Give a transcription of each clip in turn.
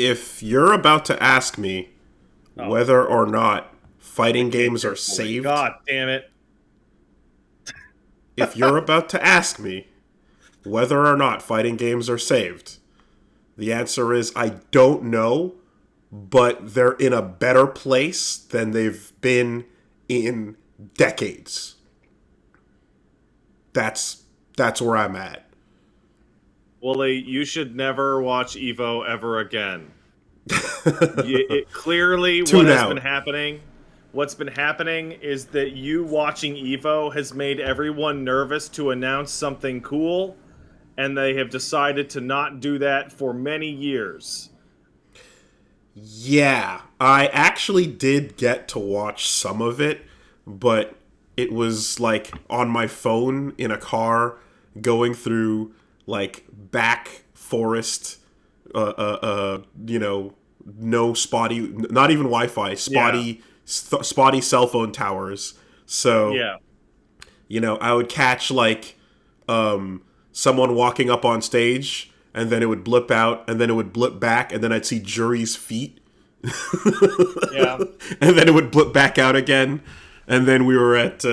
If you're about to ask me whether or not fighting games are saved... God damn it. If you're about to ask me whether or not fighting games are saved, the answer is I don't know, but they're in a better place than they've been in decades. That's where I'm at. Wooly, you should never watch Evo ever again. Clearly, what's been happening is that you watching Evo has made everyone nervous to announce something cool, and they have decided to not do that for many years. Yeah, I actually did get to watch some of it, but it was like on my phone in a car going through like back forest, no spotty, not even Wi-Fi, spotty cell phone towers. So, I would catch like someone walking up on stage, and then it would blip out, and then it would blip back, and then I'd see Juri's feet. And then it would blip back out again, and then we were at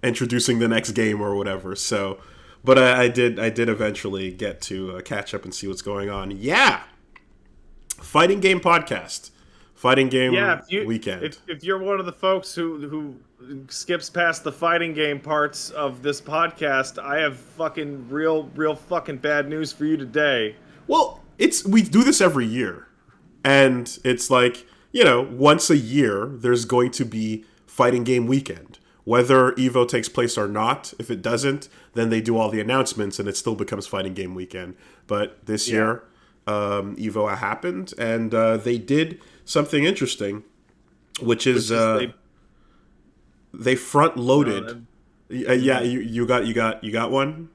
introducing the next game or whatever. So, but I did eventually get to catch up and see what's going on. Yeah, fighting game podcast, fighting game weekend. If you're one of the folks who skips past the fighting game parts of this podcast, I have fucking real fucking bad news for you today. Well, we do this every year. And it's like, once a year, there's going to be fighting game weekend. Whether Evo takes place or not, if it doesn't, then they do all the announcements and it still becomes fighting game weekend. But this year, Evo happened, and they did something interesting, which is they front loaded. You got one?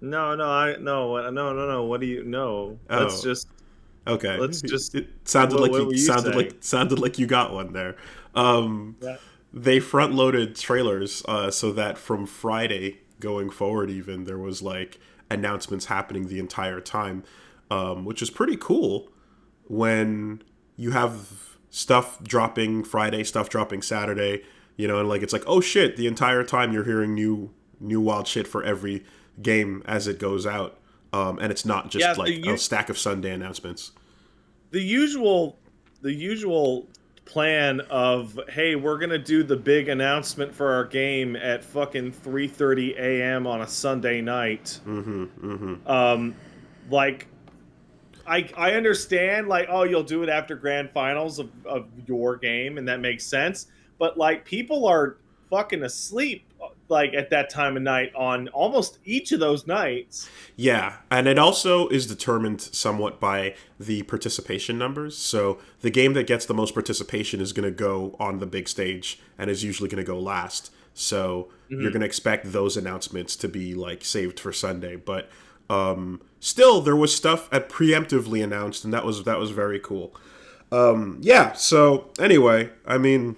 No. What do you know? Let's just. Okay. Let's just. It sounded like you got one there. They front loaded trailers so that from Friday going forward, even there was like announcements happening the entire time, which is pretty cool when you have stuff dropping Friday, stuff dropping Saturday, and like it's like, oh shit, the entire time you're hearing new wild shit for every game as it goes out. And it's not just a stack of Sunday announcements. The usual plan of, hey, we're going to do the big announcement for our game at fucking 3:30 a.m. on a Sunday night. I understand, like, oh, you'll do it after grand finals of your game, and that makes sense. But, like, people are fucking asleep like at that time of night on almost each of those nights. Yeah, and it also is determined somewhat by the participation numbers. So the game that gets the most participation is going to go on the big stage and is usually going to go last. So you're going to expect those announcements to be like saved for Sunday. But still, there was stuff preemptively announced, and that was very cool. So anyway, I mean,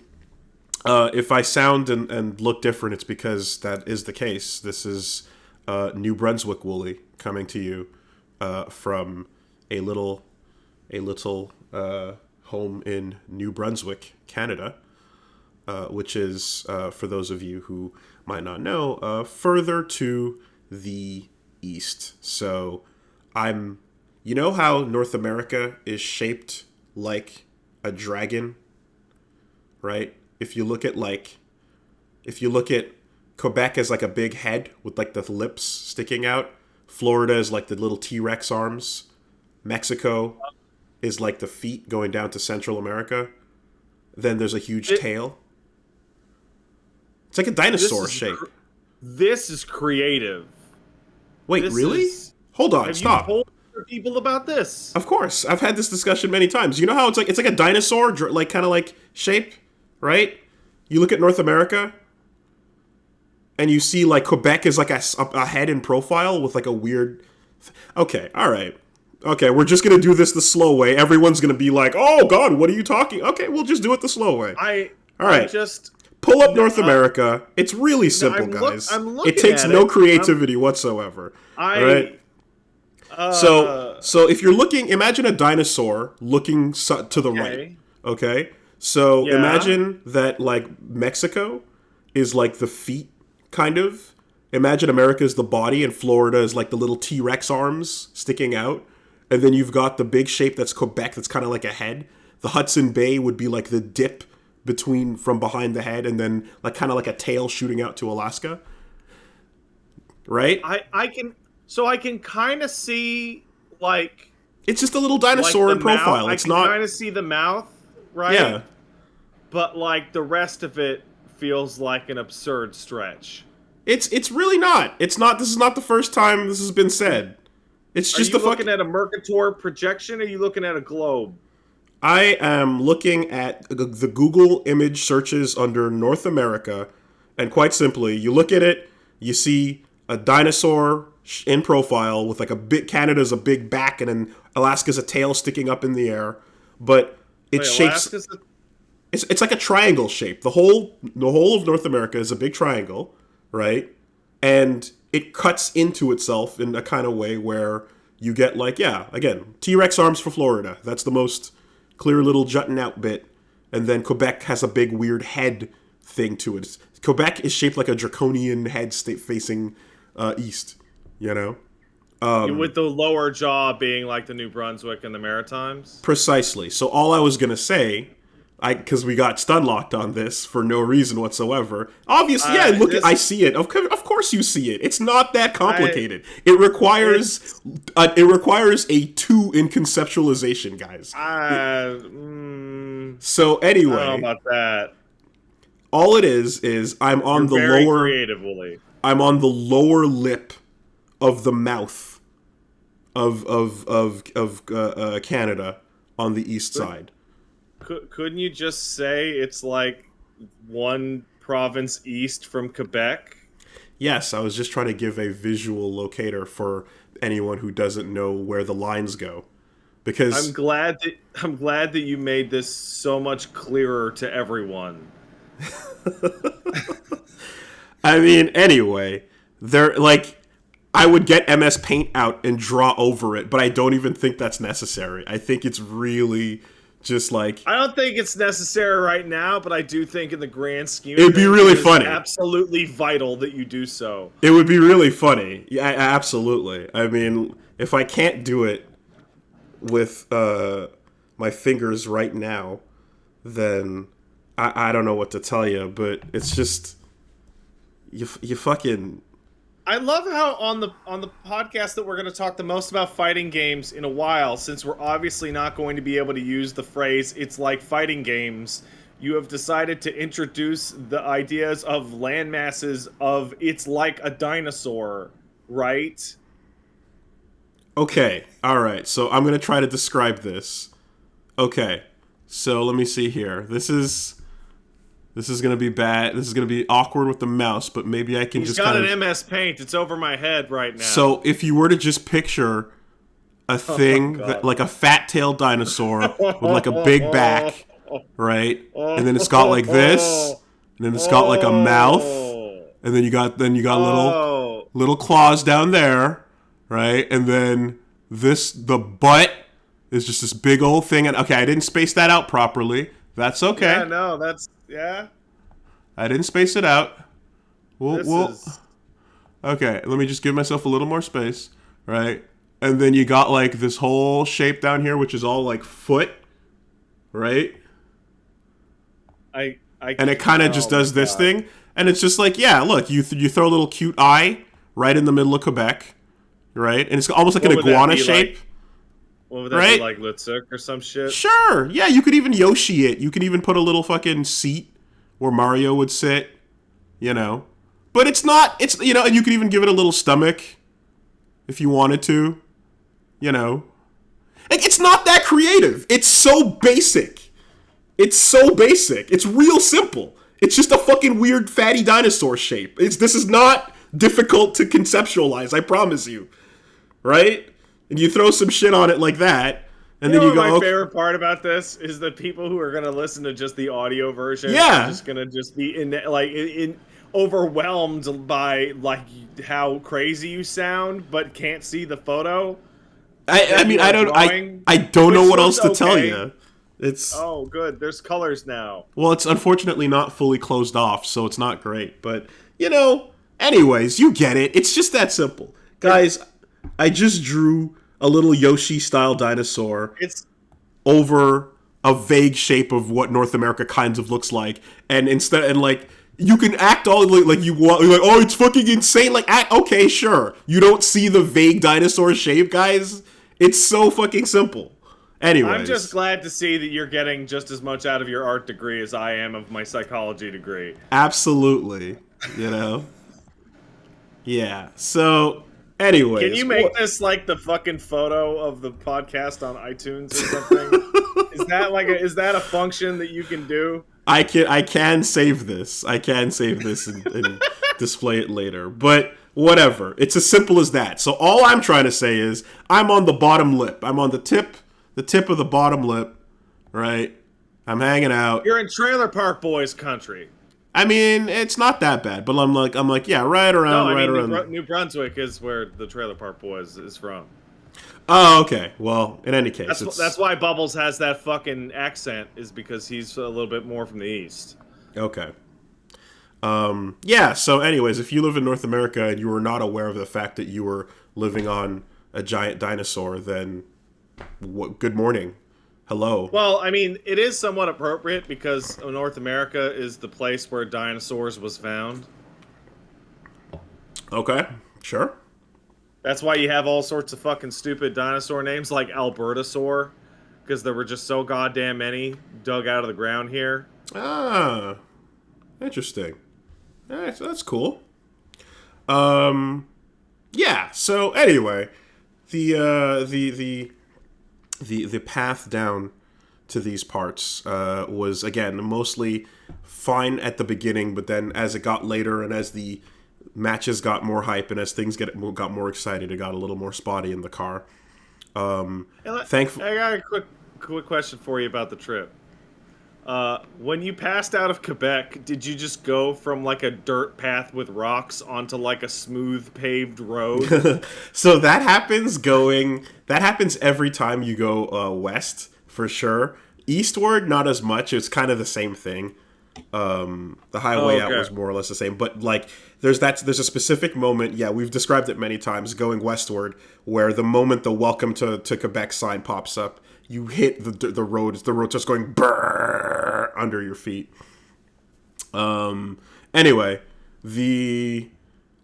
if I sound and look different, it's because that is the case. This is New Brunswick Wooly coming to you from a little home in New Brunswick, Canada, which is, for those of you who might not know, further to the east. So you know how North America is shaped like a dragon, right? If you look at Quebec as like a big head with like the lips sticking out, Florida is like the little T-Rex arms, Mexico is like the feet going down to Central America, then there's a huge tail. It's like a dinosaur shape. This is creative. Wait, really? Hold on, stop. Have you told people about this? Of course, I've had this discussion many times. You know how it's like a dinosaur, like kind of like shape? Right? You look at North America, and you see, like, Quebec is like a head in profile with, like, a weird... Okay, all right. Okay, we're just going to do this the slow way. Everyone's going to be like, oh, God, what are you talking? Okay, we'll just do it the slow way. All right. Pull up North America. It's really simple, guys. It takes no creativity whatsoever. All right? So if you're looking, imagine a dinosaur looking to the right. Okay. So imagine that like Mexico is like the feet, kind of. Imagine America is the body and Florida is like the little T-Rex arms sticking out. And then you've got the big shape that's Quebec that's kind of like a head. The Hudson Bay would be like the dip from behind the head and then like kind of like a tail shooting out to Alaska. Right? I can kind of see like it's just a little dinosaur like in profile. It's not kind of see the mouth, right? Yeah. But like the rest of it feels like an absurd stretch. It's really not. It's not. This is not the first time this has been said. It's just Are you looking at a Mercator projection or are you looking at a globe? I am looking at the Google image searches under North America, and quite simply, you look at it, you see a dinosaur in profile with like Canada's a big back and then Alaska's a tail sticking up in the air, but it shapes. It's like a triangle shape. The whole of North America is a big triangle, right? And it cuts into itself in a kind of way where you get like, again, T-Rex arms for Florida. That's the most clear little jutting out bit. And then Quebec has a big weird head thing to it. Quebec is shaped like a draconian head facing east, you know? With the lower jaw being like the New Brunswick and the Maritimes? Precisely. So all I was going to say, because we got stun locked on this for no reason whatsoever. Obviously, I see it. Of course you see it. It's not that complicated. It requires a 2 in conceptualization, guys. So anyway, I don't know about that. All it is I'm on the lower creatively. I'm on the lower lip of the mouth of Canada on the east side. Couldn't you just say it's like one province east from Quebec? Yes, I was just trying to give a visual locator for anyone who doesn't know where the lines go. Because I'm glad that you made this so much clearer to everyone. I mean, anyway, I would get MS Paint out and draw over it, but I don't even think that's necessary. I think it's really just like... I don't think it's necessary right now, but I do think in the grand scheme it'd be really funny. Absolutely vital that you do so. It would be really funny. Yeah, absolutely. I mean, if I can't do it with my fingers right now, then I don't know what to tell you, but it's just... You fucking... I love how on the podcast that we're going to talk the most about fighting games in a while, since we're obviously not going to be able to use the phrase "it's like fighting games," you have decided to introduce the ideas of land masses of "it's like a dinosaur," right? Okay, all right. So I'm going to try to describe this. Okay, so let me see here. This is going to be bad. This is going to be awkward with the mouse, but maybe I can He's just got an MS Paint. It's over my head right now. So if you were to just picture a thing that, like a fat-tailed dinosaur with like a big back, right? And then it's got like this, and then it's got like a mouth, and then you got little claws down there, right? And then the butt is just this big old thing. And okay, I didn't space that out properly. That's okay. Yeah, no, that's... Yeah. I didn't space it out. Okay, let me just give myself a little more space, right? And then you got like this whole shape down here, which is all like foot, right? And it kind of just does this thing, and it's just like, yeah, look, you throw a little cute eye right in the middle of Quebec, right? And it's almost like an iguana shape. What would that be, like Lutzuk or some shit? Sure. Yeah, you could even Yoshi it. You could even put a little fucking seat where Mario would sit, you know. But it's not, and you could even give it a little stomach if you wanted to, you know. It's not that creative. It's so basic. It's real simple. It's just a fucking weird fatty dinosaur shape. This is not difficult to conceptualize, I promise you. Right? And you throw some shit on it like that, and then you go... My favorite part about this is the people who are going to listen to just the audio version are just going to just be overwhelmed by like how crazy you sound, but can't see the photo. I mean, drawing, I don't know which what else looks to tell okay. you. It's Oh, good. There's colors now. well, it's unfortunately not fully closed off, so it's not great. But you know, anyways, you get it. It's just that simple, guys. I just drew a little Yoshi-style dinosaur It's over a vague shape of what North America kind of looks like, and instead, and like, you can act all like you want, like, oh, it's fucking insane. Like, act okay, sure. You don't see the vague dinosaur shape, guys. It's so fucking simple. Anyways, I'm just glad to see that you're getting just as much out of your art degree as I am of my psychology degree. absolutely, you know, yeah. So, anyways, Can you make this like the fucking photo of the podcast on iTunes or something? Is that a function that you can do? I can save this. I can save this and display it later. But whatever. It's as simple as that. So all I'm trying to say is I'm on the bottom lip. I'm on the tip of the bottom lip, right? I'm hanging out. You're in Trailer Park Boys country. I mean, it's not that bad, but I'm like, yeah, right around. New Brunswick is where the Trailer Park Boys is from. Oh, okay. Well, in any case, That's why Bubbles has that fucking accent, is because he's a little bit more from the east. okay. Yeah, so anyways, if you live in North America and you were not aware of the fact that you were living on a giant dinosaur, then good morning. Hello. Well, I mean, it is somewhat appropriate because North America is the place where dinosaurs was found. Okay, sure. That's why you have all sorts of fucking stupid dinosaur names like Albertosaur, because there were just so goddamn many dug out of the ground here. Ah, interesting. Alright, so that's cool. Yeah. So anyway, the path down to these parts was again mostly fine at the beginning, but then as it got later and as the matches got more hype and as things got more excited, it got a little more spotty in the car. Thankfully, I got a quick question for you about the trip. When you passed out of Quebec, did you just go from like a dirt path with rocks onto like a smooth paved road? so that happens every time you go west, for sure. Eastward, not as much. It's kind of the same thing. The highway out was more or less the same, but like there's a specific moment, yeah, we've described it many times, going westward, where the moment the welcome to Quebec sign pops up, you hit the road just going brrr under your feet. Anyway, we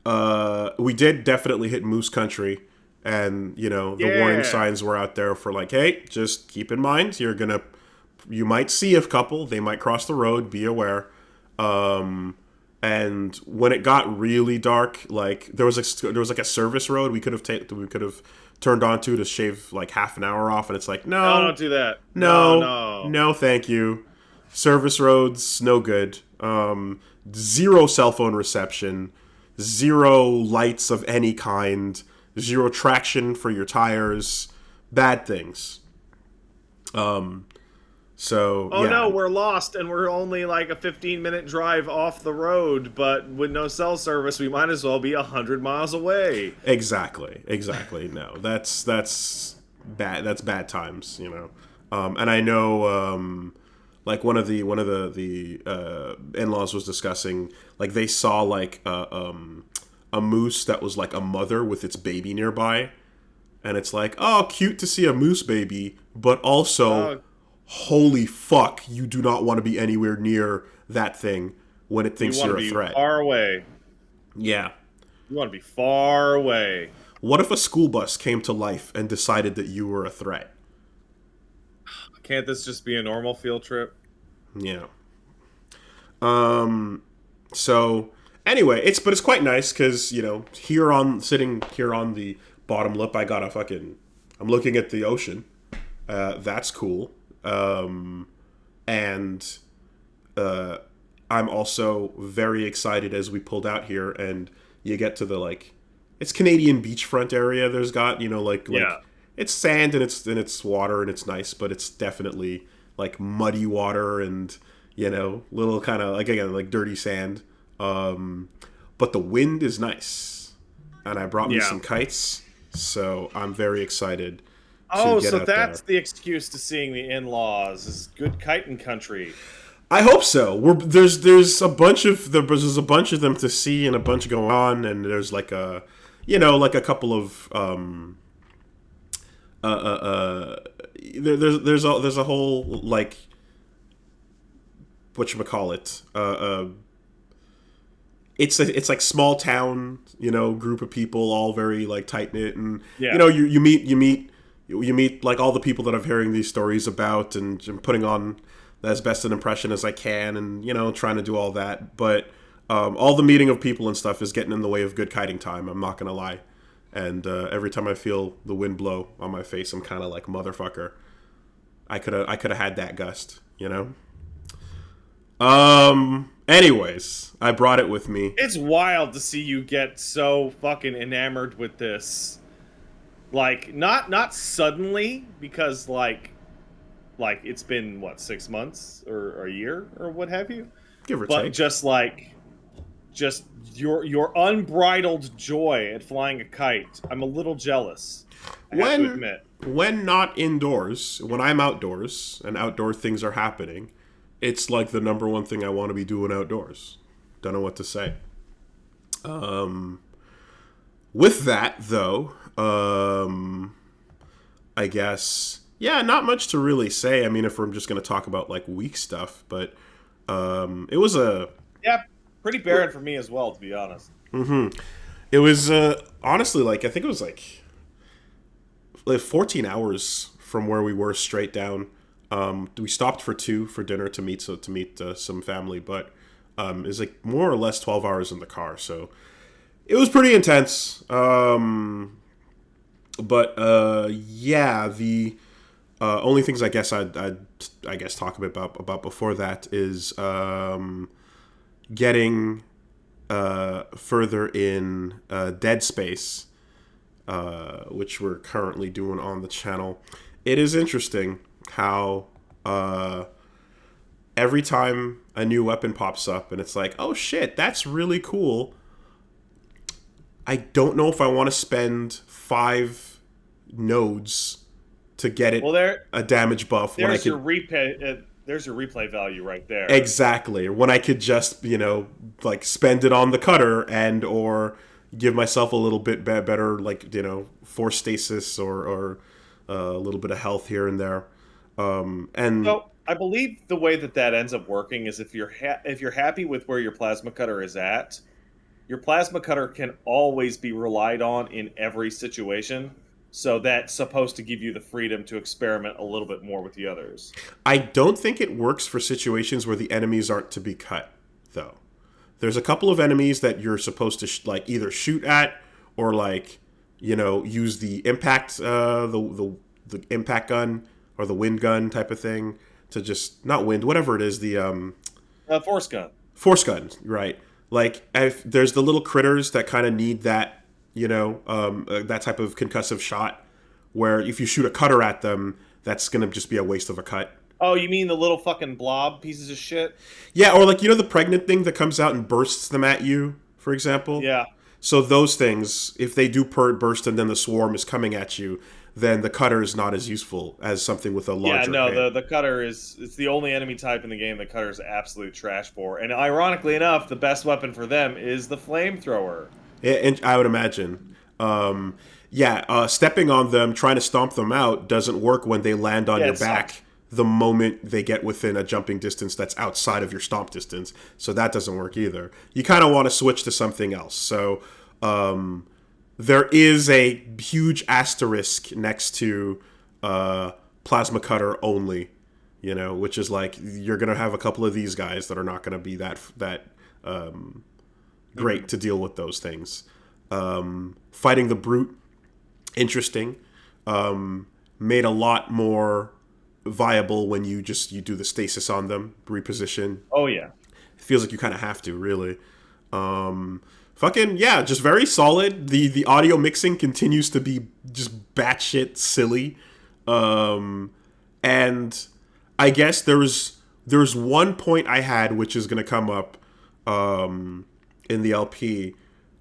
did definitely hit Moose Country, and you know, the warning signs were out there for like, hey, just keep in mind, you might see a couple, they might cross the road, be aware. And when it got really dark, like there was like a service road we could have turned onto to shave like half an hour off, and it's like, no, don't do that. No, thank you. Service roads, no good. Zero cell phone reception, zero lights of any kind, zero traction for your tires, bad things. So, oh yeah. no, we're lost and we're only like a 15-minute drive off the road, but with no cell service, we might as well be 100 miles away. Exactly. No, that's bad. That's bad times, you know. And I know, like one of the in-laws was discussing, like they saw like a moose that was like a mother with its baby nearby, and it's like, oh, cute to see a moose baby, but also. Holy fuck, you do not want to be anywhere near that thing when it thinks you're a threat. Far away. Yeah. You want to be far away. What if a school bus came to life and decided that you were a threat? Can't this just be a normal field trip? Yeah. So anyway, it's quite nice because, you know, sitting here on the bottom lip, I'm looking at the ocean. That's cool. And I'm also very excited as we pulled out here and you get to the, like, it's Canadian beachfront area. There's got, you know, like it's sand and it's water and it's nice, but it's definitely like muddy water and, you know, little kind of like, again, like dirty sand. But the wind is nice, and I brought me some kites, So I'm very excited to Oh, get so out that's there. the excuse to seeing the in-laws is good kiting country. I hope so. There's a bunch of them to see and a bunch going on, and there's like a, like a couple of uh, uh, uh there's a whole like whatchamacallit, it's like small town, group of people, all very like tight knit, and Yeah. you meet like all the people that I'm hearing these stories about, and putting on as best an impression as I can, and trying to do all that. But all the meeting of people and stuff is getting in the way of good kiting time. I'm not gonna lie, and every time I feel the wind blow on my face, I'm kind of like, motherfucker. I could have had that gust, Anyways, I brought it with me. It's wild to see you get so fucking enamored with this. Like, not suddenly, because like it's been what, 6 months or a year or what have you, Give or but take. just your unbridled joy at flying a kite. I'm a little jealous, I have to When admit. when not indoors, when I'm outdoors and outdoor things are happening, it's like the number one thing I want to be doing outdoors. Don't know what to say. With that though, I guess, yeah, not much to really say. I mean, if we're just going to talk about like weak stuff, but it was a Yeah, pretty barren for me as well, to be honest. it was honestly, like, I think it was like 14 hours from where we were straight down. We stopped for dinner to meet some family, but it was like more or less 12 hours in the car. So it was pretty intense. But yeah, the only things I guess I guess talk about before that is getting further in Dead Space, which we're currently doing on the channel. It is interesting how every time a new weapon pops up and it's like, oh shit, that's really cool. I don't know if I want to spend 5 nodes to get it Well, a damage buff when I there's could your replay. There's your replay value right there. exactly, or when I could just like spend it on the cutter and or give myself a little bit better, like force stasis or a little bit of health here and there. And So I believe the way that ends up working is if you're happy with where your plasma cutter is at, your plasma cutter can always be relied on in every situation. So that's supposed to give you the freedom to experiment a little bit more with the others. I don't think it works for situations where the enemies aren't to be cut, though. There's a couple of enemies that you're supposed to like either shoot at or like use the impact the impact gun or the wind gun type of thing to just not wind, whatever it is, the Force gun. force gun, right? Like if there's the little critters that kind of need that that type of concussive shot where if you shoot a cutter at them, that's gonna just be a waste of a cut. Oh, you mean the little fucking blob pieces of shit? Yeah, or like the pregnant thing that comes out and bursts them at you, for example. Yeah. So those things, if they do burst and then the swarm is coming at you, then the cutter is not as useful as something with a larger Yeah, no, hit. the cutter it's the only enemy type in the game that cutter is absolute trash for. And ironically enough, the best weapon for them is the flamethrower. And I would imagine. Stepping on them, trying to stomp them out doesn't work when they land on Yeah, your it back sucks. the moment they get within a jumping distance that's outside of your stomp distance. So that doesn't work either. You kind of want to switch to something else. So there is a huge asterisk next to plasma cutter only, which is like you're going to have a couple of these guys that are not going to be that great to deal with those things. Fighting the brute, interesting. Made a lot more viable when you do the stasis on them, reposition. Oh yeah. It feels like you kind of have to, really. Fucking yeah, just very solid. The audio mixing continues to be just batshit silly. And I guess there's one point I had which is gonna come up in the LP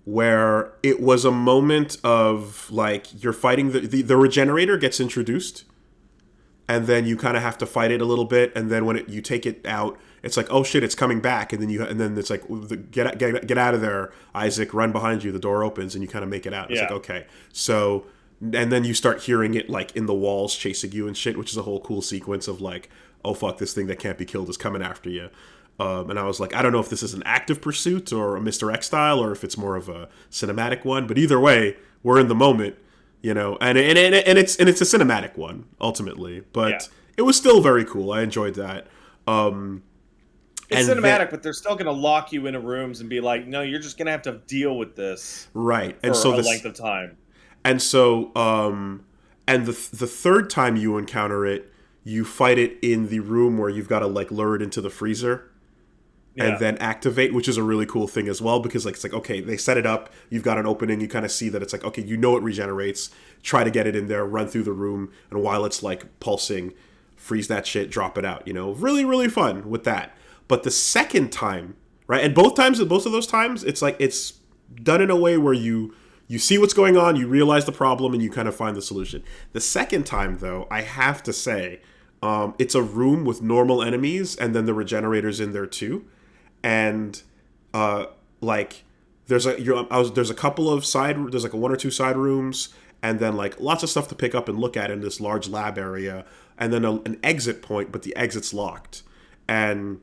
where it was a moment of like you're fighting the regenerator gets introduced, and then you kind of have to fight it a little bit, and then when you take it out, it's like, oh shit, it's coming back, and then it's like, get out of there, Isaac, run behind you, the door opens, and you kind of make it out. It's like, okay, so, and then you start hearing it like in the walls chasing you and shit, which is a whole cool sequence of like, oh fuck, this thing that can't be killed is coming after you. And I was like, I don't know if this is an active pursuit or a Mr. X style, or if it's more of a cinematic one, but either way, we're in the moment. You know, and it's a cinematic one ultimately, but it was still very cool. I enjoyed that. It's cinematic, but they're still going to lock you into rooms and be like, "No, you're just going to have to deal with this, right?" And for a length of time. And so, and the third time you encounter it, you fight it in the room where you've got to like lure it into the freezer. And then activate, which is a really cool thing as well, because like it's like, okay, they set it up, you've got an opening, you kind of see that it's like, okay, you know it regenerates, try to get it in there, run through the room, and while it's like pulsing, freeze that shit, drop it out, you know, really, really fun with that. But the second time, right, and both of those times, it's like, it's done in a way where you see what's going on, you realize the problem, and you kind of find the solution. The second time, though, I have to say, it's a room with normal enemies, and then the regenerators in there too. And like there's a couple of there's like one or two side rooms, and then like lots of stuff to pick up and look at in this large lab area, and then an exit point, but the exit's locked. And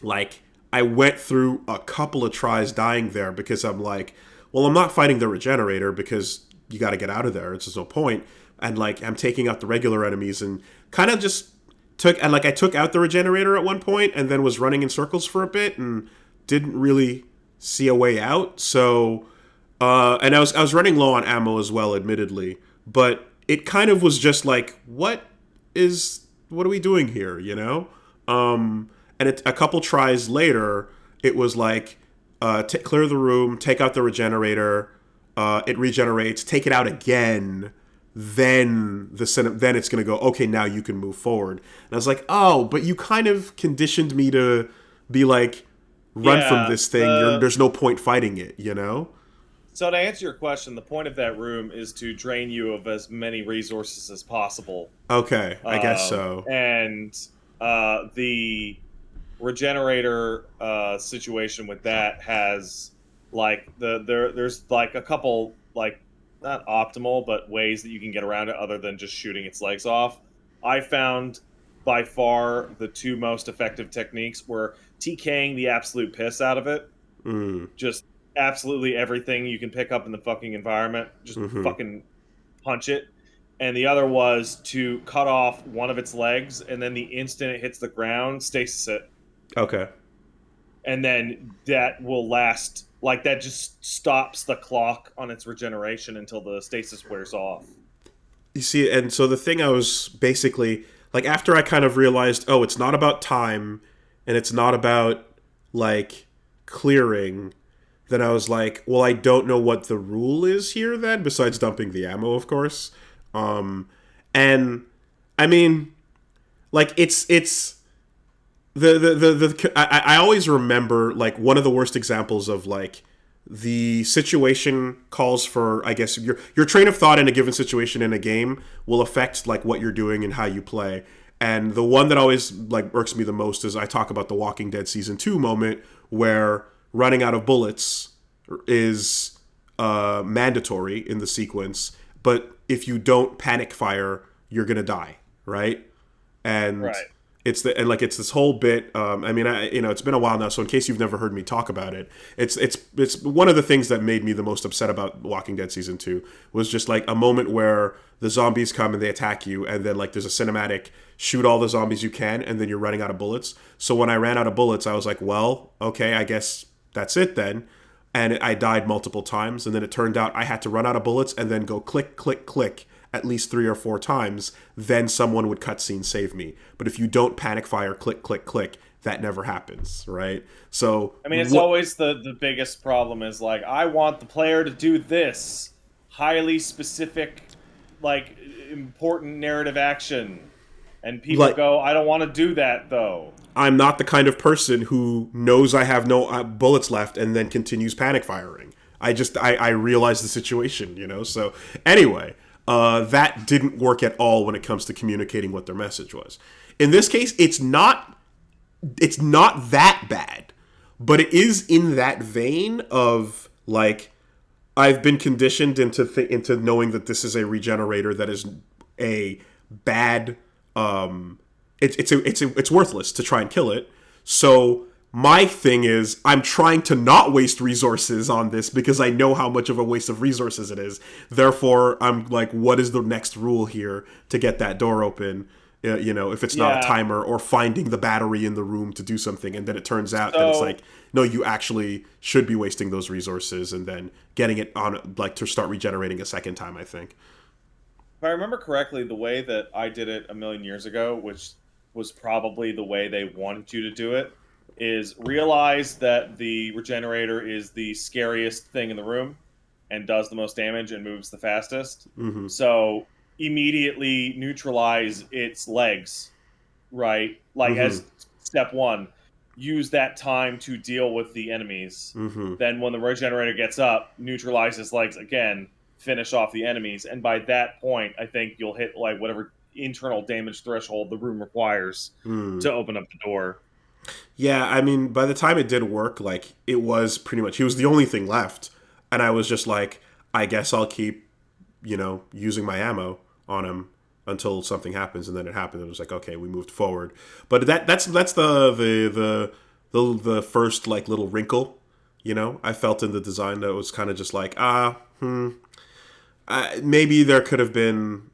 like I went through a couple of tries dying there because I'm like, well, I'm not fighting the regenerator because you got to get out of there. It's just no point. And like I'm taking out the regular enemies and kind of just I took out the regenerator at one point and then was running in circles for a bit and didn't really see a way out. So, and I was running low on ammo as well, admittedly, but it kind of was just like, what are we doing here? You know? And a couple tries later, it was like, clear the room, take out the regenerator, it regenerates, take it out again. Then it's going to go, okay, now you can move forward. And I was like, oh, but you kind of conditioned me to be like, run from this thing. There's no point fighting it, you know? So to answer your question, the point of that room is to drain you of as many resources as possible. Okay, I guess so. And the regenerator situation with that has like there's like a couple like not optimal, but ways that you can get around it other than just shooting its legs off. I found by far the two most effective techniques were TKing the absolute piss out of it. Just absolutely everything you can pick up in the fucking environment. Just fucking punch it. And the other was to cut off one of its legs, and then the instant it hits the ground, stasis it. Okay. And then that will last... Like, that just stops the clock on its regeneration until the stasis wears off. You see, and so the thing I was basically... Like, after I kind of realized, oh, it's not about time, and it's not about, like, clearing, then I was like, well, I don't know what the rule is here, then, besides dumping the ammo, of course. And, I mean, like, I always remember like one of the worst examples of like the situation calls for, I guess, your train of thought in a given situation in a game will affect like what you're doing and how you play. And the one that always like irks me the most is I talk about the Walking Dead season 2 moment where running out of bullets is mandatory in the sequence, but if you don't panic fire, you're gonna die, right? And it's this whole bit. I mean, it's been a while now, so in case you've never heard me talk about it, it's one of the things that made me the most upset about Walking Dead season 2 was just like a moment where the zombies come and they attack you, and then like there's a cinematic shoot all the zombies you can, and then you're running out of bullets. So when I ran out of bullets, I was like, well, okay, I guess that's it then. And I died multiple times, and then it turned out I had to run out of bullets and then go click, click, click at least 3 or 4 times, then someone would cutscene save me. But if you don't panic fire, click, click, click, that never happens, right? So I mean, it's always the biggest problem is like, I want the player to do this highly specific, like important narrative action, and people go, I don't want to do that though. I'm not the kind of person who knows I have no bullets left and then continues panic firing. I realized the situation, you know. So anyway, that didn't work at all when it comes to communicating what their message was. In this case, it's not that bad, but it is in that vein of like, I've been conditioned into knowing that this is a regenerator that is a bad. It's worthless to try and kill it. So my thing is, I'm trying to not waste resources on this because I know how much of a waste of resources it is. Therefore, I'm like, what is the next rule here to get that door open? You know, if it's not a timer, or finding the battery in the room to do something, and then it turns out that it's like, no, you actually should be wasting those resources and then getting it on, like, to start regenerating a second time, I think. If I remember correctly, the way that I did it a million years ago, which was probably the way they wanted you to do it, is realize that the regenerator is the scariest thing in the room and does the most damage and moves the fastest. Mm-hmm. So immediately neutralize its legs, right? Like, as step one, use that time to deal with the enemies. Then when the regenerator gets up, neutralize his legs again, finish off the enemies, and by that point, I think you'll hit like whatever internal damage threshold the room requires to open up the door. Yeah, I mean, by the time it did work, like, it was pretty much, he was the only thing left, and I was just like, I guess I'll keep, you know, using my ammo on him until something happens, and then it happened, and it was like, okay, we moved forward. But that's the first, like, little wrinkle, you know, I felt in the design that was kind of just like, maybe there could have been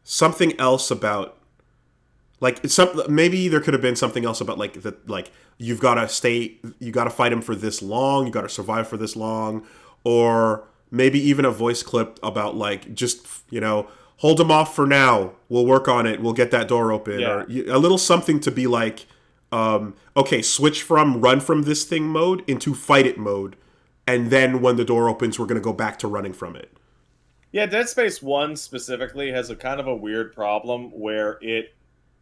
something else about, like, maybe there could have been something else about, like, that, like, you got to fight him for this long, you got to survive for this long, or maybe even a voice clip about, like, just, you know, hold him off for now, we'll work on it, we'll get that door open, or a little something to be like, okay, switch from run from this thing mode into fight it mode, and then when the door opens, we're going to go back to running from it. Yeah, Dead Space 1 specifically has a kind of a weird problem where it,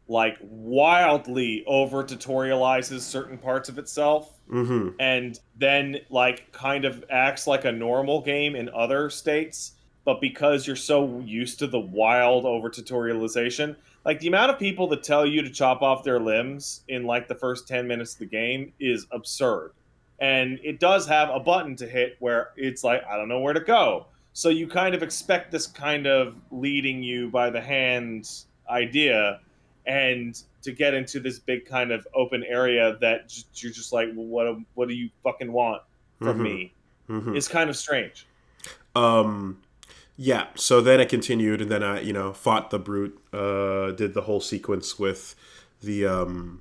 like, wildly over-tutorializes certain parts of itself, and then, like, kind of acts like a normal game in other states, but because you're so used to the wild over-tutorialization, like, the amount of people that tell you to chop off their limbs in, like, the first 10 minutes of the game is absurd. And it does have a button to hit where it's like, I don't know where to go. So you kind of expect this kind of leading you by the hand idea, and to get into this big kind of open area that you're just like, well, what do you fucking want from me? It's kind of strange. Yeah, so then it continued, and then I, you know, fought the brute, did the whole sequence with the,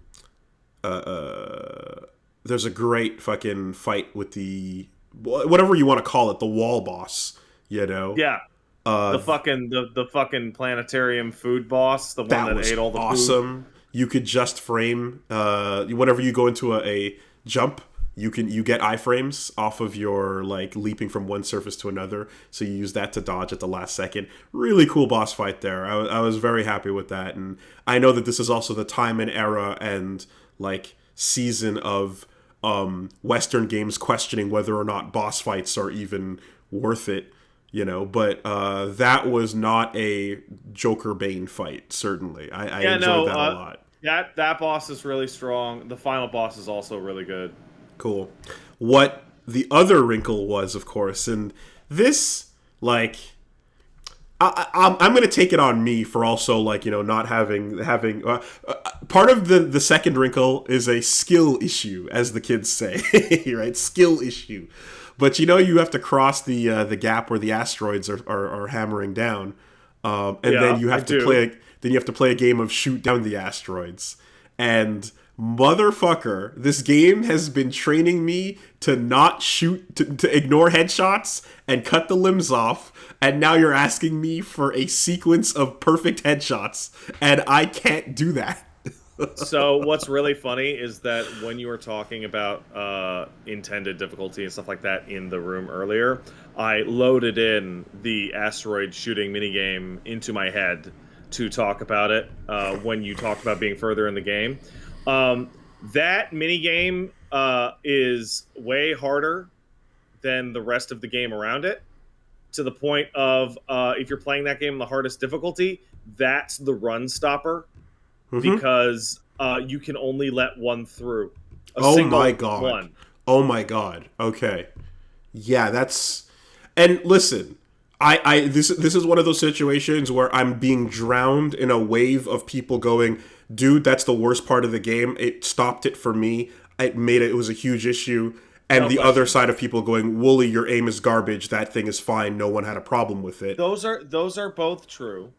there's a great fucking fight with the, whatever you want to call it, the wall boss, you know? Yeah. The fucking planetarium food boss, the one that ate all the awesome. food. You could just frame, whenever you go into a jump, you get iframes off of your, like, leaping from one surface to another, so you use that to dodge at the last second. Really cool boss fight there. I was very happy with that, and I know that this is also the time and era and, like, season of Western games questioning whether or not boss fights are even worth it, you know, but that was not a Joker Bane fight, certainly. I enjoyed that a lot. That boss is really strong. The final boss is also really good. Cool. What the other wrinkle was, of course, and this, like, I'm going to take it on me for also, like, you know, not having part of the second wrinkle is a skill issue, as the kids say, right? Skill issue. But, you know, you have to cross the gap where the asteroids are hammering down, and then you have to play a game of shoot down the asteroids. And motherfucker, this game has been training me to not shoot, to ignore headshots and cut the limbs off, and now you're asking me for a sequence of perfect headshots, and I can't do that. So what's really funny is that when you were talking about intended difficulty and stuff like that in the room earlier, I loaded in the asteroid shooting minigame into my head to talk about it when you talked about being further in the game. That minigame is way harder than the rest of the game around it. To the point of if you're playing that game on the hardest difficulty, that's the run stopper because you can only let one through. Oh my Single god. one. Oh my god. Okay. Yeah, that's... And listen, this is one of those situations where I'm being drowned in a wave of people going, dude, that's the worst part of the game. It stopped it for me. It was a huge issue. And the other side of people going, Wooly, your aim is garbage. That thing is fine. No one had a problem with it. Those are both true.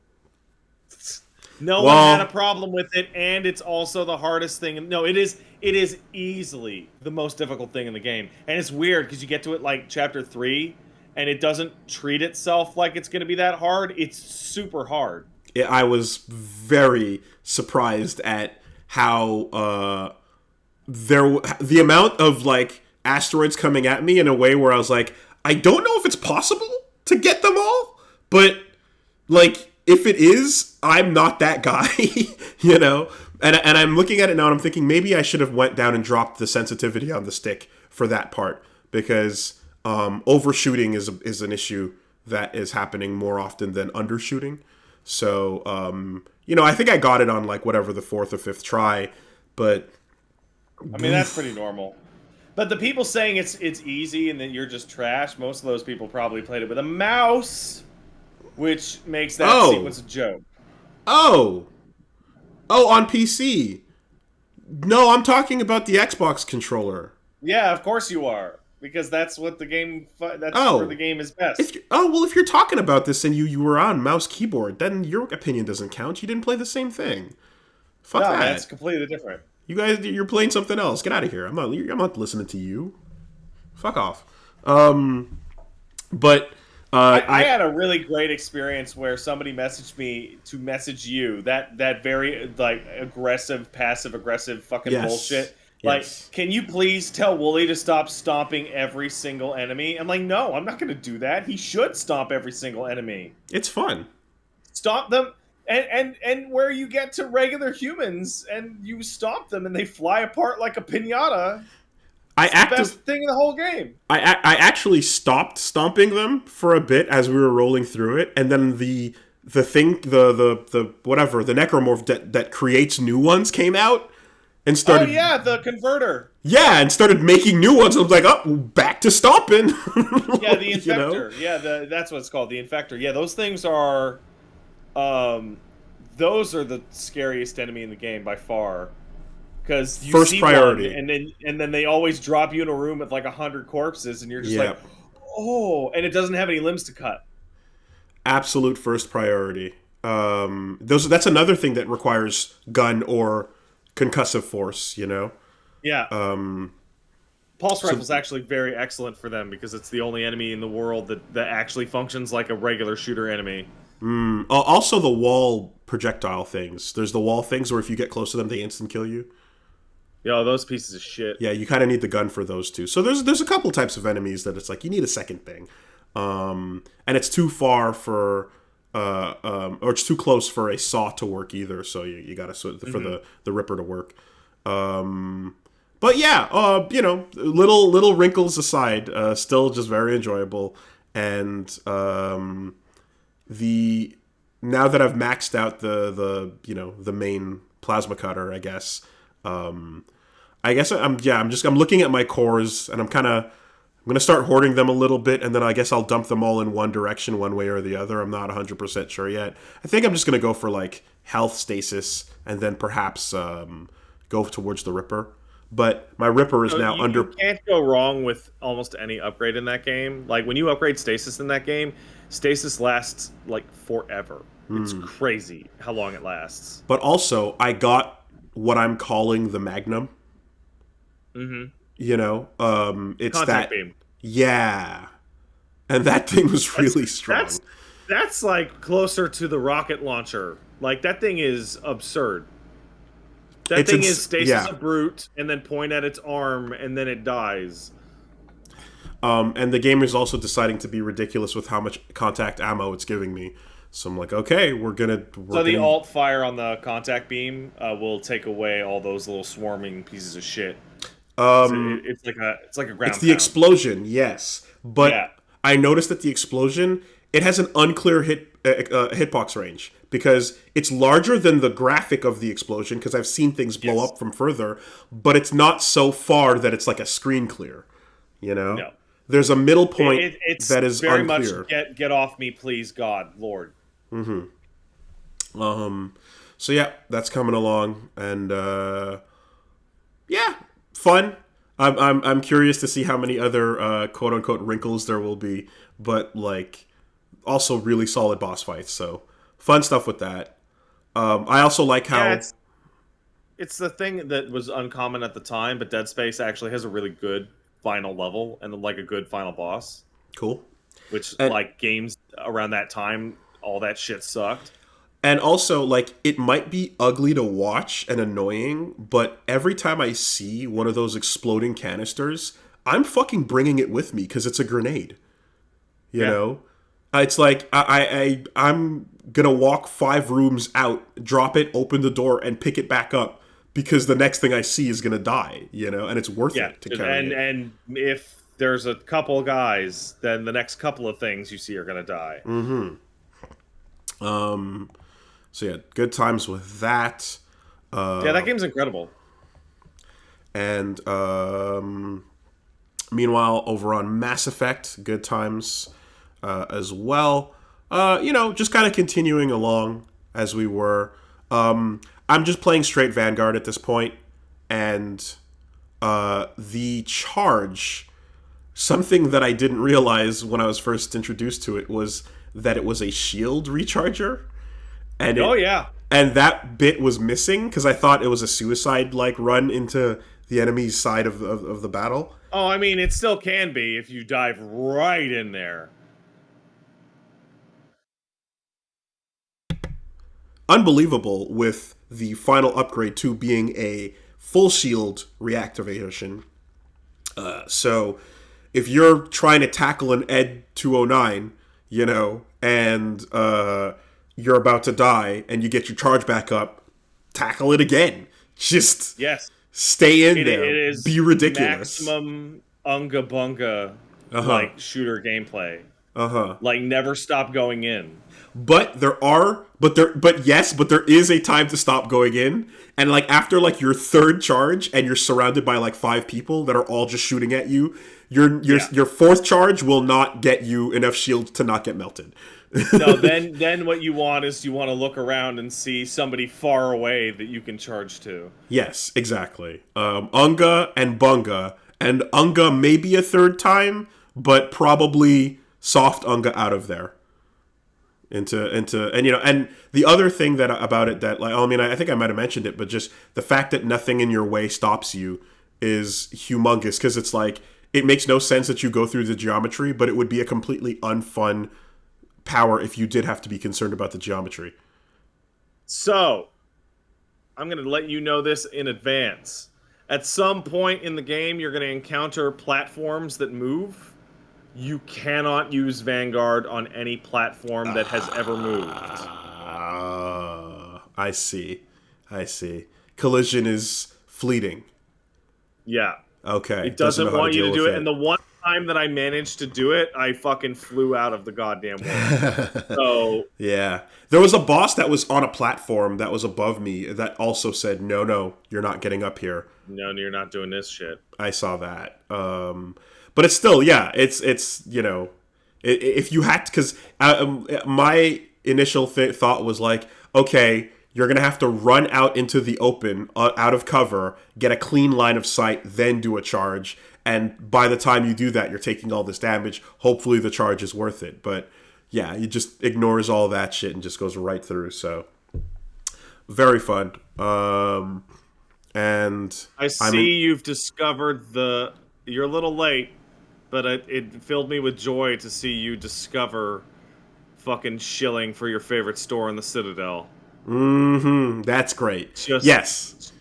No one had a problem with it, and it's also the hardest thing. No, it is easily the most difficult thing in the game. And it's weird because you get to it like chapter 3, and it doesn't treat itself like it's going to be that hard. It's super hard. I was very surprised at how the amount of like asteroids coming at me in a way where I was like, I don't know if it's possible to get them all, but like if it is, I'm not that guy, you know? And I'm looking at it now and I'm thinking maybe I should have went down and dropped the sensitivity on the stick for that part because overshooting is an issue that is happening more often than undershooting. So, I think I got it on like whatever the 4th or 5th try, but I mean, that's pretty normal. But the people saying it's easy and that you're just trash, most of those people probably played it with a mouse, which makes that sequence a joke. Oh, on PC. No, I'm talking about the Xbox controller. Yeah, of course you are, because that's what the game. Where the game is best. If you're talking about this and you were on mouse keyboard, then your opinion doesn't count. You didn't play the same thing. Fuck that. That's completely different. You guys, you're playing something else. Get out of here. I'm not listening to you. Fuck off. But I had a really great experience where somebody messaged me to message you that very like aggressive, passive aggressive fucking bullshit. Like, can you please tell Wooly to stop stomping every single enemy? I'm like, no, I'm not going to do that. He should stomp every single enemy. It's fun. Stomp them. And where you get to regular humans and you stomp them and they fly apart like a piñata. The best thing in the whole game. I actually stopped stomping them for a bit as we were rolling through it, and then the necromorph that creates new ones came out and started. Oh yeah, the converter. Yeah, and started making new ones. I was like, oh, back to stomping. Yeah, the infector. Yeah, that's what it's called, the infector. Yeah, those things are. Those are the scariest enemy in the game by far, because you first see priority, one, and then they always drop you in a room with like 100 corpses, and you're just like, oh, and it doesn't have any limbs to cut. Absolute first priority. That's another thing that requires gun or concussive force. You know. Yeah. Pulse rifle's actually very excellent for them because it's the only enemy in the world that actually functions like a regular shooter enemy. Also, the wall projectile things. There's the wall things where if you get close to them, they instant kill you. Yo, those pieces of shit. Yeah, you kind of need the gun for those too. So there's a couple types of enemies that it's like you need a second thing, and it's too far for or it's too close for a saw to work either. So you got to for the Ripper to work. But yeah, little wrinkles aside, still just very enjoyable. And now that I've maxed out the main plasma cutter, I guess I'm looking at my cores and I'm gonna start hoarding them a little bit, and then I guess I'll dump them all in one direction, one way or the other. I'm not 100% sure yet. I think I'm just gonna go for like health stasis and then perhaps go towards the Ripper. But my Ripper is now under. You can't go wrong with almost any upgrade in that game. Like when you upgrade stasis in that game, stasis lasts like forever. It's crazy how long it lasts. But also, I got what I'm calling the Magnum. Mm-hmm. You know, it's Contact beam. Yeah, and that thing was really strong. That's like closer to the rocket launcher. Like that thing is absurd. That thing is stasis a brute, and then point at its arm, and then it dies. And the game is also deciding to be ridiculous with how much contact ammo it's giving me. So I'm like, okay, we're gonna. The alt fire on the contact beam will take away all those little swarming pieces of shit. It's like a ground It's the pound. explosion, yes, but Yeah. I noticed that the explosion it has an unclear hitbox range because it's larger than the graphic of the explosion because I've seen things blow Yes. up from further, but it's not so far that it's like a screen clear. You know, No. there's a middle point It's that is very unclear. much get off me, please, God, Lord. So yeah, that's coming along, and yeah, fun. I'm curious to see how many other quote unquote wrinkles there will be, but like also really solid boss fights. So fun stuff with that. I also like how Yeah, it's the thing that was uncommon at the time, but Dead Space actually has a really good final level and like a good final boss. cool. Which And like games around that time, all that shit sucked. And also, like, it might be ugly to watch and annoying, but every time I see one of those exploding canisters, I'm fucking bringing it with me because it's a grenade. You Yeah. know, it's like I'm gonna walk 5 rooms out, drop it, open the door, and pick it back up because the next thing I see is gonna die. You know, and it's worth Yeah, it to carry it. and if there's a couple guys, then the next couple of things you see are gonna die. So yeah, good times with that. Yeah, that game's incredible. And meanwhile, over on Mass Effect, good times as well. You know, just kind of continuing along as we were. I'm just playing straight Vanguard at this point, and the charge, something that I didn't realize when I was first introduced to it was that it was a shield recharger. And Oh yeah, and that bit was missing because I thought it was a suicide like run into the enemy's side of the battle. oh I mean it still can be if you dive right in there. Unbelievable with the final upgrade to being a full shield reactivation. So if you're trying to tackle an Ed 209, you know, and you're about to die and you get your charge back up, tackle it again. Just Yes, stay in there. it is Be ridiculous. maximum unga bunga like shooter gameplay. Like never stop going in. But there is a time to stop going in, and like after like your third charge, and you're surrounded by like 5 people that are all just shooting at you. Your fourth charge will not get you enough shield to not get melted. No, then what you want is you want to look around and see somebody far away that you can charge to. Yes, exactly. Unga and Bunga, and Unga maybe a third time, but probably soft Unga out of there. Into and you know, and the other thing that about it that like I mean I think I might have mentioned it, but just the fact that nothing in your way stops you is humongous because it's like it makes no sense that you go through the geometry, but it would be a completely unfun power if you did have to be concerned about the geometry. So, I'm going to let you know this in advance. At some point in the game, you're going to encounter platforms that move. You cannot use Vanguard on any platform that has ever moved. I see. Collision is fleeting. Yeah. Okay. It doesn't want you to do it. it. And the one time that I managed to do it, I fucking flew out of the goddamn world. So Yeah. There was a boss that was on a platform that was above me that also said, no, you're not getting up here. no, you're not doing this shit. I saw that. But it's still, yeah, it's you know, if you had to, because my initial thought was like, okay, you're going to have to run out into the open, out of cover, get a clean line of sight, then do a charge. And by the time you do that, you're taking all this damage. Hopefully the charge is worth it. But yeah, it just ignores all that shit and just goes right through. So very fun. And I see you've discovered the... You're a little late, but it filled me with joy to see you discover fucking shilling for your favorite store in the Citadel. That's great. Yes.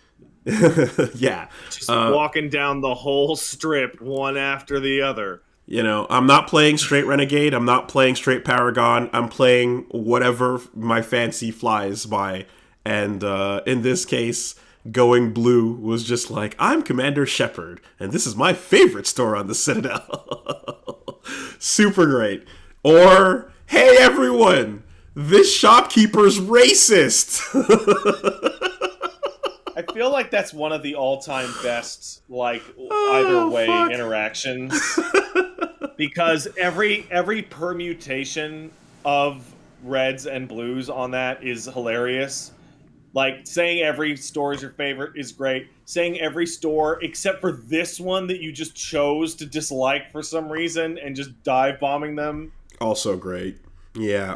Yeah. Just walking down the whole strip, one after the other. You know, I'm not playing straight Renegade. I'm not playing straight Paragon. I'm playing whatever my fancy flies by. And in this case, going blue was just like, I'm Commander Shepard, and this is my favorite store on the Citadel. Super great. Or, hey everyone, this shopkeeper's racist. I feel like that's one of the all-time best, like, either way interactions. Because every permutation of reds and blues on that is hilarious. Like, saying every store is your favorite is great. Saying every store, except for this one that you just chose to dislike for some reason, and just dive bombing them. Also great. Yeah.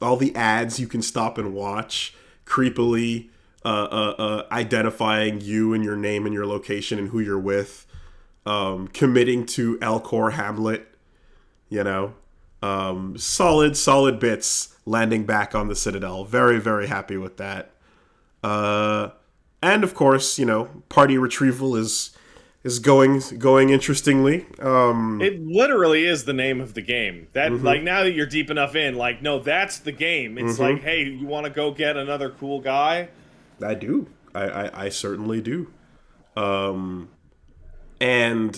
All the ads you can stop and watch, creepily identifying you and your name and your location and who you're with. Committing to Elcor Hamlet. Solid bits landing back on the Citadel. Very, very happy with that. And of course, party retrieval is going interestingly. It literally is the name of the game. That like, now that you're deep enough in, like, no, that's the game. It's like, hey, you want to go get another cool guy? I do. I certainly do. And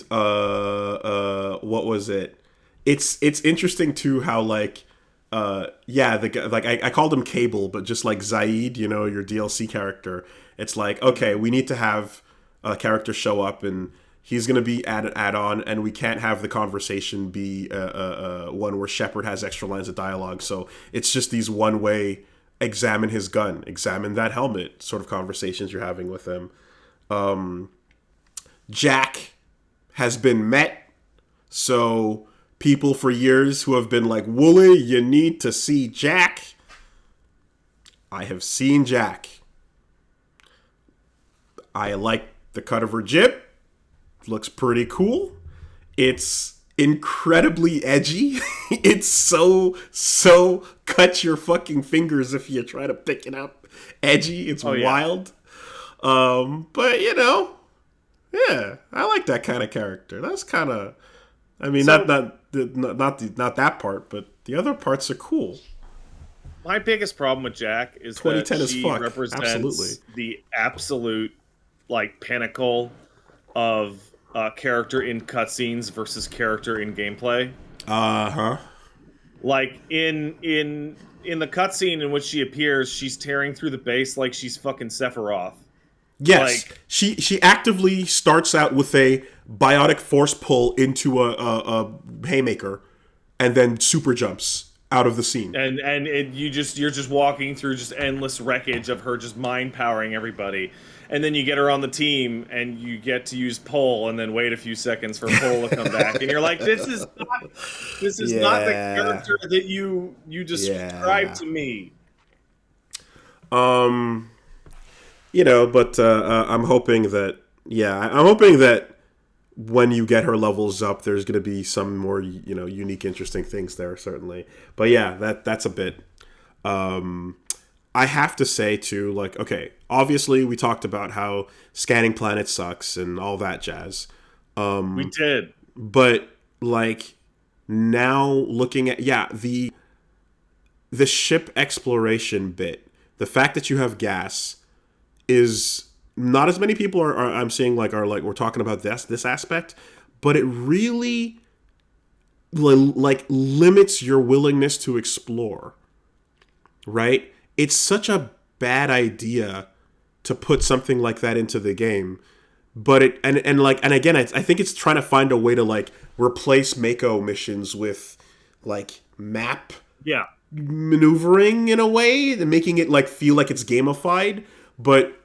what was it? It's interesting too how like the guy, like I called him Cable, but just like Zaid, your DLC character. It's like, okay, we need to have a character show up and he's gonna be an add-on, and we can't have the conversation be one where Shepard has extra lines of dialogue. So it's just these one-way examine his gun, examine that helmet sort of conversations you're having with him. Jack has been met, so people for years who have been like, Wooly, you need to see Jack. I have seen Jack. I like the cut of her jib. Looks pretty cool. It's incredibly edgy. It's so cut your fucking fingers if you try to pick it up. Edgy. It's wild. But yeah, I like that kind of character. That's kind of, I mean, not that part, but the other parts are cool. My biggest problem with Jack is 2010 that she represents the absolute like pinnacle of character in cutscenes versus character in gameplay. Like in the cutscene in which she appears, she's tearing through the base like she's fucking Sephiroth. Yes, like, she actively starts out with a biotic force pull into a haymaker, and then super jumps out of the scene. And you're just walking through just endless wreckage of her just mind powering everybody, and then you get her on the team and you get to use pull, and then wait a few seconds for pull to come back, and you're like, this is not the character that you described to me. But I'm hoping that when you get her levels up, there's going to be some more, unique, interesting things there, certainly. But yeah, that's a bit. I have to say too, like, okay, obviously we talked about how scanning planets sucks and all that jazz. We did. But like now looking at the ship exploration bit, the fact that you have gas is not as many people are I'm seeing are we're talking about this aspect, but it really like limits your willingness to explore, right? It's such a bad idea to put something like that into the game, but and again I think it's trying to find a way to like replace Mako missions with like map maneuvering in a way and making it like feel like it's gamified. But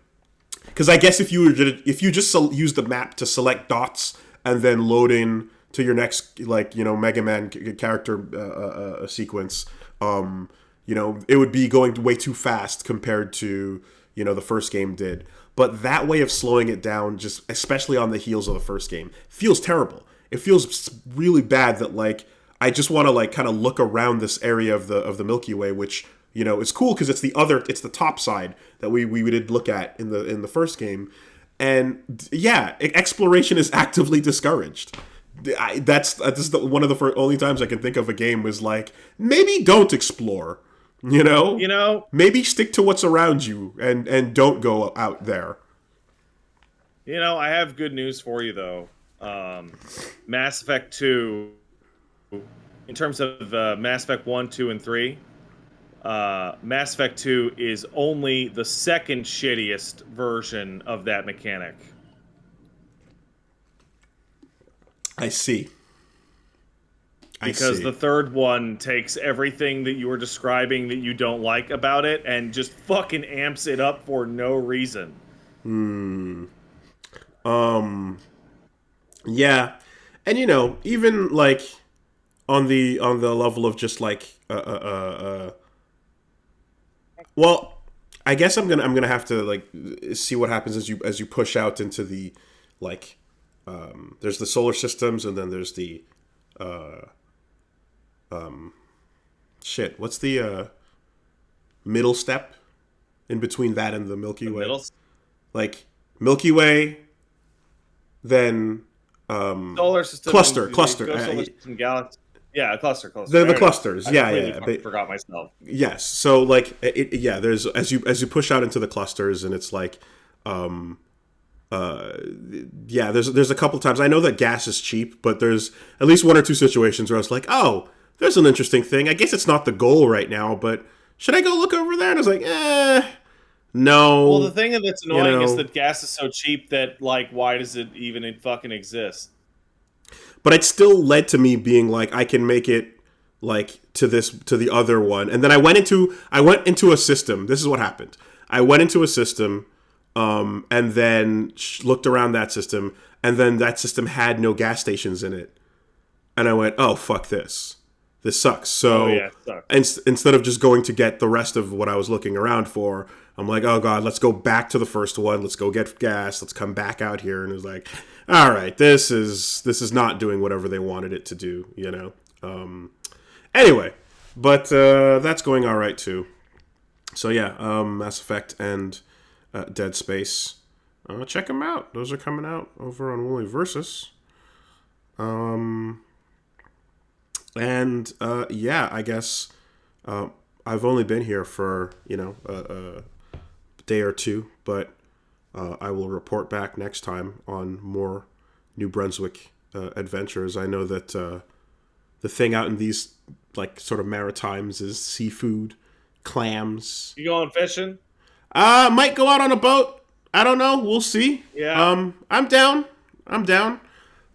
because I guess if you just use the map to select dots and then load in to your next Mega Man character sequence, it would be going way too fast compared to the first game did. But that way of slowing it down, just especially on the heels of the first game, feels terrible. It feels really bad that like I just want to like kind of look around this area of the Milky Way, which it's cool because it's the top side that we did look at in the first game, and exploration is actively discouraged. This is one of the only times I can think of a game was like, maybe don't explore, maybe stick to what's around you and don't go out there. I have good news for you though. Mass Effect 2, in terms of Mass Effect 1, 2, and 3, Mass Effect 2 is only the second shittiest version of that mechanic. I see. Because the third one takes everything that you were describing that you don't like about it and just fucking amps it up for no reason. Yeah, and even like on the level of just like well, I guess I'm gonna have to like see what happens as you push out into the like there's the solar systems, and then there's the shit. What's the middle step in between that and the Milky Way? Like Milky Way, then solar system, cluster. Solar system, galaxy. Yeah, cluster. The clusters. Yeah. Forgot myself. Yes. So like, there's as you push out into the clusters, and it's like, there's a couple times I know that gas is cheap, but there's at least one or two situations where I was like, oh, there's an interesting thing. I guess it's not the goal right now, but should I go look over there? And I was like, no. Well, the thing that's annoying is that gas is so cheap that, like, why does it even fucking exist? But it still led to me being like, I can make it like to the other one. And then I went into a system. This is what happened. I went into a system, and then looked around that system, and then that system had no gas stations in it. And I went, oh, fuck this. This sucks. So it sucks. Instead of just going to get the rest of what I was looking around for, I'm like, oh god, let's go back to the first one. Let's go get gas. Let's come back out here. And it was like, all right, this is not doing whatever they wanted it to do, Anyway, but that's going all right too. So yeah, Mass Effect and Dead Space. Check them out. Those are coming out over on Woolly Versus. And I guess I've only been here for a day or two, but I will report back next time on more New Brunswick adventures. I know that the thing out in these like sort of maritimes is seafood, clams. You going fishing? Might go out on a boat. I don't know. We'll see. Yeah. I'm down.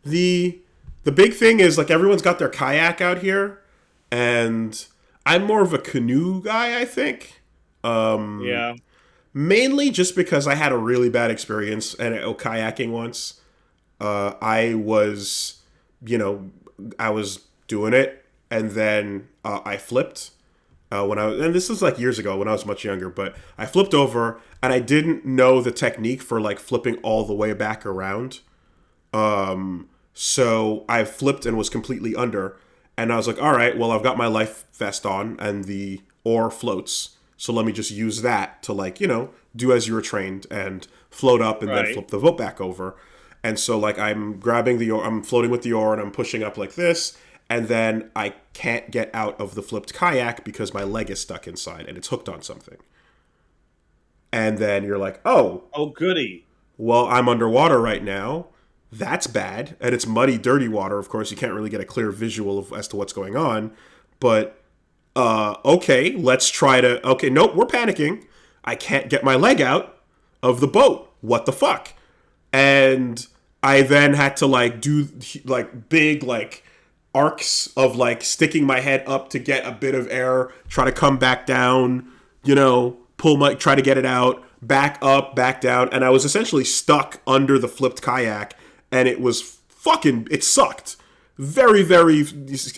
The big thing is like everyone's got their kayak out here, and I'm more of a canoe guy, I think. Yeah. Mainly just because I had a really bad experience at kayaking once. I was doing it, and then I flipped and this was like years ago when I was much younger, but I flipped over and I didn't know the technique for like flipping all the way back around. So I flipped and was completely under, and I was like, all right, well, I've got my life vest on and the oar floats. So let me just use that to like, do as you were trained and float up and then flip the boat back over. And so like I'm grabbing the oar, I'm floating with the oar and I'm pushing up like this. And then I can't get out of the flipped kayak because my leg is stuck inside and it's hooked on something. And then you're like, oh, goody. Well, I'm underwater right now. That's bad. And it's muddy, dirty water. Of course, you can't really get a clear visual as to what's going on. But, okay, let's try to... Okay, nope, we're panicking. I can't get my leg out of the boat. What the fuck? And I then had to, like, do, like, big, like, arcs of, like, sticking my head up to get a bit of air, try to come back down, try to get it out, back up, back down. And I was essentially stuck under the flipped kayak. And it was it sucked. Very, very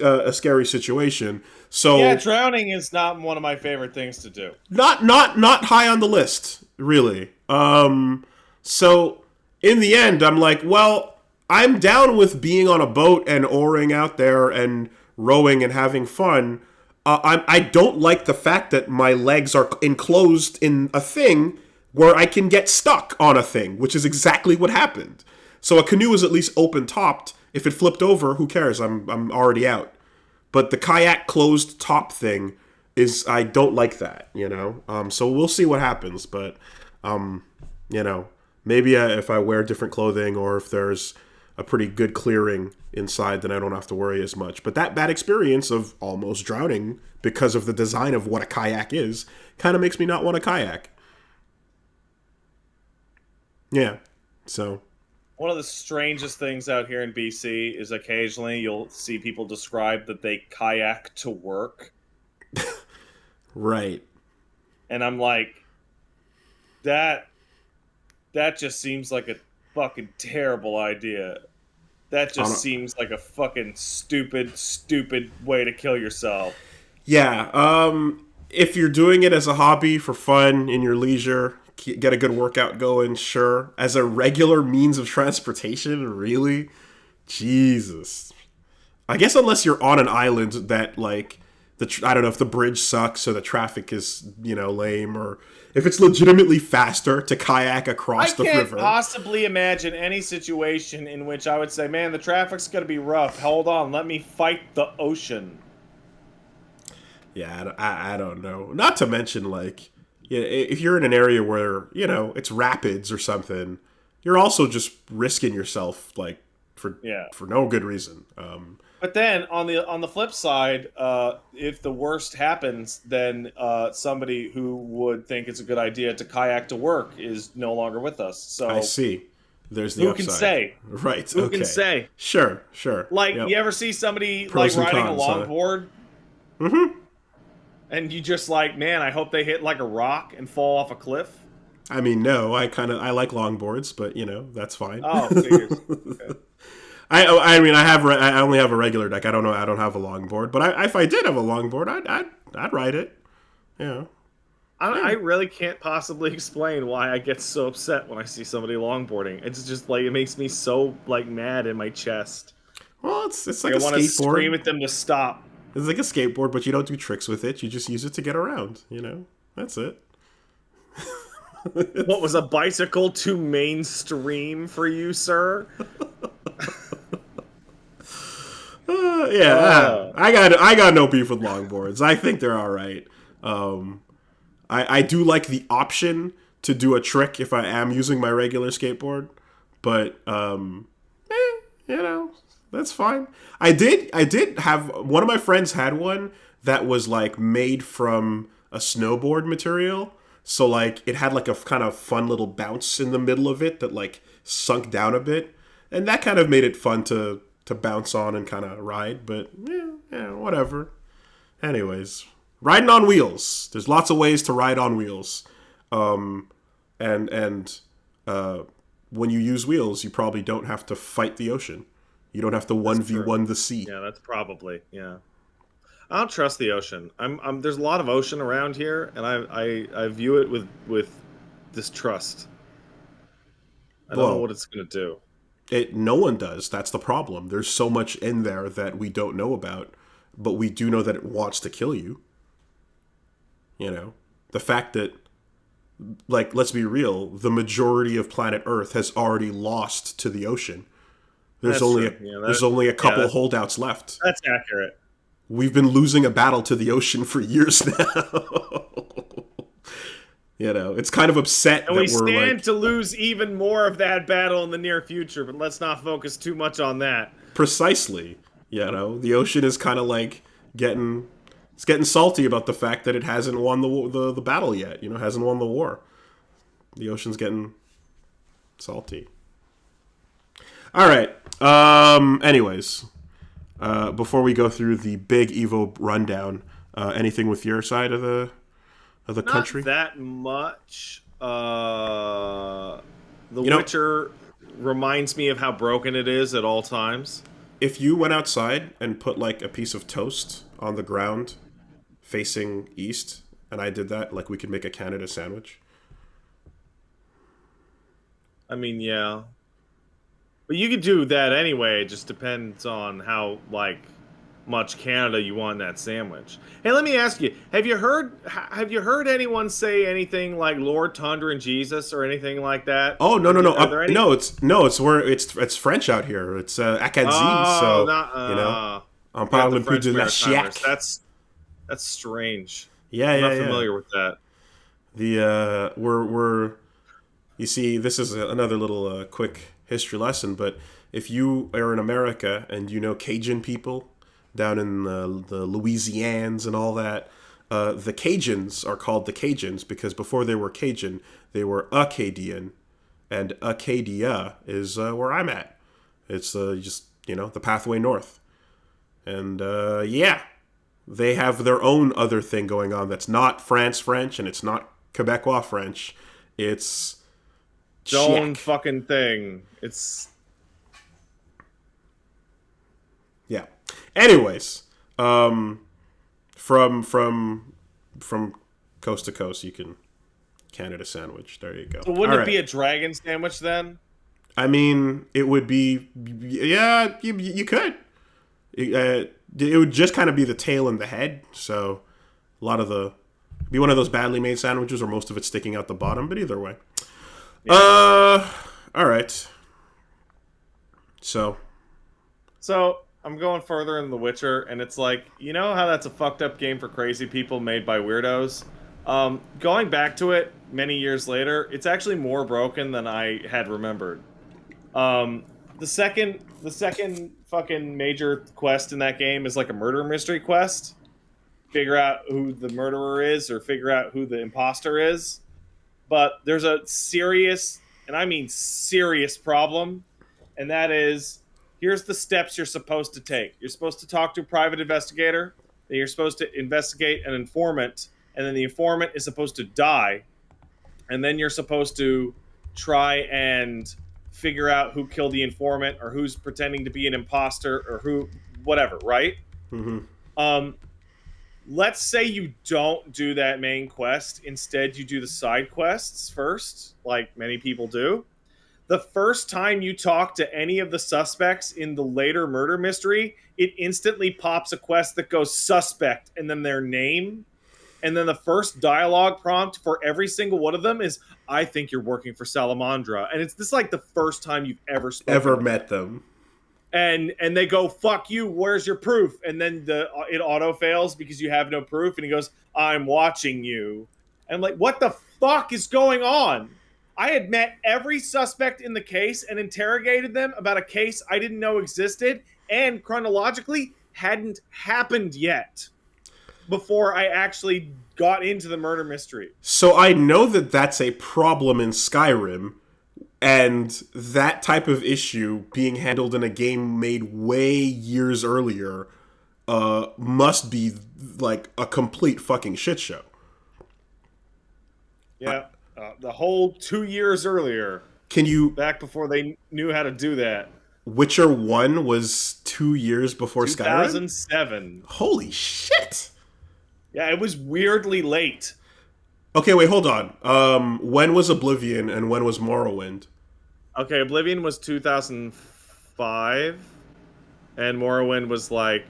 a scary situation. So yeah, drowning is not one of my favorite things to do. Not high on the list, really. So in the end, I'm like, well, I'm down with being on a boat and oaring out there and rowing and having fun. I don't like the fact that my legs are enclosed in a thing where I can get stuck on a thing, which is exactly what happened. So a canoe is at least open topped. If it flipped over, who cares? I'm already out. But the kayak closed top thing I don't like that, So we'll see what happens. But, Maybe if I wear different clothing or if there's a pretty good clearing inside, then I don't have to worry as much. But that bad experience of almost drowning because of the design of what a kayak is kind of makes me not want a kayak. Yeah, so... One of the strangest things out here in BC is occasionally you'll see people describe that they kayak to work. Right. And I'm like, that just seems like a fucking terrible idea. That just seems like a fucking stupid way to kill yourself. Yeah, if you're doing it as a hobby for fun in your leisure, get a good workout going, sure. As a regular means of transportation, really? Jesus. I guess unless you're on an island that, like, I don't know if the bridge sucks or the traffic is, lame, or if it's legitimately faster to kayak across the river. I can't possibly imagine any situation in which I would say, man, the traffic's going to be rough. Hold on, let me fight the ocean. Yeah, I don't know. Not to mention, like... Yeah, if you're in an area where, it's rapids or something, you're also just risking yourself, like, for no good reason. But then, on the flip side, if the worst happens, then somebody who would think it's a good idea to kayak to work is no longer with us. So I see. There's the who upside. Can say? Right, Who can say? Sure. Like, you ever see somebody, Pros like, riding cons, a longboard? Mm-hmm. And you just like, man, I hope they hit like a rock and fall off a cliff. I mean, no, I like longboards, but that's fine. Oh, figures. Okay. I only have a regular deck. I don't have a longboard, but if I did have a longboard, I'd ride it. Yeah. I really can't possibly explain why I get so upset when I see somebody longboarding. It's just like it makes me so like mad in my chest. Well, it's like a skateboard. I want to scream at them to stop. It's like a skateboard, but you don't do tricks with it. You just use it to get around, That's it. What, was a bicycle too mainstream for you, sir? I got no beef with longboards. I think they're all right. I do like the option to do a trick if I am using my regular skateboard, but that's fine. I did have one of my friends had one that was like made from a snowboard material. So like it had like a kind of fun little bounce in the middle of it that like sunk down a bit. And that kind of made it fun to bounce on and kind of ride, but yeah, whatever. Anyways, riding on wheels. There's lots of ways to ride on wheels. And when you use wheels, you probably don't have to fight the ocean. You don't have to 1v1 the sea. Yeah, that's probably, yeah. I don't trust the ocean. There's a lot of ocean around here, and I view it with distrust. I don't know what it's going to do. No one does. That's the problem. There's so much in there that we don't know about, but we do know that it wants to kill you. The fact that, like, let's be real, the majority of planet Earth has already lost to the ocean. There's only a couple holdouts left. That's accurate. We've been losing a battle to the ocean for years now. It's kind of upset and that we stand to lose even more of that battle in the near future, but let's not focus too much on that. Precisely. The ocean is kind of like getting salty about the fact that it hasn't won the battle yet. Hasn't won the war. The ocean's getting salty. All right. Anyways, before we go through the big Evo rundown, anything with your side of the country? Not that much. The Witcher reminds me of how broken it is at all times. If you went outside and put like a piece of toast on the ground facing east, and I did that, like we could make a Canada sandwich. I mean, yeah. But you could do that anyway. It just depends on how, like, much Canada you want in that sandwich. Hey, let me ask you: Have you heard anyone say anything like Lord Tundra and Jesus or anything like that? Oh no. It's French out here. It's Acadie. On parle plus de la chiac. That's strange. Yeah, I'm not familiar with that. We're You see, this is another little quick history lesson, but if you are in America and you know Cajun people down in the Louisians and all that, the Cajuns are called the Cajuns because before they were Cajun, they were Acadian, and Acadia is where I'm at. It's just, the pathway north. And yeah, they have their own other thing going on that's not France French and it's not Quebecois French. It's its own fucking thing. It's yeah. Anyways, from coast to coast, you can Canada sandwich. There you go. So wouldn't it be a dragon sandwich then? I mean, it would be. Yeah, you could. It would just kind of be the tail and the head. So a lot of be one of those badly made sandwiches, or most of it sticking out the bottom. But either way. Yeah. All right. So I'm going further in The Witcher, and it's like, you know how that's a fucked up game for crazy people made by weirdos? Going back to it many years later, it's actually more broken than I had remembered. The second fucking major quest in that game is like a murder mystery quest. Figure out who the murderer is, or figure out who the imposter is. But there's a serious, and I mean serious problem, and that is, here's the steps you're supposed to take. You're supposed to talk to a private investigator, then you're supposed to investigate an informant, and then the informant is supposed to die, and then you're supposed to try and figure out who killed the informant, or who's pretending to be an imposter, or who, whatever, right? Mm-hmm. Let's say you don't do that main quest. Instead, you do the side quests first, like many people do. The first time you talk to any of the suspects in the later murder mystery, it instantly pops a quest that goes suspect and then their name. And then the first dialogue prompt for every single one of them is, I think you're working for Salamandra. And it's this like the first time you've ever met them. And they go, fuck you, where's your proof? And then it auto fails because you have no proof. And he goes, I'm watching you. And I'm like, what the fuck is going on? I had met every suspect in the case and interrogated them about a case I didn't know existed and chronologically hadn't happened yet before I actually got into the murder mystery. So I know that that's a problem in Skyrim, and that type of issue being handled in a game made way years earlier must be like a complete fucking shit show. Yeah. The whole 2 years earlier. Can you... Back before they knew how to do that. Witcher 1 was 2 years before 2007. Skyrim? Holy shit! Yeah, it was weirdly late. Okay, wait, hold on. When was Oblivion and when was Morrowind? Okay, Oblivion was 2005. And Morrowind was like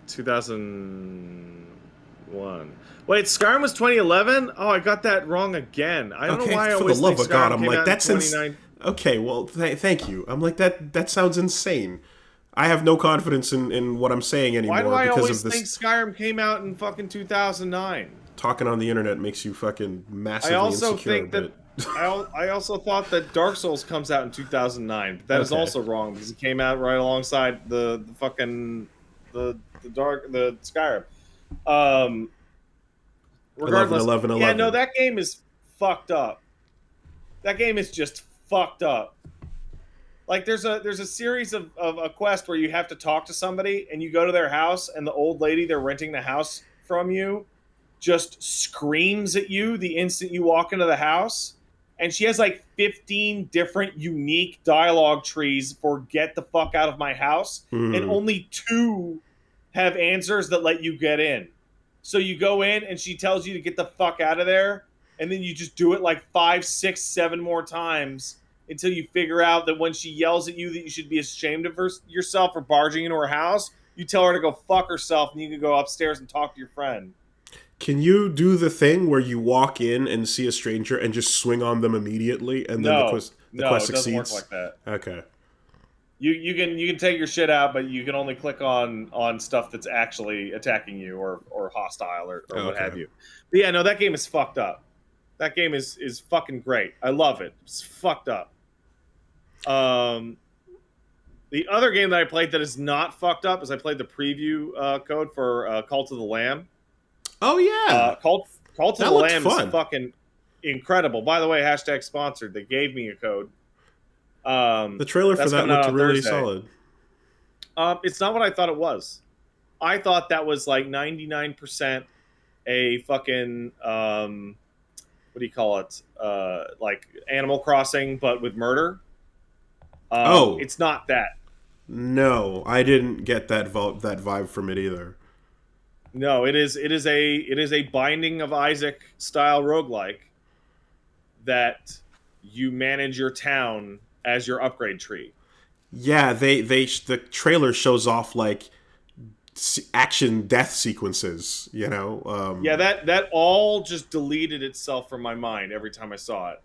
2001. Wait, Skyrim was 2011? Oh, I got that wrong again. I don't know why I always think Skyrim came out in 2009. Okay, well, thank you. I'm like, that sounds insane. I have no confidence in what I'm saying anymore. Why do I always think Skyrim came out in fucking 2009? Talking on the internet makes you fucking massively insecure. I also thought that Dark Souls comes out in 2009, but that is also wrong because it came out right alongside the Skyrim. Regardless, 11. Yeah, no, that game is fucked up. That game is just fucked up. Like there's a series of a quest where you have to talk to somebody and you go to their house and the old lady they're renting the house from you just screams at you the instant you walk into the house, and she has like 15 different unique dialogue trees for get the fuck out of my house, and only 2 have answers that let you get in. So you go in and she tells you to get the fuck out of there, and then you just do it like 5, 6, 7 more times until you figure out that when she yells at you that you should be ashamed of yourself for barging into her house, you tell her to go fuck herself and you can go upstairs and talk to your friend. Can you do the thing where you walk in and see a stranger and just swing on them immediately, and then the quest succeeds? It doesn't work like that. Okay. You can take your shit out, but you can only click on stuff that's actually attacking you or hostile or what have you. But yeah, no, that game is fucked up. That game is fucking great. I love it. It's fucked up. The other game that I played that is not fucked up is I played the preview code for Cult of the Lamb. Oh yeah, Cult of that the looked Lamb is fun. fucking incredible. By the way, hashtag sponsored. They gave me a code. The trailer for That's that coming out looked on really Thursday. solid. It's not what I thought it was. I thought that was like 99% a fucking what do you call it? Like Animal Crossing, but with murder. Oh It's not that. no, I didn't get that vibe from it either. No, it is a Binding of Isaac style roguelike that you manage your town as your upgrade tree. Yeah, the trailer shows off like action death sequences. You know. Yeah, that all just deleted itself from my mind every time I saw it.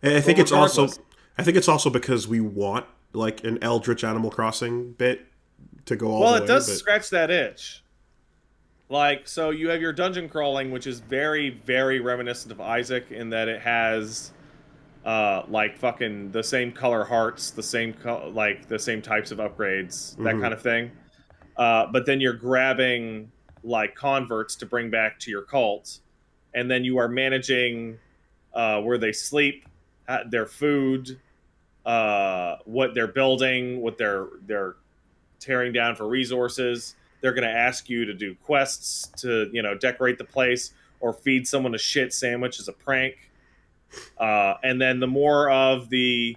I think But it's also regardless, I think it's also because we want like an Eldritch Animal Crossing bit to go all well, the it way. does But scratch that itch. Like, so you have your dungeon crawling, which is very, very reminiscent of Isaac in that it has, like fucking the same color hearts, like the same types of upgrades, that mhm. kind of thing. But then you're grabbing like converts to bring back to your cult, and then you are managing where they sleep, their food, what they're building, what they're tearing down for resources. They're going to ask you to do quests to, decorate the place or feed someone a shit sandwich as a prank. And then the more of the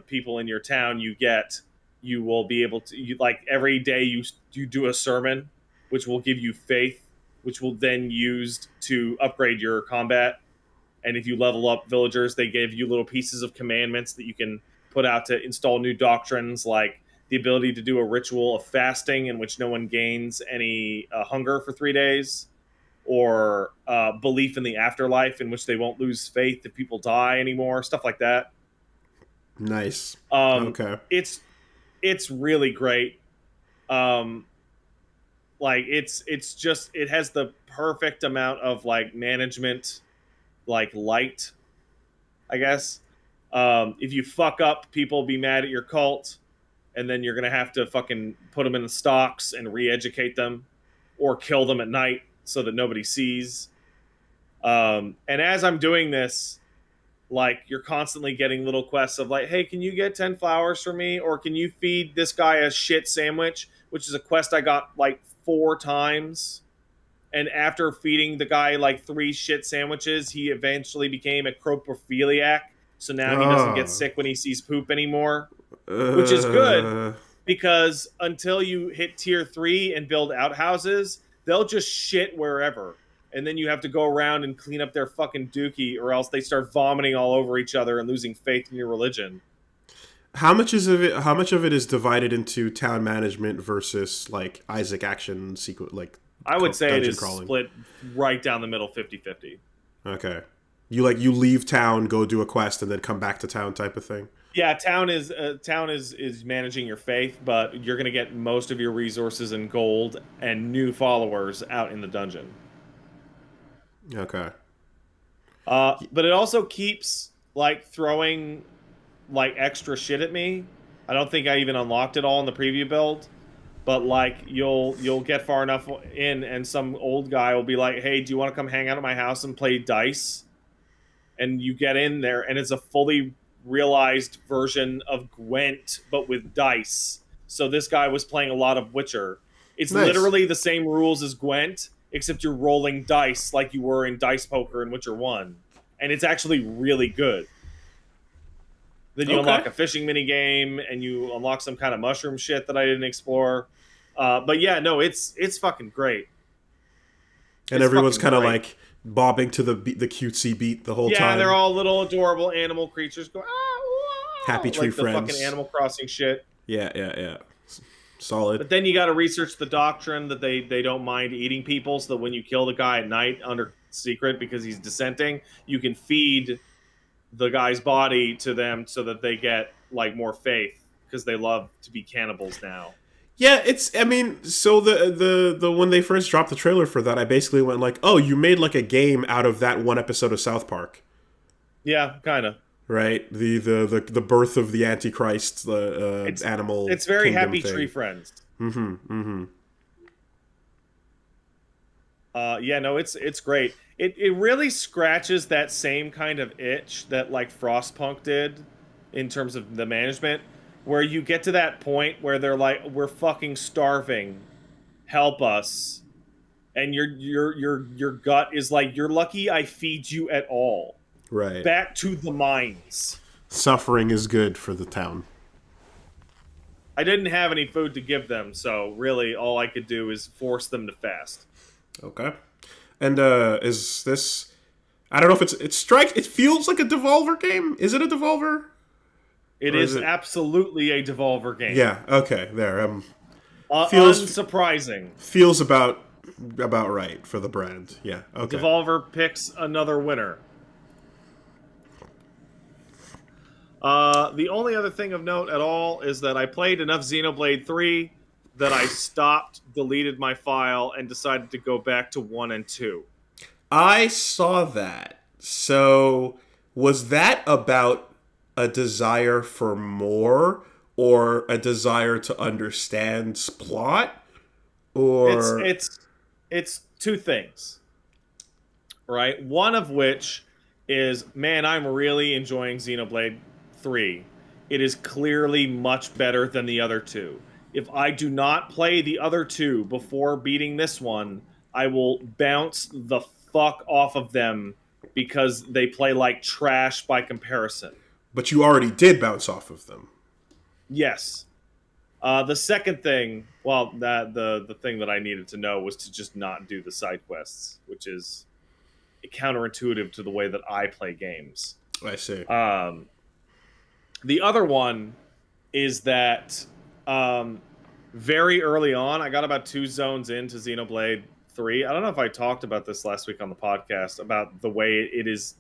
people in your town you get, you will be able to like every day you do a sermon, which will give you faith, which will then used to upgrade your combat. And if you level up villagers, they give you little pieces of commandments that you can put out to install new doctrines, like the ability to do a ritual of fasting in which no one gains any hunger for 3 days, or belief in the afterlife in which they won't lose faith if people die anymore, stuff like that. Nice. Um, Okay. it's really great. Um, like it's just it has the perfect amount of like management, like light, I guess. If you fuck up, people will be mad at your cult, and then you're gonna have to fucking put them in the stocks and re-educate them, or kill them at night so that nobody sees. And as I'm doing this, like you're constantly getting little quests of like, hey, can you get 10 flowers for me, or can you feed this guy a shit sandwich, which is a quest I got like 4 times. And after feeding the guy like 3 shit sandwiches, he eventually became a cropophiliac. So now he doesn't get Oh. sick when he sees poop anymore, which is good Uh, because until you hit tier 3 and build outhouses, they'll just shit wherever. And then you have to go around and clean up their fucking dookie, or else they start vomiting all over each other and losing faith in your religion. how much of it is divided into town management versus like Isaac action sequence, like I would say it dungeon is crawling? split right down the middle 50-50. Okay. You leave town, go do a quest, and then come back to town type of thing. Yeah, town is managing your faith, but you're going to get most of your resources and gold and new followers out in the dungeon. Okay. But it also keeps like throwing like extra shit at me. I don't think I even unlocked it all in the preview build, but like you'll get far enough in, and some old guy will be like, "Hey, do you want to come hang out at my house and play dice?" And you get in there, and it's a fully realized version of Gwent, but with dice. So this guy was playing a lot of Witcher. It's Nice. literally the same rules as Gwent, except you're rolling dice like you were in Dice Poker in Witcher 1. And it's actually really good. Then you Okay. unlock a fishing mini game, and you unlock some kind of mushroom shit that I didn't explore. But yeah, no, it's fucking great. And It's everyone's fucking kind of great. like bobbing to the cutesy beat the whole Yeah, they're time. all little adorable animal creatures going Happy tree like the fucking friends. Animal Crossing shit. Yeah, yeah, yeah. Solid. But then you got to research the doctrine that they don't mind eating people, so that when you kill the guy at night under secret because he's dissenting, you can feed the guy's body to them so that they get like more faith because they love to be cannibals now. Yeah, it's. I mean, so the when they first dropped the trailer for that, I basically went like, "Oh, you made like a game out of that one episode of South Park." Yeah, kind of. Right, the birth of the Antichrist, the It's animal very kingdom Happy thing. Tree Friends. Mm-hmm. Mm-hmm. Yeah, no, it's great. It really scratches that same kind of itch that like Frostpunk did in terms of the management, where you get to that point where they're like, "We're fucking starving, help us," and your gut is like, "You're lucky I feed you at all." Right. Back to the mines. Suffering is good for the town. I didn't have any food to give them, so really all I could do is force them to fast. Okay. And is this? I don't know if it strikes. It feels like a Devolver game. Is it a Devolver? It is absolutely a Devolver game. Yeah. Okay. There. Feels unsurprising. Feels about right for the brand. Yeah. Okay. Devolver picks another winner. The only other thing of note at all is that I played enough Xenoblade 3 that I stopped, deleted my file, and decided to go back to 1 and 2. I saw that. So, was that about a desire for more or a desire to understand plot? Or it's two things. Right? One of which is, man, I'm really enjoying Xenoblade 3. It is clearly much better than the other two. If I do not play the other two before beating this one, I will bounce the fuck off of them because they play like trash by comparison. But you already did bounce off of them. Yes. The second thing, well, the thing that I needed to know was to just not do the side quests, which is counterintuitive to the way that I play games. I see. The other one is that very early on, I got about 2 zones into Xenoblade 3. I don't know if I talked about this last week on the podcast, about the way it is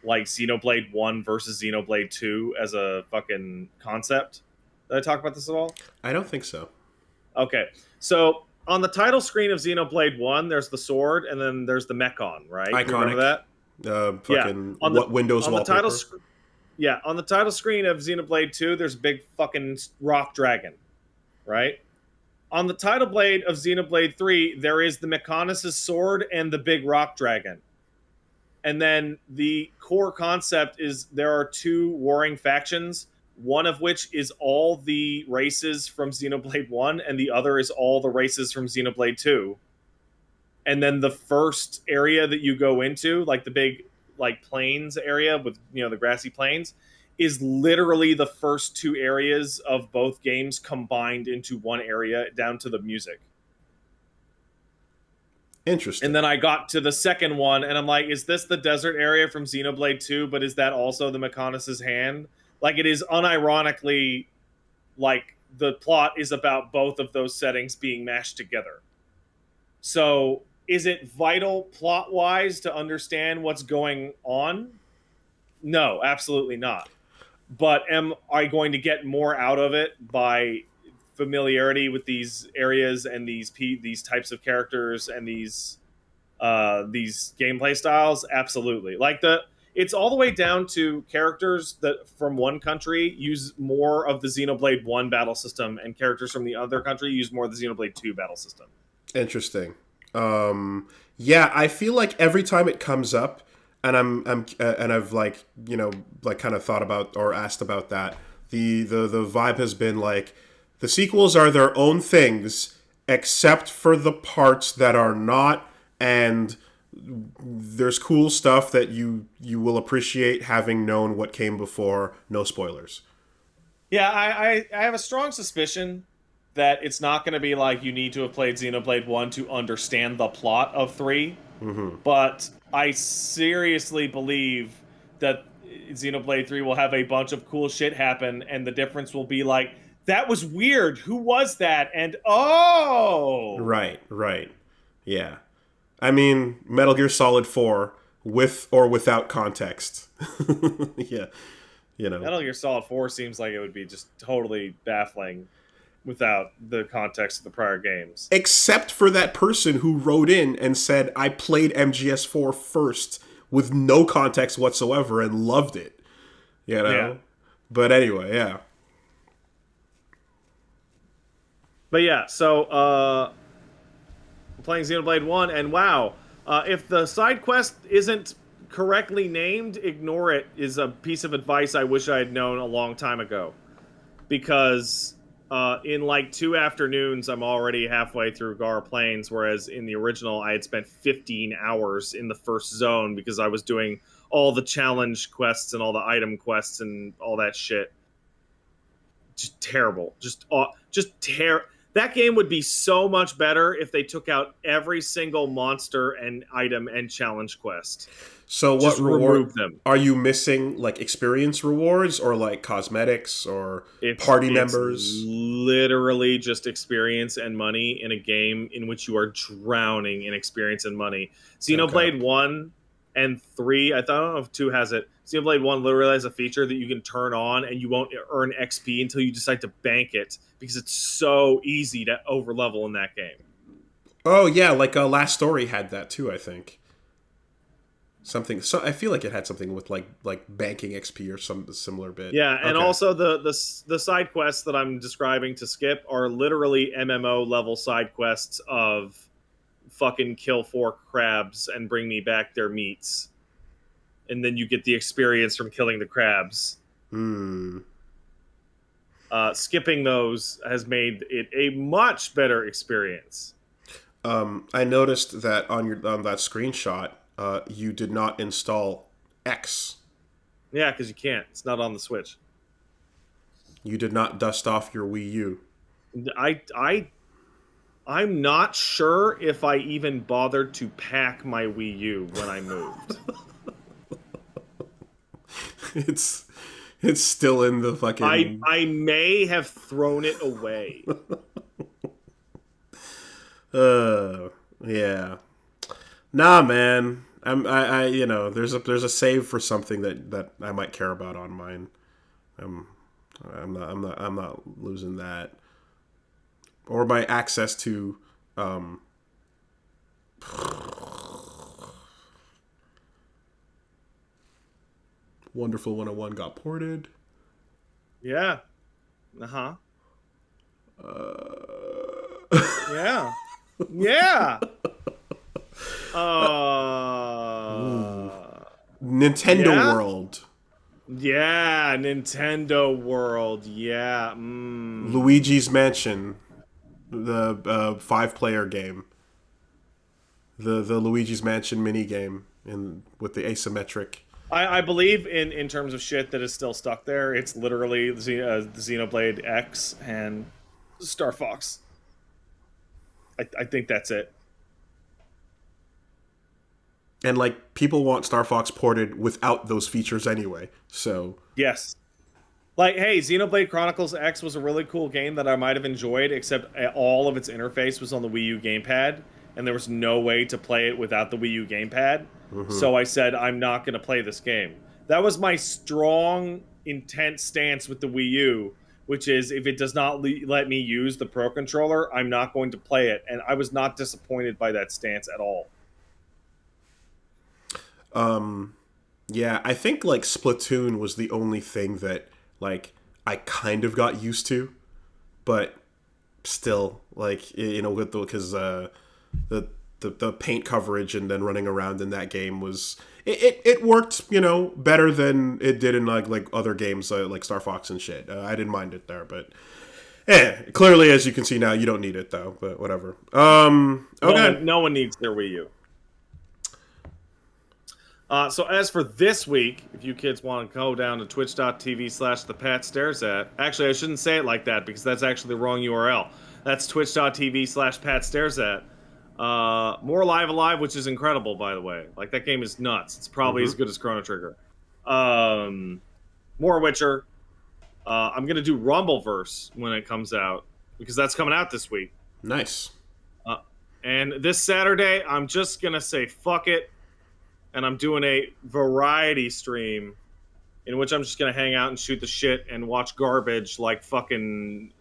like Xenoblade 1 versus Xenoblade 2 as a fucking concept. Did I talk about this at all? I don't think so. Okay. So on the title screen of Xenoblade 1, there's the sword, and then there's the Mechon, right? Iconic. You remember that? Fucking what Windows on wallpaper. On the title screen of Xenoblade 2, there's a big fucking rock dragon, right? On the title blade of Xenoblade 3, there is the Mechonis' sword and the big rock dragon. And then the core concept is there are 2 warring factions, one of which is all the races from Xenoblade 1, and the other is all the races from Xenoblade 2. And then the first area that you go into, like the big like plains area with, you know, the grassy plains, is literally the first 2 areas of both games combined into one area down to the music. Interesting. And then I got to the second one, and I'm like, is this the desert area from Xenoblade 2, but is that also the Mechonis' hand? Like, it is unironically, like, the plot is about both of those settings being mashed together. So, is it vital plot-wise to understand what's going on? No, absolutely not. But am I going to get more out of it by familiarity with these areas and these types of characters and these gameplay styles? Absolutely. Like it's all the way down to characters that from one country use more of the Xenoblade 1 battle system, and characters from the other country use more of the Xenoblade 2 battle system. Interesting. Yeah, I feel like every time it comes up, and I've like, you know, like kind of thought about or asked about that, the vibe has been like, the sequels are their own things, except for the parts that are not, and there's cool stuff that you will appreciate having known what came before. No spoilers. Yeah, I have a strong suspicion that it's not going to be like you need to have played Xenoblade 1 to understand the plot of 3. Mm-hmm. But I seriously believe that Xenoblade 3 will have a bunch of cool shit happen, and the difference will be like, that was weird. Who was that? And oh! Right. Yeah. I mean, Metal Gear Solid 4, with or without context. Yeah. You know. Metal Gear Solid 4 seems like it would be just totally baffling. without the context of the prior games. Except for that person who wrote in and said, I played MGS4 first with no context whatsoever and loved it. You know? Yeah. But anyway, yeah. But yeah, so playing Xenoblade 1, and wow, if the side quest isn't correctly named, ignore it, is a piece of advice I wish I had known a long time ago. Because in like 2 afternoons, I'm already halfway through Gara Plains, whereas in the original, I had spent 15 hours in the first zone because I was doing all the challenge quests and all the item quests and all that shit. Just terrible. That game would be so much better if they took out every single monster and item and challenge quest. So what Just reward remove them. are you missing? Like experience rewards or like cosmetics or party members? Literally just experience and money in a game in which you are drowning in experience and money. Xenoblade 1 and 3, I don't know if 2 has it. Xenoblade 1 literally has a feature that you can turn on and you won't earn XP until you decide to bank it because it's so easy to overlevel in that game. Oh yeah, like Last Story had that too, I think. Something. So I feel like it had something with like banking XP or some similar bit. Yeah, and also the side quests that I'm describing to skip are literally MMO level side quests of fucking kill 4 crabs and bring me back their meats, and then you get the experience from killing the crabs. Skipping those has made it a much better experience. I noticed that on that screenshot. You did not install X. Yeah, because you can't. It's not on the Switch. You did not dust off your Wii U. I'm not sure if I even bothered to pack my Wii U when I moved. It's still in the fucking... I may have thrown it away. Yeah. Nah, man. I you know, there's a save for something that I might care about on mine. I'm not losing that. Or my access to Wonderful 101 got ported. Yeah. Yeah. Yeah. Nintendo World. Yeah, Nintendo World. Yeah. Luigi's Mansion. The 5-player game. The Luigi's Mansion mini game with the asymmetric. I believe in terms of shit that is still stuck there. It's literally the Xenoblade X and Star Fox. I think that's it. And, like, people want Star Fox ported without those features anyway, so... Yes. Like, hey, Xenoblade Chronicles X was a really cool game that I might have enjoyed, except all of its interface was on the Wii U gamepad, and there was no way to play it without the Wii U gamepad. Mm-hmm. So I said, I'm not going to play this game. That was my strong, intense stance with the Wii U, which is, if it does not let me use the Pro Controller, I'm not going to play it. And I was not disappointed by that stance at all. Yeah, I think, like, Splatoon was the only thing that, like, I kind of got used to, but still, like, you know, because the paint coverage and then running around in that game was it worked, you know, better than it did in like other games like Star Fox and shit. I didn't mind it there, but clearly, as you can see now, you don't need it though. But whatever. Okay. No one needs their Wii U. So as for this week, if you kids want to go down to twitch.tv/thepatstaresat. Actually, I shouldn't say it like that because that's actually the wrong URL. That's twitch.tv/patstaresat. More Live Alive, which is incredible, by the way. Like, that game is nuts. It's probably as good as Chrono Trigger. More Witcher. I'm going to do Rumbleverse when it comes out because that's coming out this week. Nice. And this Saturday, I'm just going to say fuck it. And I'm doing a variety stream in which I'm just going to hang out and shoot the shit and watch garbage like fucking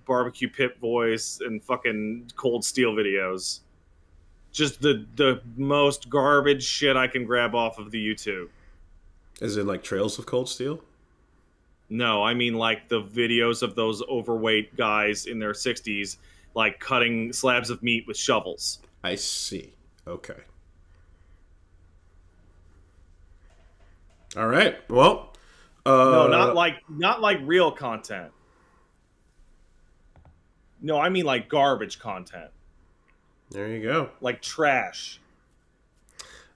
barbecue pit voice and fucking Cold Steel videos. Just the most garbage shit I can grab off of the YouTube. As in, like, Trails of Cold Steel? No, I mean like the videos of those overweight guys in their 60s, like cutting slabs of meat with shovels. I see. Okay. All right. Well, No, not like real content. No, I mean like garbage content. there you go. Like trash.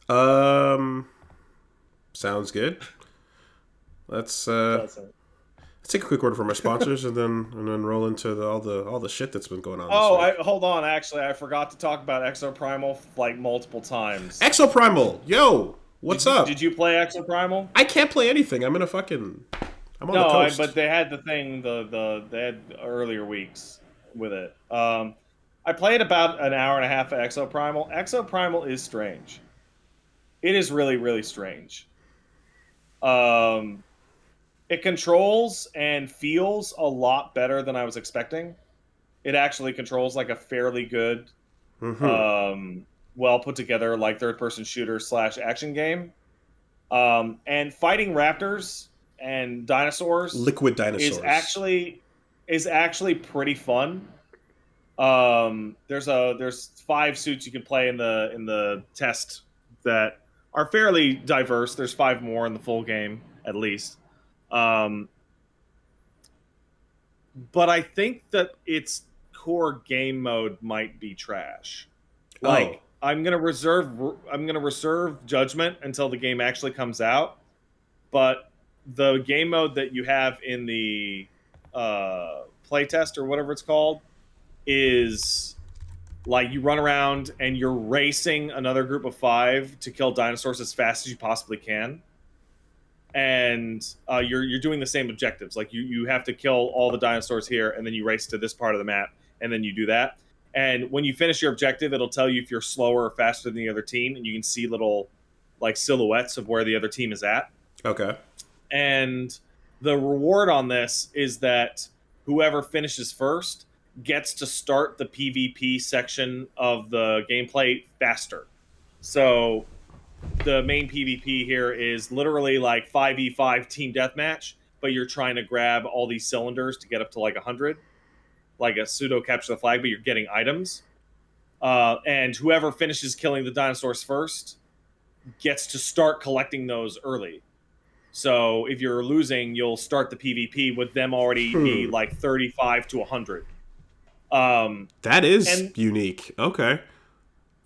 Um, sounds good. Let's take a quick word from our sponsors, and then roll into all the shit that's been going on. Hold on. Actually, I forgot to talk about Exoprimal like multiple times. Exoprimal, yo, what's up? Did you play Exoprimal? I can't play anything. I'm on the coast. But they had the thing. They had earlier weeks with it. I played about an hour and a half of Exoprimal. Exoprimal is strange. It is really, really strange. It controls and feels a lot better than I was expecting. It actually controls like a fairly good, well put together like third person shooter / action game. And fighting raptors and dinosaurs, liquid dinosaurs, is actually pretty fun. There's 5 suits you can play in the test that are fairly diverse. There's 5 more in the full game at least. But I think that its core game mode might be trash. Like I'm gonna reserve judgment until the game actually comes out. But the game mode that you have in the playtest or whatever it's called is like you run around and you're racing another group of 5 to kill dinosaurs as fast as you possibly can. And you're doing the same objectives. Like you have to kill all the dinosaurs here, and then you race to this part of the map, and then you do that. And when you finish your objective, it'll tell you if you're slower or faster than the other team, and you can see little like silhouettes of where the other team is at. Okay. And the reward on this is that whoever finishes first gets to start the PvP section of the gameplay faster. So the main PvP here is literally like 5v5 team deathmatch, but you're trying to grab all these cylinders to get up to like 100, like a pseudo capture the flag, but you're getting items. And whoever finishes killing the dinosaurs first gets to start collecting those early. So if you're losing, you'll start the PvP with them already be like 35 to 100. That is unique. Okay.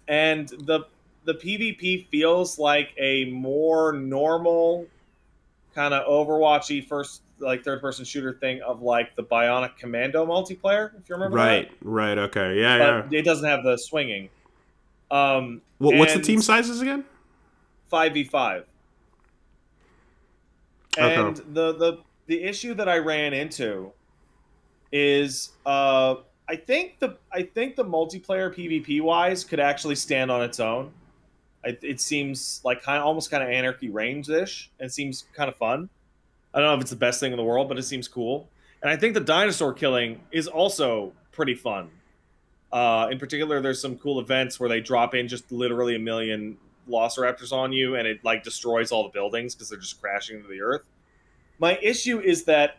And the PvP feels like a more normal kind of Overwatchy third-person shooter thing of like the Bionic Commando multiplayer, if you remember that. Right, okay. Yeah. It doesn't have the swinging. What's the team sizes again? 5v5. And Okay. the issue that I ran into is I think the multiplayer PvP wise could actually stand on its own. It seems like almost kind of Anarchy Reigns-ish. It seems kind of fun. I don't know if it's the best thing in the world, but it seems cool. And I think the dinosaur killing is also pretty fun. In particular, there's some cool events where they drop in just literally 1 million Velociraptors on you, and it like destroys all the buildings because they're just crashing into the earth. My issue is that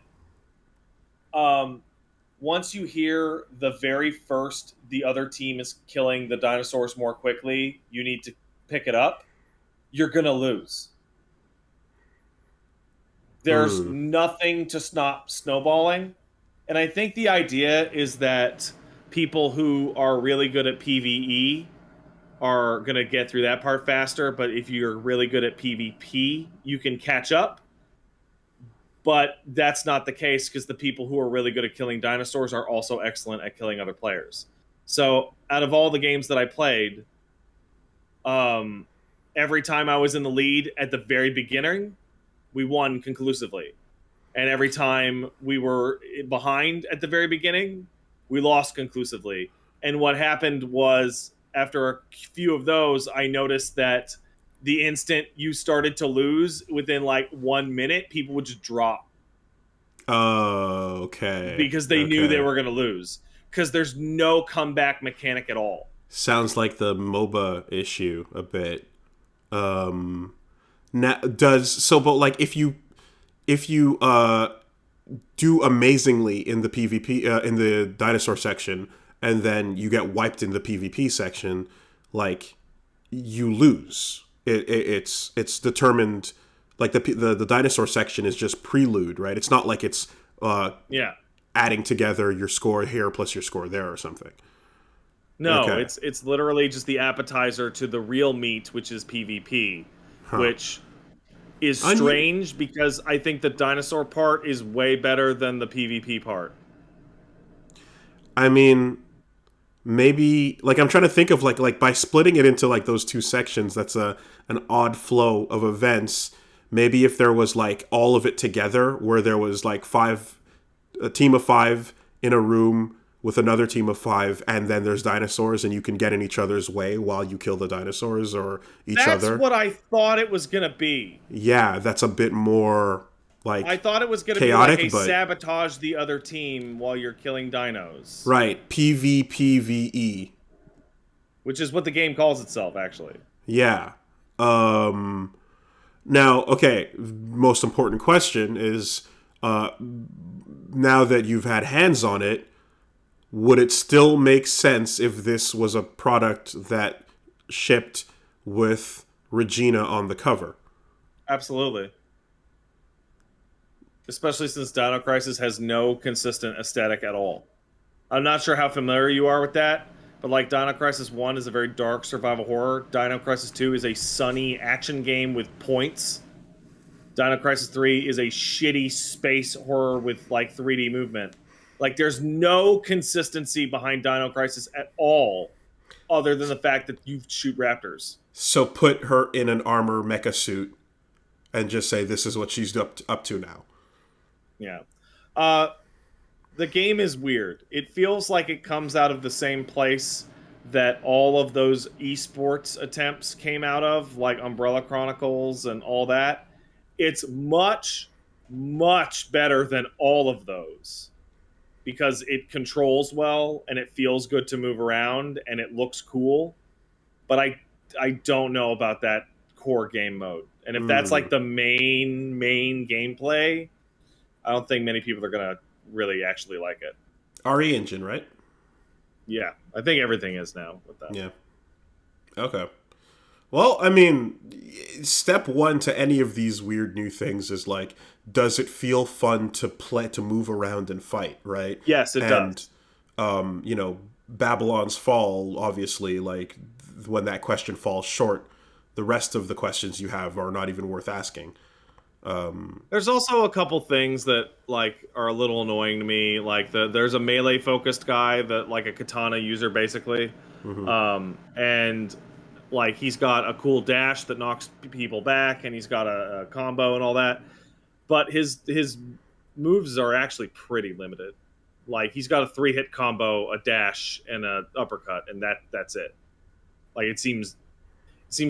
once you hear the very first the other team is killing the dinosaurs more quickly, you need to pick it up, you're going to lose. There's nothing to stop snowballing. And I think the idea is that people who are really good at PvE are going to get through that part faster, but if you're really good at PvP, you can catch up. But that's not the case because the people who are really good at killing dinosaurs are also excellent at killing other players. So out of all the games that I played, every time I was in the lead at the very beginning, we won conclusively. And every time we were behind at the very beginning, we lost conclusively. And what happened was, after a few of those, I noticed that the instant you started to lose, within like 1 minute, people would just drop. Oh, okay. because they knew they Okay. were going to lose. Because there's no comeback mechanic at all. Sounds like the MOBA issue a bit. Now, but like if you do amazingly in the PvP in the dinosaur section, and then you get wiped in the PvP section, like you lose. It's determined. Like the dinosaur section is just prelude, right? It's not like it's Yeah. adding together your score here plus your score there or something. No, Okay. it's literally just the appetizer to the real meat, which is PvP, Huh. which is Onion. strange because I think the dinosaur part is way better than the PvP part. I mean, maybe like I'm trying to think of like by splitting it into like those two sections, that's an odd flow of events. Maybe if there was like all of it together, where there was like a team of five in a room with another team of five, and then there's dinosaurs, and you can get in each other's way while you kill the dinosaurs or each That's other. what I thought it was gonna be. Yeah, that's a bit more I like thought it was gonna be like, chaotic, hey, but sabotage the other team while you're killing dinos, right. PvPvE. which is what the game calls itself, actually. Yeah. Now, okay, most important question is now that you've had hands on it, would it still make sense if this was a product that shipped with Regina on the cover? Absolutely. Especially since Dino Crisis has no consistent aesthetic at all. I'm not sure how familiar you are with that, but like Dino Crisis 1 is a very dark survival horror. Dino Crisis 2 is a sunny action game with points. Dino Crisis 3 is a shitty space horror with like 3D movement. Like there's no consistency behind Dino Crisis at all other than the fact that you shoot raptors. So put her in an armor mecha suit and just say this is what she's up to now. Yeah. The game is weird. It feels like it comes out of the same place that all of those esports attempts came out of, like Umbrella Chronicles and all that. It's much, much better than all of those because it controls well and it feels good to move around and it looks cool. But I don't know about that core game mode. And if that's like the main gameplay, I don't think many people are gonna really actually like it. RE engine, right? Yeah, I think everything is now with that. Yeah. Okay. Well, I mean, step one to any of these weird new things is like, does it feel fun to play, to move around and fight, right? Yes, it does. You know, Babylon's Fall, obviously, like when that question falls short, the rest of the questions you have are not even worth asking. There's also a couple things that like are a little annoying to me. Like there's a melee focused guy that like a katana user basically, and like he's got a cool dash that knocks people back, and he's got a combo and all that. But his moves are actually pretty limited. Like he's got a 3-hit combo, a dash, and a uppercut, and that's it. Like it seems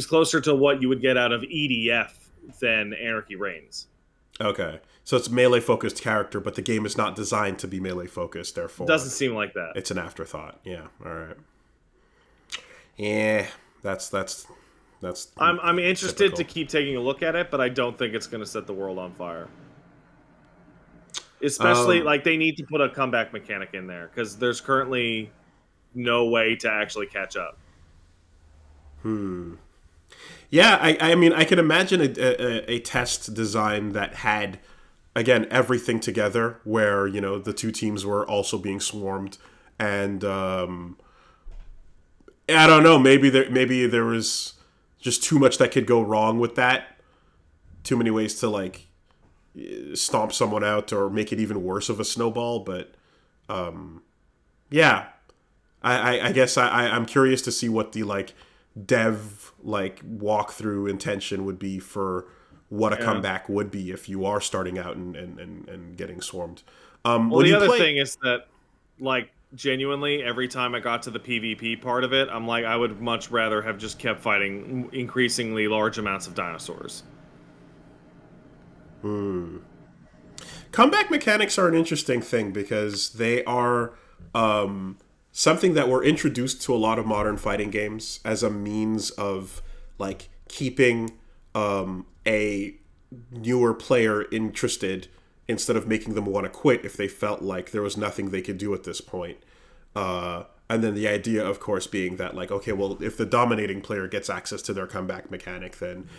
closer to what you would get out of EDF than Anarchy Reigns. Okay. So it's melee focused character, but the game is not designed to be melee focused, therefore Doesn't seem like that. it's an afterthought. Yeah. All right. Yeah, that's I'm interested typical. to keep taking a look at it, but I don't think it's going to set the world on fire. Especially like they need to put a comeback mechanic in there because there's currently no way to actually catch up. Yeah, I mean, I can imagine a test design that had, again, everything together, where you know the two teams were also being swarmed, and I don't know, maybe there was just too much that could go wrong with that, too many ways to like stomp someone out or make it even worse of a snowball. But yeah, I guess I'm curious to see what the like dev like walkthrough intention would be for what a comeback would be if you are starting out and getting swarmed. Well, the other thing is that like genuinely every time I got to the PvP part of it, I'm like I would much rather have just kept fighting increasingly large amounts of dinosaurs. Comeback mechanics are an interesting thing because they are something that were introduced to a lot of modern fighting games as a means of like keeping a newer player interested instead of making them want to quit if they felt like there was nothing they could do at this point. And then the idea, of course, being that like, okay, well, if the dominating player gets access to their comeback mechanic, then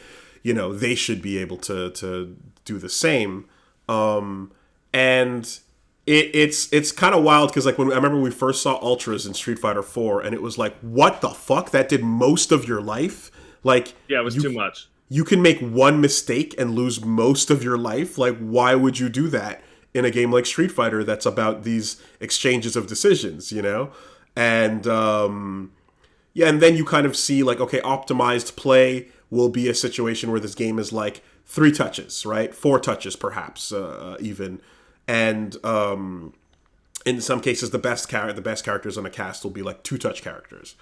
they should be able to do the same. And it's kind of wild because like when I remember we first saw Ultras in Street Fighter 4, and it was like, what the fuck? That did most of your life? Like, yeah, it was too much. You can make one mistake and lose most of your life. Like, why would you do that in a game like Street Fighter that's about these exchanges of decisions? And and then you kind of see like, okay, optimized play will be a situation where this game is like 3 touches, right? 4 touches, perhaps, even. And in some cases, the best characters on a cast will be like 2-touch characters.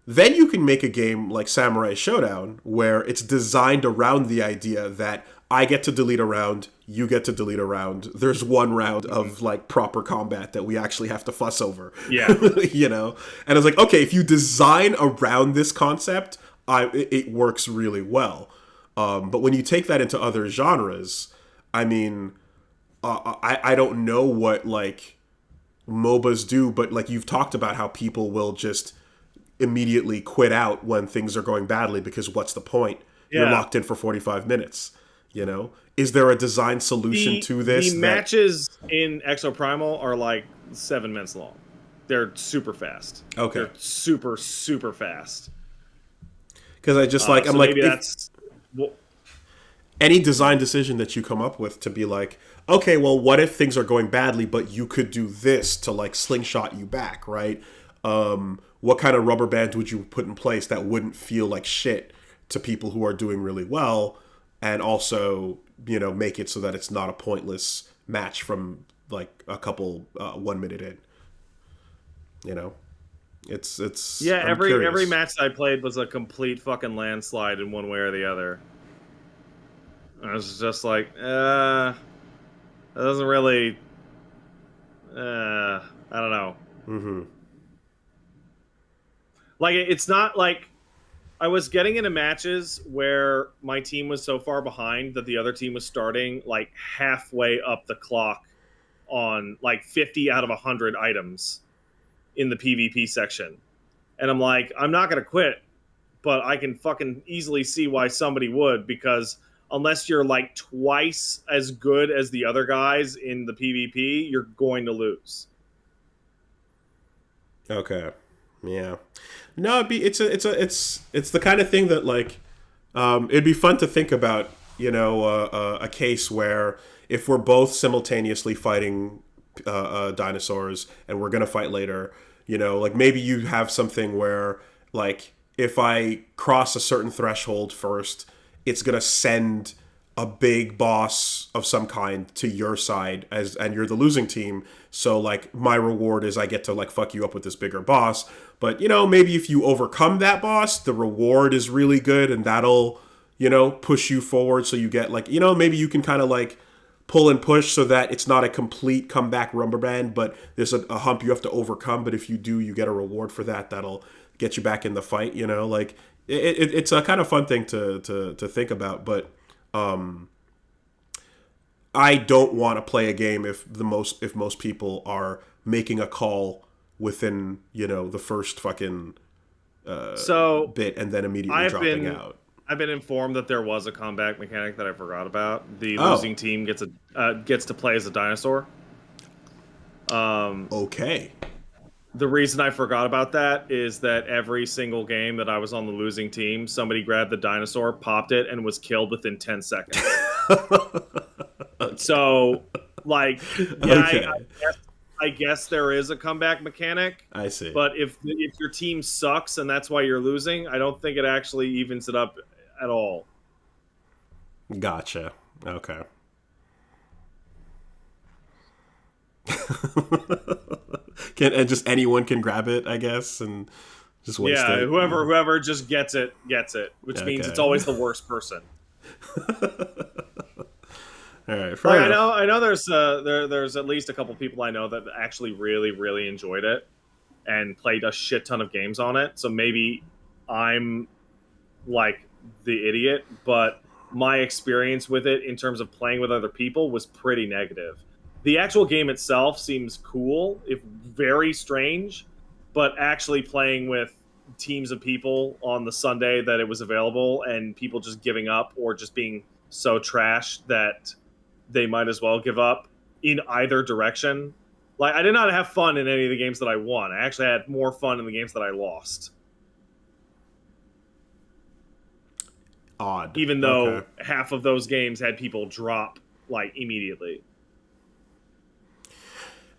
Then you can make a game like Samurai Shodown, where it's designed around the idea that I get to delete a round, you get to delete a round. There's one round of like proper combat that we actually have to fuss over. Yeah. And it's like, okay, if you design around this concept, it works really well. But when you take that into other genres, I mean, I don't know what like MOBAs do, but like you've talked about how people will just immediately quit out when things are going badly because what's the point? Yeah. You're locked in for 45 minutes. Is there a design solution to this? The matches in Exoprimal are like 7 minutes long. They're super fast. Okay. They're super, super fast. Because I just I'm like, that's any design decision that you come up with to be like, okay, well, what if things are going badly, but you could do this to like slingshot you back, right? What kind of rubber band would you put in place that wouldn't feel like shit to people who are doing really well, and also, make it so that it's not a pointless match from like a couple 1 minute in. It's yeah. I'm Every curious. match I played was a complete fucking landslide in one way or the other. I was just like, that doesn't really. I don't know. Mm-hmm. Like, it's not like I was getting into matches where my team was so far behind that the other team was starting like halfway up the clock on like 50 out of 100 items in the PvP section. And I'm like, I'm not going to quit, but I can fucking easily see why somebody would, because unless you're like twice as good as the other guys in the PvP, you're going to lose. Okay. Yeah. No, it's the kind of thing that like it'd be fun to think about, a case where if we're both simultaneously fighting dinosaurs and we're gonna fight later, like maybe you have something where like if I cross a certain threshold first, it's gonna send a big boss of some kind to your side and you're the losing team. So like my reward is I get to like fuck you up with this bigger boss. But maybe if you overcome that boss, the reward is really good and that'll, push you forward. So you get like, maybe you can kind of like pull and push so that it's not a complete comeback rubber band, but there's a hump you have to overcome. But if you do, you get a reward for that. That'll get you back in the fight, like it's a kind of fun thing to think about. But I don't want to play a game if most people are making a call within the first fucking bit and then immediately dropping out. I've been informed that there was a comeback mechanic that I forgot about. The losing team gets to play as a dinosaur. Okay. The reason I forgot about that is that every single game that I was on the losing team, somebody grabbed the dinosaur, popped it, and was killed within 10 seconds. Okay. So, like, yeah, okay. I guess there is a comeback mechanic. I see. But if your team sucks and that's why you're losing, I don't think it actually evens it up at all. Gotcha. Okay. And just anyone can grab it, I guess, and just waste it. Yeah, whoever just gets it, which means it's always the worst person. All right, Like, fair enough. I know there's at least a couple people I know that actually really, really enjoyed it and played a shit ton of games on it. So maybe I'm like the idiot, but my experience with it in terms of playing with other people was pretty negative. The actual game itself seems cool, if very strange, but actually playing with teams of people on the Sunday that it was available and people just giving up or just being so trash that they might as well give up in either direction. Like, I did not have fun in any of the games that I won. I actually had more fun in the games that I lost. Odd. Even though Okay. half of those games had people drop like immediately.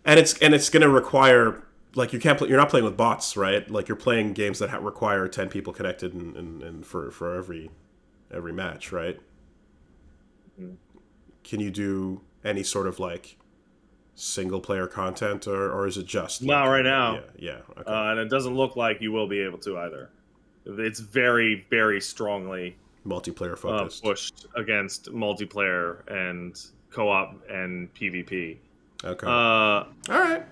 And it's going to require, like, you're not playing with bots, right? Like, you're playing games that require 10 people connected and for every match, right? Mm-hmm. Can you do any sort of like single player content, or is it just Not like, right now. yeah, okay. And it doesn't look like you will be able to either. It's very, very strongly Multiplayer focused. pushed against multiplayer and co-op and PvP. Okay. Uh, All right.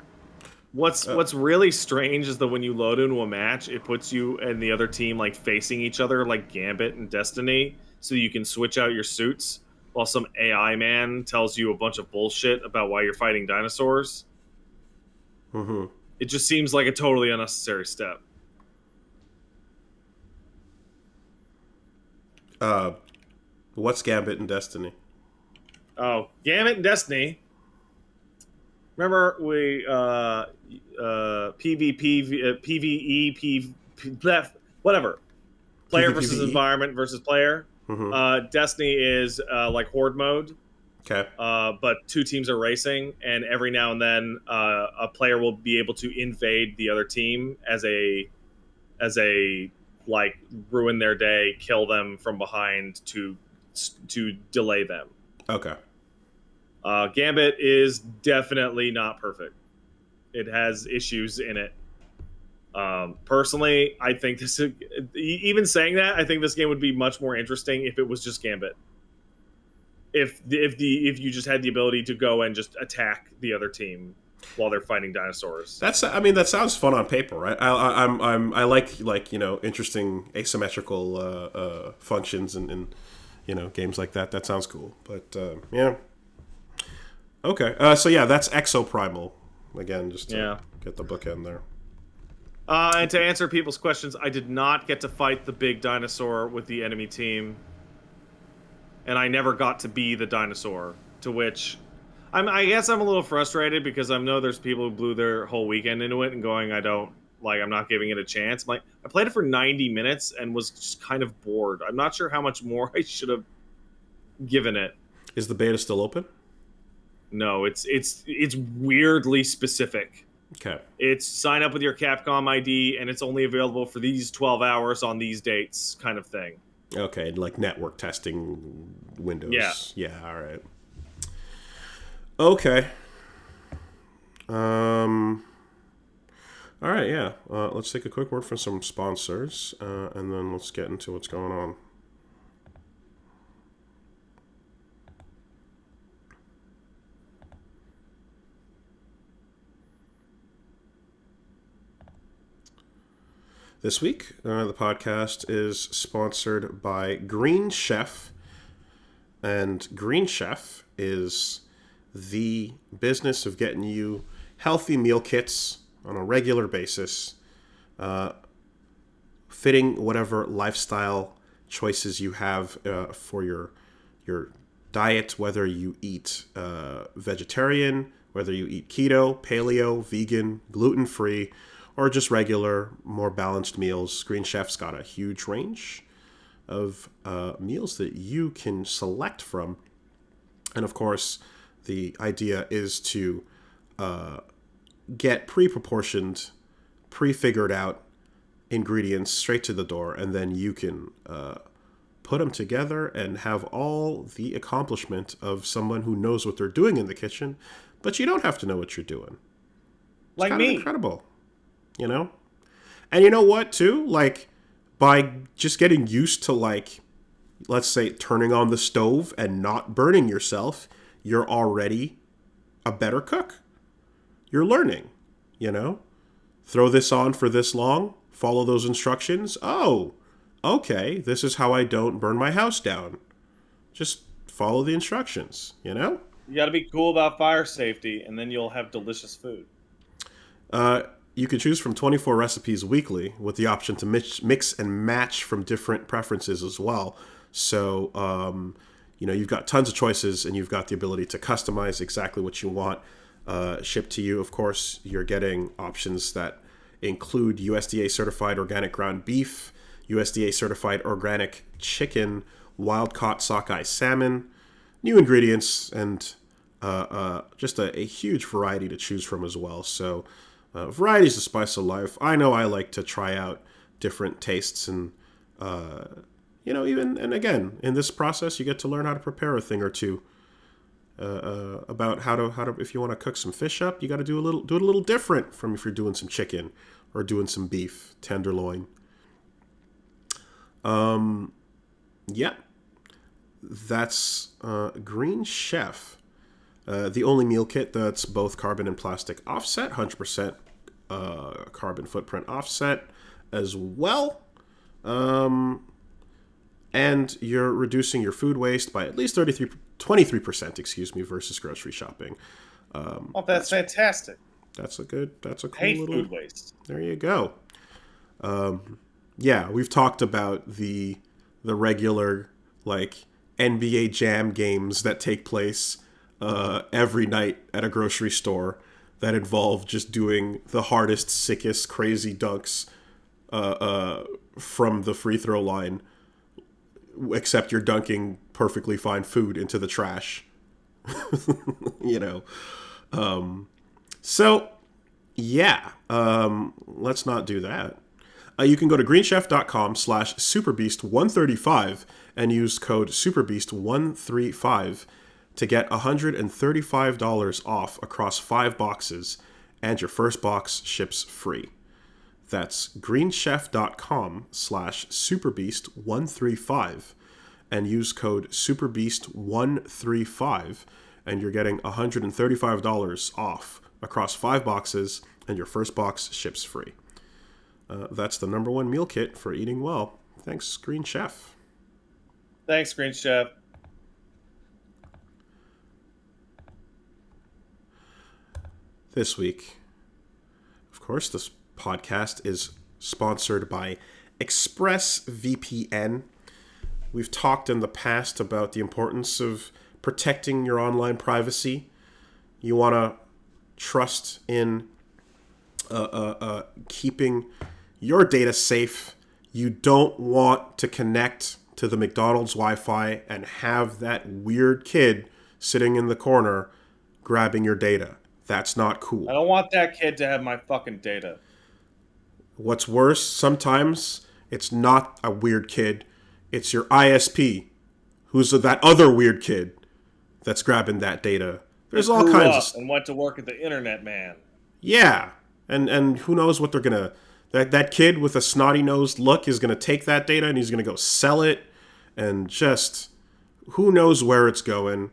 what's really strange is that when you load into a match, it puts you and the other team like facing each other like Gambit and Destiny, so you can switch out your suits while some AI man tells you a bunch of bullshit about why you're fighting dinosaurs. Mm-hmm. It just seems like a totally unnecessary step. What's Gambit and Destiny? Oh, Gambit and Destiny. Remember we PvP, PvE, whatever. Player PvPvE? versus environment versus player. Mm-hmm. Destiny is like horde mode, Okay. but two teams are racing, and every now and then a player will be able to invade the other team as a like ruin their day, kill them from behind to delay them. Okay. Gambit is definitely not perfect. It has issues in it. Personally, I think this. Even saying that, I think this game would be much more interesting if it was just Gambit. If you just had the ability to go and just attack the other team while they're fighting dinosaurs. That sounds fun on paper, right? I like interesting asymmetrical functions and games like that. That sounds cool. But yeah. Okay. So yeah, that's Exoprimal. Again, just to get the bookend there. And to answer people's questions, I did not get to fight the big dinosaur with the enemy team. And I never got to be the dinosaur, to which I guess I'm a little frustrated because I know there's people who blew their whole weekend into it and going, I'm not giving it a chance. I'm like, I played it for 90 minutes and was just kind of bored. I'm not sure how much more I should have given it. Is the beta still open? No, it's weirdly specific. Okay. It's sign up with your Capcom ID and it's only available for these 12 hours on these dates kind of thing. Okay, like network testing windows. Yeah. Yeah, all right. Okay. All right, yeah. Let's take a quick word from some sponsors, and then let's get into what's going on. This week, the podcast is sponsored by Green Chef. And Green Chef is the business of getting you healthy meal kits on a regular basis, fitting whatever lifestyle choices you have for your diet, whether you eat vegetarian, whether you eat keto, paleo, vegan, gluten-free, or just regular, more balanced meals. Green Chef's got a huge range of meals that you can select from. And of course, the idea is to get pre-proportioned, pre-figured out ingredients straight to the door, and then you can put them together and have all the accomplishment of someone who knows what they're doing in the kitchen, but you don't have to know what you're doing. It's Like kind of me. incredible. And you know what, too? Like, by just getting used to, like, let's say, turning on the stove and not burning yourself, you're already a better cook. You're learning, you know? Throw this on for this long, follow those instructions. Oh, okay, this is how I don't burn my house down. Just follow the instructions, you know? You got to be cool about fire safety, and then you'll have delicious food. You can choose from 24 recipes weekly with the option to mix and match from different preferences as well. So, you've got tons of choices, and you've got the ability to customize exactly what you want shipped to you. Of course, you're getting options that include USDA certified organic ground beef, USDA certified organic chicken, wild-caught sockeye salmon, new ingredients, and just a huge variety to choose from as well. So variety is the spice of life. I know I like to try out different tastes, and and again, in this process, you get to learn how to prepare a thing or two about how to if you want to cook some fish up, you got to do it a little different from if you're doing some chicken or doing some beef tenderloin. Yeah, that's Green Chef, the only meal kit that's both carbon and plastic offset, 100% carbon footprint offset as well. And you're reducing your food waste by at least 23%, versus grocery shopping. That's fantastic. That's a cool hate little food waste. There you go. Yeah, we've talked about the regular like NBA Jam games that take place every night at a grocery store that involve just doing the hardest, sickest, crazy dunks from the free throw line, except you're dunking perfectly fine food into the trash. So, yeah, let's not do that. You can go to greenchef.com/superbeast135 and use code superbeast135 to get $135 off across 5 boxes, and your first box ships free. That's greenchef.com/superbeast135 and use code superbeast135, and you're getting $135 off across 5 boxes, and your first box ships free. That's the number one meal kit for eating well. Thanks, Green Chef. Thanks, Green Chef. This week, of course, this podcast is sponsored by ExpressVPN. We've talked in the past about the importance of protecting your online privacy. You want to trust in keeping your data safe. You don't want to connect to the McDonald's Wi-Fi and have that weird kid sitting in the corner grabbing your data. That's not cool. I don't want that kid to have my fucking data. What's worse, sometimes it's not a weird kid. It's your ISP, who's that other weird kid that's grabbing that data. There's all kinds of... and went to work at the internet, man. Yeah. And who knows what they're going to... That kid with a snotty-nosed look is going to take that data and he's going to go sell it. And just... who knows where it's going.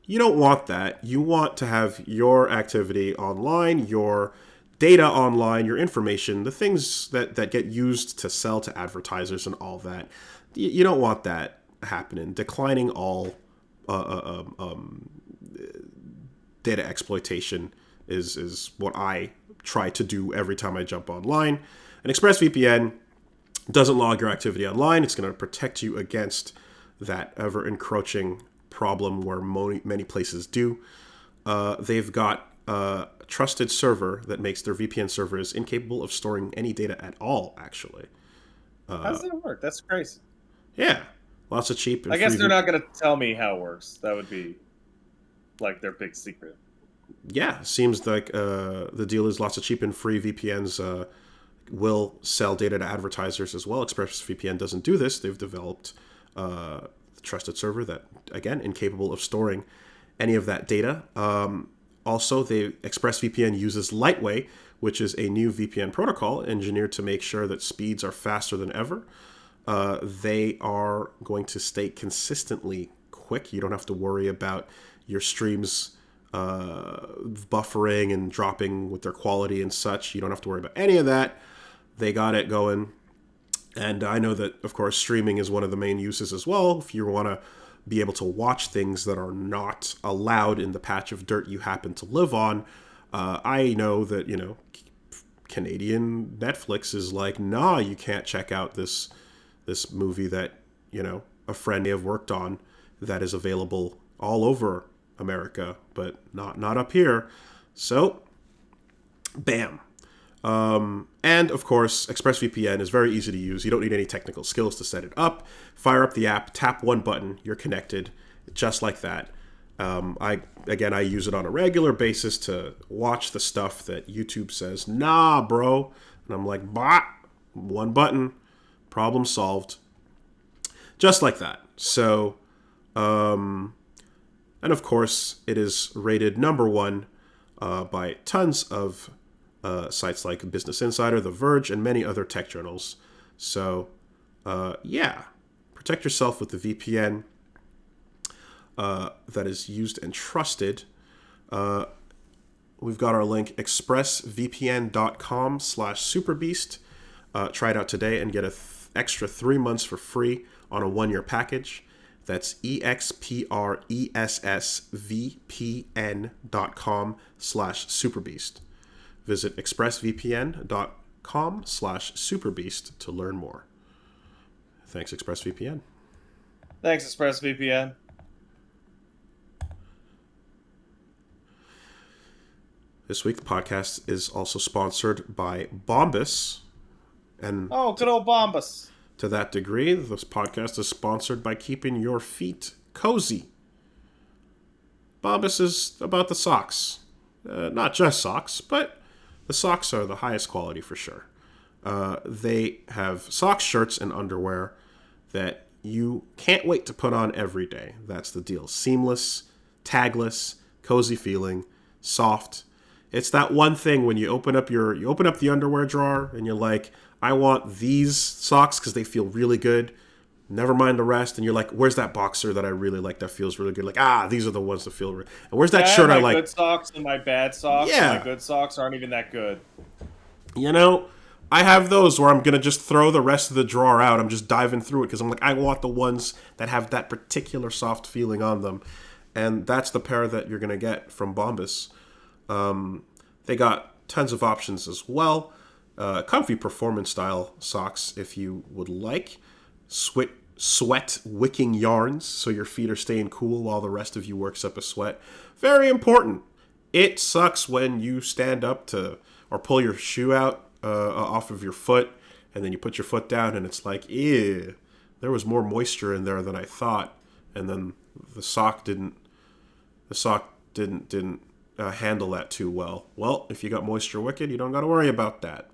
You don't want that. You want to have your activity online, your data online, your information, the things that get used to sell to advertisers and all that. You don't want that happening. Declining all data exploitation is what I try to do every time I jump online. And ExpressVPN doesn't log your activity online. It's going to protect you against that ever-encroaching problem where many places do. They've got a trusted server that makes their VPN servers incapable of storing any data at all, actually. How does that work? That's crazy. Yeah. Lots of cheap and I guess free they're not going to tell me how it works. That would be like their big secret. Yeah. Seems like the deal is lots of cheap and free VPNs will sell data to advertisers as well. ExpressVPN doesn't do this. They've developed a trusted server that, again, incapable of storing any of that data. Also, ExpressVPN uses Lightway, which is a new VPN protocol engineered to make sure that speeds are faster than ever. They are going to stay consistently quick. You don't have to worry about your streams buffering and dropping with their quality and such. You don't have to worry about any of that. They got it going. And I know that, of course, streaming is one of the main uses as well. If you want to be able to watch things that are not allowed in the patch of dirt you happen to live on, I know that, Canadian Netflix is like, nah, you can't check out this movie that, a friend may have worked on that is available all over America, but not up here. So, bam. And of course, ExpressVPN is very easy to use. You don't need any technical skills to set it up. Fire up the app, tap one button, you're connected, just like that. I use it on a regular basis to watch the stuff that YouTube says, nah, bro. And I'm like, bah, one button, problem solved. Just like that. So, and of course, it is rated number 1 by tons of sites like Business Insider, The Verge, and many other tech journals. So, protect yourself with the VPN that is used and trusted. We've got our link, expressvpn.com/superbeast. Try it out today and get an extra 3 months for free on a 1-year package. That's expressvpn.com/superbeast. Visit expressvpn.com/superbeast to learn more. Thanks, ExpressVPN. Thanks, ExpressVPN. This week, the podcast is also sponsored by Bombas. And good old Bombas. To that degree, this podcast is sponsored by keeping your feet cozy. Bombas is about the socks. Not just socks, but the socks are the highest quality for sure. They have socks, shirts, and underwear that you can't wait to put on every day. That's the deal. Seamless, tagless, cozy feeling, soft. It's that one thing when you open up the underwear drawer and you're like, I want these socks because they feel really good. Never mind the rest. And you're like, where's that boxer that I really like that feels really good? Like, these are the ones that feel really. And where's that shirt I like? My good socks and my bad socks. Yeah. My good socks aren't even that good. I have those where I'm going to just throw the rest of the drawer out. I'm just diving through it because I'm like, I want the ones that have that particular soft feeling on them. And that's the pair that you're going to get from Bombas. They got tons of options as well. Comfy performance style socks if you would like. Sweat wicking yarns so your feet are staying cool while the rest of you works up a sweat. Very important. It sucks when you stand up or pull your shoe out off of your foot and then you put your foot down and it's like, ew, there was more moisture in there than I thought. And then the sock didn't handle that too well. Well, if you got moisture wicked, you don't got to worry about that.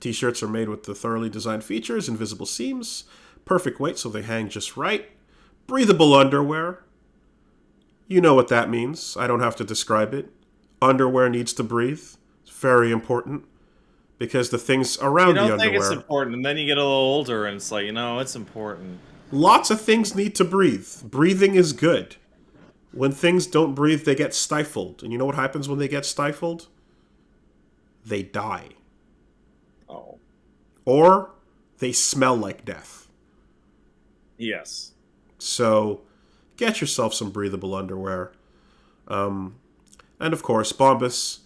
T-shirts are made with the thoroughly designed features, invisible seams, perfect weight so they hang just right, breathable underwear. You know what that means. I don't have to describe it. Underwear needs to breathe. It's very important because the things around the underwear. You don't think it's important, and then you get a little older, and it's like, it's important. Lots of things need to breathe. Breathing is good. When things don't breathe, they get stifled. And you know what happens when they get stifled? They die. Oh. Or they smell like death. Yes. So get yourself some breathable underwear. And of course, Bombas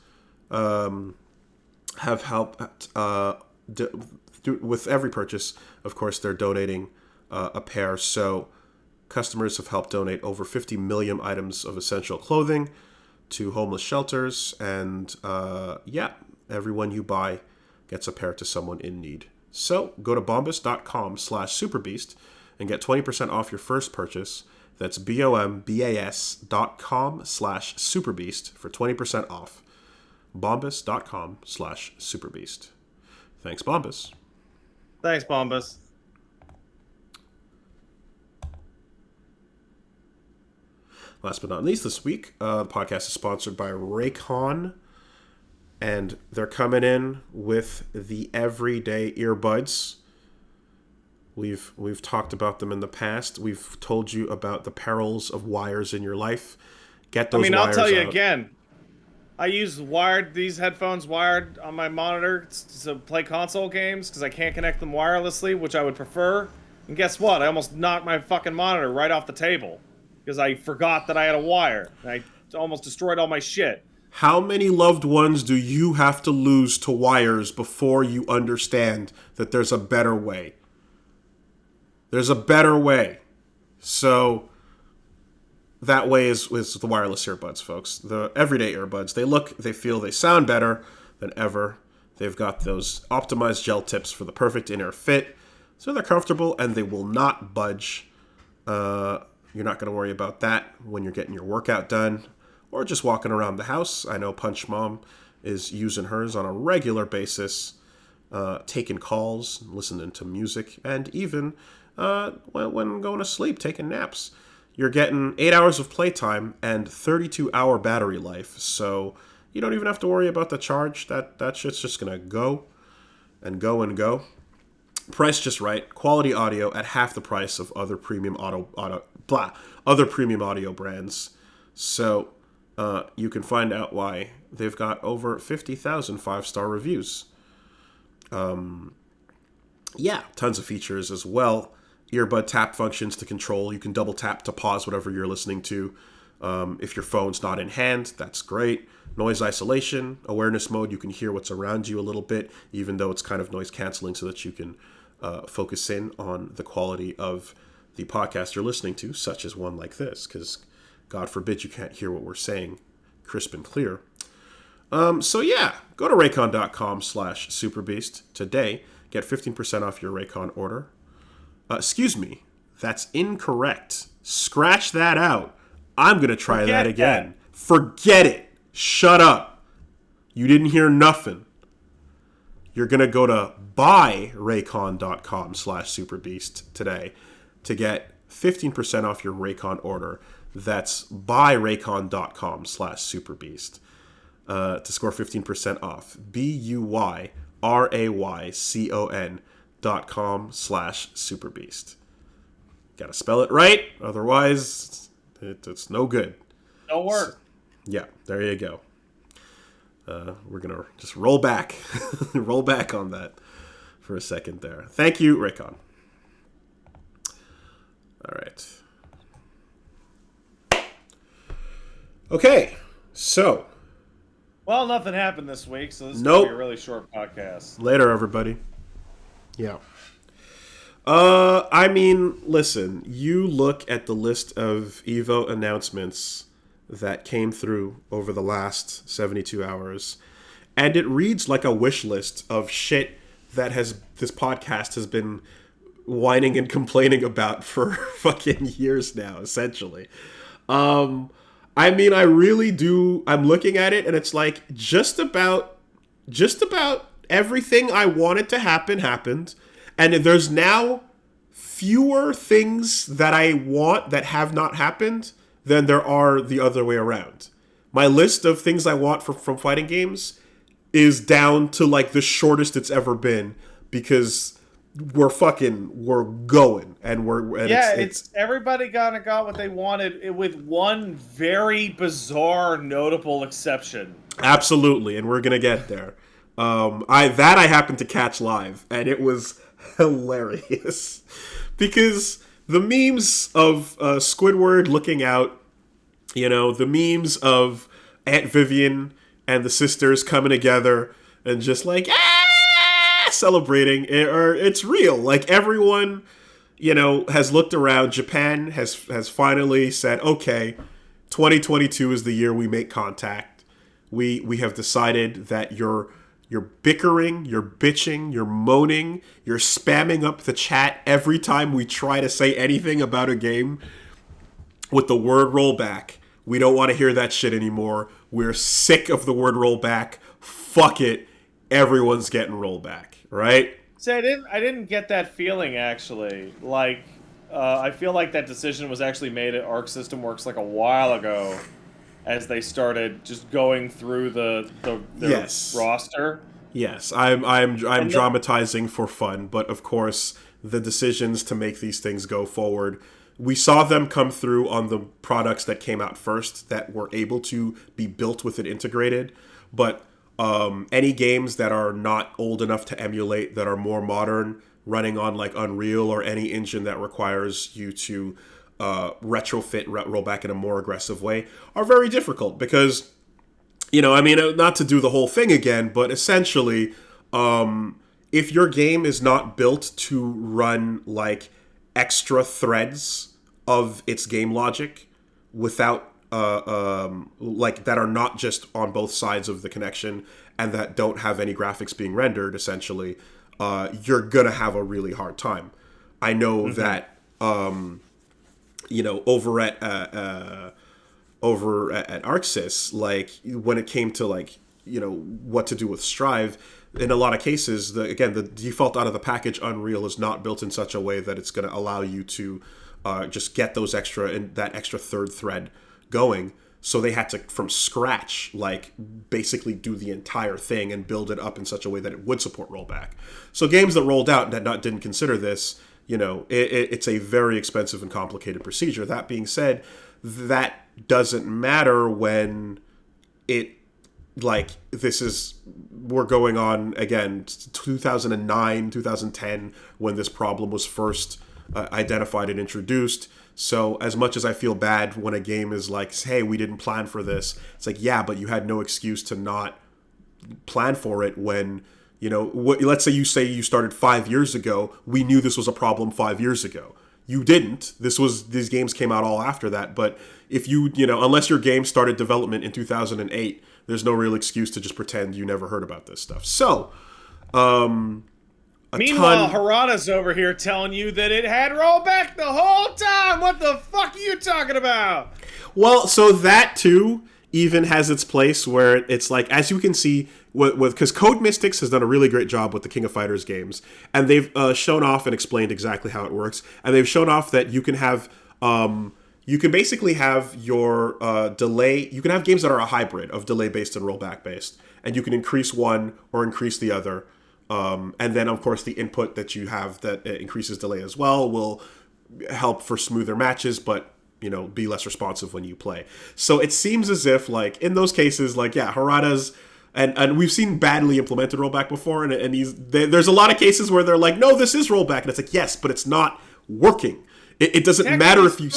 have helped with every purchase. Of course, they're donating a pair. So customers have helped donate over 50 million items of essential clothing to homeless shelters. And everyone you buy gets a pair to someone in need. So go to bombas.com/superbeast and get 20% off your first purchase. That's bombas.com/superbeast for 20% off. bombas.com/superbeast. Thanks, Bombas. Thanks, Bombas. Last but not least, this week, the podcast is sponsored by Raycon. And they're coming in with the everyday earbuds. We've talked about them in the past. We've told you about the perils of wires in your life. Get those wires out. I'll tell you again. I use these headphones wired on my monitor to play console games because I can't connect them wirelessly, which I would prefer. And guess what? I almost knocked my fucking monitor right off the table because I forgot that I had a wire. And I almost destroyed all my shit. How many loved ones do you have to lose to wires before you understand that there's a better way? There's a better way. So that way is the wireless earbuds, folks. The everyday earbuds. They look, they feel, they sound better than ever. They've got those optimized gel tips for the perfect in-ear fit. So they're comfortable and they will not budge. You're not going to worry about that when you're getting your workout done or just walking around the house. I know Punch Mom is using hers on a regular basis, taking calls, listening to music, and even when going to sleep, taking naps. You're getting 8 hours of playtime and 32-hour battery life, so you don't even have to worry about the charge. That shit's just gonna go and go and go. Price just right. Quality audio at half the price of other premium other premium audio brands. So you can find out why they've got over 50,000 5-star reviews. Yeah, tons of features as well. Earbud tap functions to control. You can double tap to pause whatever you're listening to. If your phone's not in hand, that's great. Noise isolation, awareness mode, you can hear what's around you a little bit, even though it's kind of noise canceling so that you can focus in on the quality of the podcast you're listening to, such as one like this, because God forbid you can't hear what we're saying crisp and clear. So yeah, go to raycon.com/superbeast today. Get 15% off your Raycon order. Excuse me, that's incorrect. Scratch that out. I'm going to try that again. Forget it. Shut up. You didn't hear nothing. You're going to go to buyraycon.com/superbeast today to get 15% off your Raycon order. That's buyraycon.com/superbeast to score 15% off. BUYRAYCON.com/superbeast. Gotta spell it right, otherwise it's no good. Don't work. So, yeah, there you go. We're gonna just roll back on that for a second there. Thank you, Raycon. All right. Okay, so. Well, nothing happened this week, so this is going to be a really short podcast. Later, everybody. Yeah. I mean, listen, you look at the list of EVO announcements that came through over the last 72 hours, and it reads like a wish list of shit that this podcast has been whining and complaining about for fucking years now, essentially. I mean, I really do. I'm looking at it, and it's like just about everything I wanted to happen happened, and there's now fewer things that I want that have not happened than there are the other way around. My list of things I want from fighting games is down to like the shortest it's ever been because we're going and it's everybody got what they wanted with one very bizarre notable exception. Absolutely, and we're gonna get there. I happened to catch live, and it was hilarious because the memes of Squidward looking out, the memes of Aunt Vivian and the sisters coming together and just like celebrating, it's real. Like everyone, has looked around. Japan has finally said, okay, 2022 is the year we make contact. We have decided that you're bickering, you're bitching, you're moaning, you're spamming up the chat every time we try to say anything about a game with the word rollback. We don't want to hear that shit anymore. We're sick of the word rollback. Fuck it. Everyone's getting rollback, right? See, I didn't get that feeling, actually. Like, I feel like that decision was actually made at Arc System Works like a while ago, as they started just going through the yes. roster. Yes, I'm dramatizing for fun, but of course the decisions to make these things go forward. We saw them come through on the products that came out first that were able to be built with it integrated. But any games that are not old enough to emulate, that are more modern, running on like Unreal or any engine that requires you to retrofit rollback in a more aggressive way, are very difficult because, not to do the whole thing again, but essentially, if your game is not built to run like extra threads of its game logic without like that are not just on both sides of the connection and that don't have any graphics being rendered, essentially, you're gonna have a really hard time. I know that over at ArcSys, like when it came to like what to do with Strive, in a lot of cases, the default out of the package Unreal is not built in such a way that it's going to allow you to just get that extra third thread going. So they had to, from scratch, like basically do the entire thing and build it up in such a way that it would support rollback. So games that rolled out that didn't consider this, it's a very expensive and complicated procedure. That being said, that doesn't matter when we're going on again 2009, 2010 when this problem was first identified and introduced. So as much as I feel bad when a game is like, hey, we didn't plan for this, it's like, yeah, but you had no excuse to not plan for it when, let's say you started 5 years ago. We knew this was a problem 5 years ago. You didn't. These games came out all after that. But if unless your game started development in 2008, there's no real excuse to just pretend you never heard about this stuff. So, meanwhile, Harada's over here telling you that it had rollback the whole time. What the fuck are you talking about? Well, so that too even has its place where it's like, as you can see, because Code Mystics has done a really great job with the King of Fighters games, and they've shown off and explained exactly how it works, and they've shown off that you can have you can basically have your delay. You can have games that are a hybrid of delay-based and rollback-based, and you can increase one or increase the other. And then, of course, the input that you have that increases delay as well will help for smoother matches, but, be less responsive when you play. So it seems as if, like, in those cases, like, yeah, Harada's... And we've seen badly implemented rollback before, and there's a lot of cases where they're like, no, this is rollback, and it's like, yes, but it's not working. It doesn't matter if you...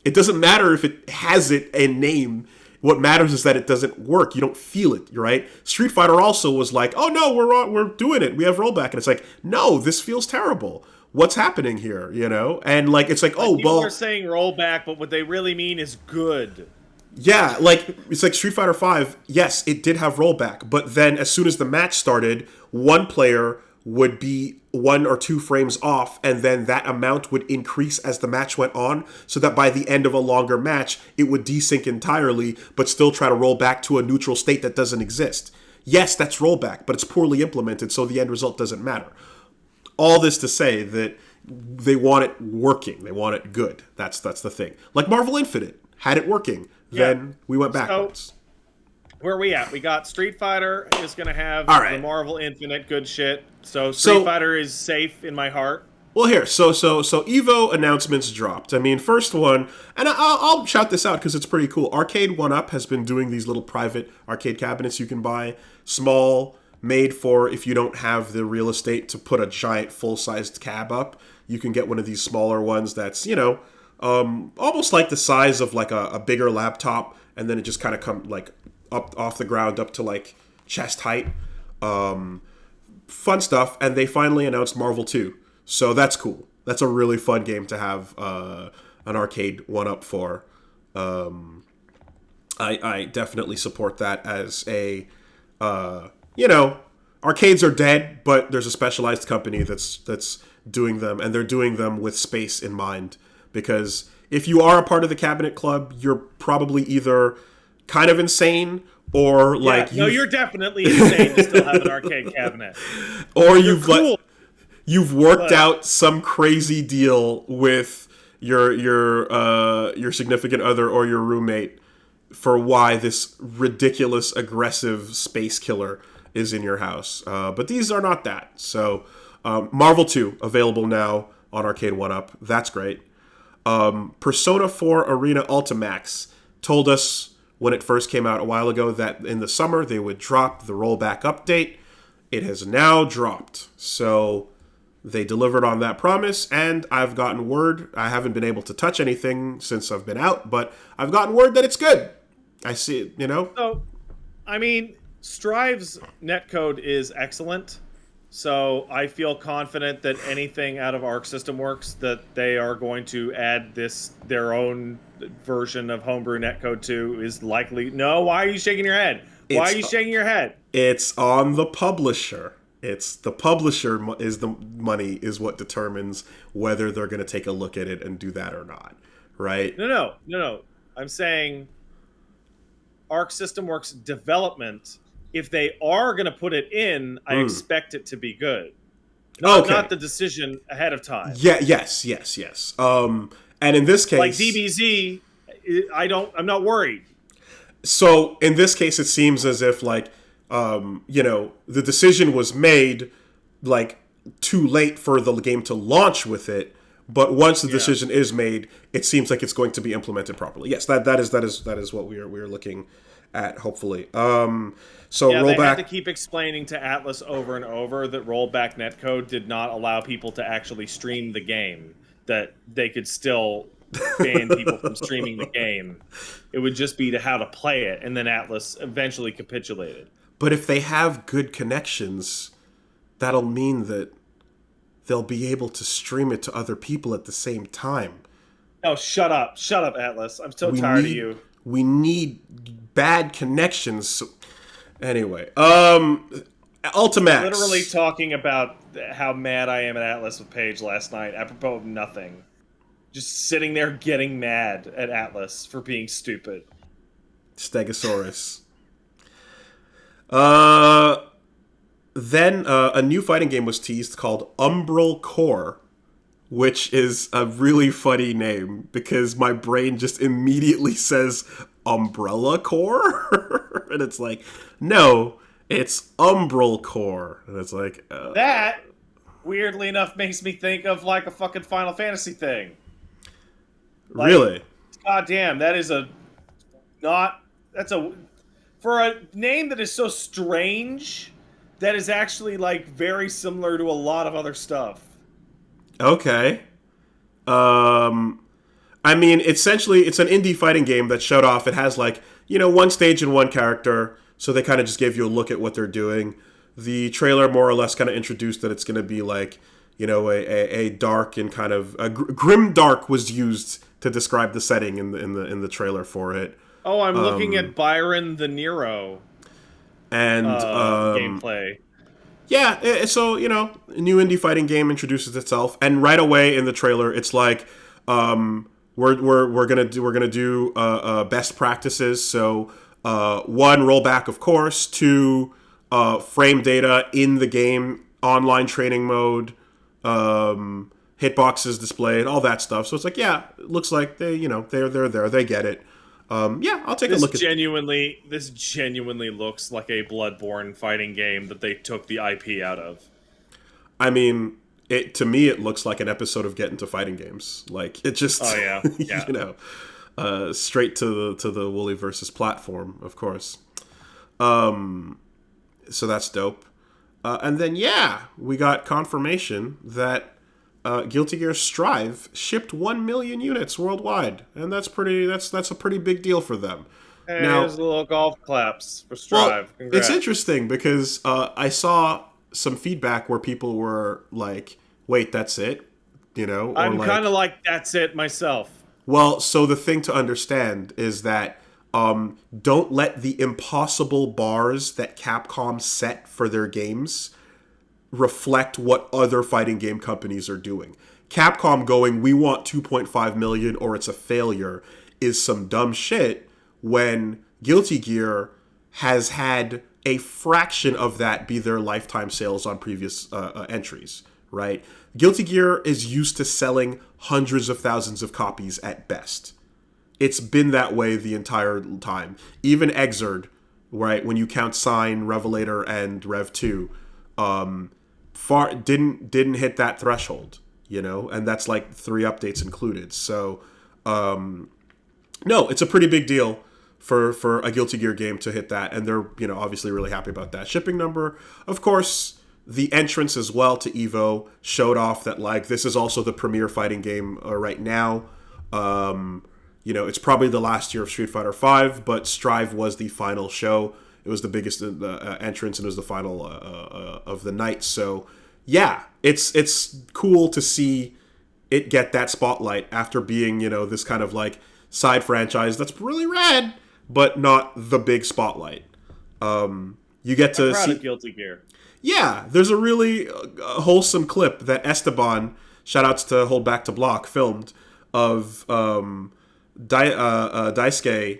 It doesn't matter if it has it in name. What matters is that it doesn't work. You don't feel it, right? Street Fighter also was like, oh no, we're doing it. We have rollback. And it's like, no, this feels terrible. What's happening here, And like, it's like, oh, people are saying rollback, but what they really mean is good. Yeah, like, it's like Street Fighter V, yes, it did have rollback. But then as soon as the match started, one player would be 1 or 2 frames off, and then that amount would increase as the match went on, so that by the end of a longer match, it would desync entirely, but still try to roll back to a neutral state that doesn't exist. Yes, that's rollback, but it's poorly implemented, so the end result doesn't matter. All this to say that they want it working. They want it good. That's the thing. Like Marvel Infinite had it working. Then we went backwards. So, where are we at? We got Street Fighter is going to have the Marvel Infinite good shit. So Street Fighter is safe in my heart. Well, here, so Evo announcements dropped. I mean, first one, and I'll shout this out because it's pretty cool. Arcade 1UP has been doing these little private arcade cabinets you can buy, small, made for if you don't have the real estate to put a giant full-sized cab up. You can get one of these smaller ones that's, almost like the size of like a bigger laptop, and then it just kind of come like up off the ground up to like chest height. Fun stuff, and they finally announced Marvel 2. So that's cool. That's a really fun game to have an arcade 1UP for. I definitely support that as a, arcades are dead, but there's a specialized company that's doing them, and they're doing them with space in mind. Because if you are a part of the Cabinet Club, you're probably either kind of insane or like... No, you're definitely insane to still have an arcade cabinet. Or you've worked out some crazy deal with your significant other or your roommate for why this ridiculous aggressive space killer is in your house. But these are not that. So Marvel 2 available now on Arcade 1-Up. That's great. Persona 4 Arena Ultimax told us when it first came out a while ago that in the summer they would drop the rollback update. It has now dropped. So they delivered on that promise, and I've gotten word. I haven't been able to touch anything since I've been out, but I've gotten word that it's good. I see it, So, I mean, Strive's netcode is excellent. So I feel confident that anything out of Arc System Works that they are going to add their own version of homebrew netcode to is likely. No, why are you shaking your head? Why are you shaking your head? It's on the publisher. It's the publisher is the money is what determines whether they're going to take a look at it and do that or not, right? No. I'm saying Arc System Works development. If they are going to put it in, I expect it to be good. Not the decision ahead of time. Yeah. Yes. And in this case, like DBZ, I'm not worried. So in this case, it seems as if the decision was made too late for the game to launch with it. But once the decision is made, it seems like it's going to be implemented properly. Yes, that is what we are looking at. Hopefully, rollback. They had to keep explaining to Atlas over and over that rollback netcode did not allow people to actually stream the game. That they could still ban people from streaming the game. It would just be to how to play it, and then Atlas eventually capitulated. But if they have good connections, that'll mean that they'll be able to stream it to other people at the same time. Oh, shut up, Atlas! I'm so tired of you. We need bad connections. Anyway, Ultimax. Literally talking about how mad I am at Atlas with Paige last night, apropos of nothing. Just sitting there getting mad at Atlas for being stupid. Stegosaurus. Then a new fighting game was teased called Umbral Core, which is a really funny name because my brain just immediately says Umbrella Core. And it's like, no, it's Umbral Core. And it's like... that, weirdly enough, makes me think of like a fucking Final Fantasy thing. Really? God damn, that is for a name that is so strange, that is actually like very similar to a lot of other stuff. Okay. I mean, essentially, it's an indie fighting game that showed off. It has one stage and one character, so they kind of just gave you a look at what they're doing. The trailer more or less kind of introduced that it's going to be a dark and kind of grim dark was used to describe the setting in the trailer for it. Oh, I'm looking at Byron the Nero and gameplay. Yeah, so a new indie fighting game introduces itself, and right away in the trailer, it's like we're gonna do best practices. So 1, rollback, of course. 2, frame data in the game, online training mode. Hitboxes displayed, all that stuff. So it's like, yeah, it looks like they're there. They get it. I'll take a look at it. This genuinely looks like a Bloodborne fighting game that they took the IP out of. I mean, to me, it looks like an episode of Get Into Fighting Games. Like, it just, straight to the Wooly versus platform, of course. So that's dope. And then, we got confirmation that Guilty Gear Strive shipped 1 million units worldwide, and that's a pretty big deal for them. Hey, now, there's a little golf claps for Strive. Well, it's interesting because I saw some feedback where people were like, "Wait, that's it?" I'm kind of like, "That's it" myself. Well, so the thing to understand is that don't let the impossible bars that Capcom set for their games reflect what other fighting game companies are doing. Capcom going, we want 2.5 million or it's a failure, is some dumb shit when Guilty Gear has had a fraction of that be their lifetime sales on previous entries, right? Guilty Gear is used to selling hundreds of thousands of copies at best. It's been that way the entire time. Even Exerd, right, when you count Sign, Revelator, and Rev 2, far didn't hit that threshold, you know, and that's like 3 updates included. So no, it's a pretty big deal for a Guilty Gear game to hit that, and they're, you know, obviously really happy about that shipping number. Of course, the entrance as well to EVO showed off that, like, this is also the premier fighting game right now. You know, it's probably the last year of Street Fighter V, but Strive was the final show. It was the biggest entrance, and it was the final of the night. So, yeah, it's cool to see it get that spotlight after being, you know, this kind of like side franchise that's really rad, but not the big spotlight. You get to see Guilty Gear. Yeah, there's a really wholesome clip that Esteban, shoutouts to Hold Back to Block, filmed of Daisuke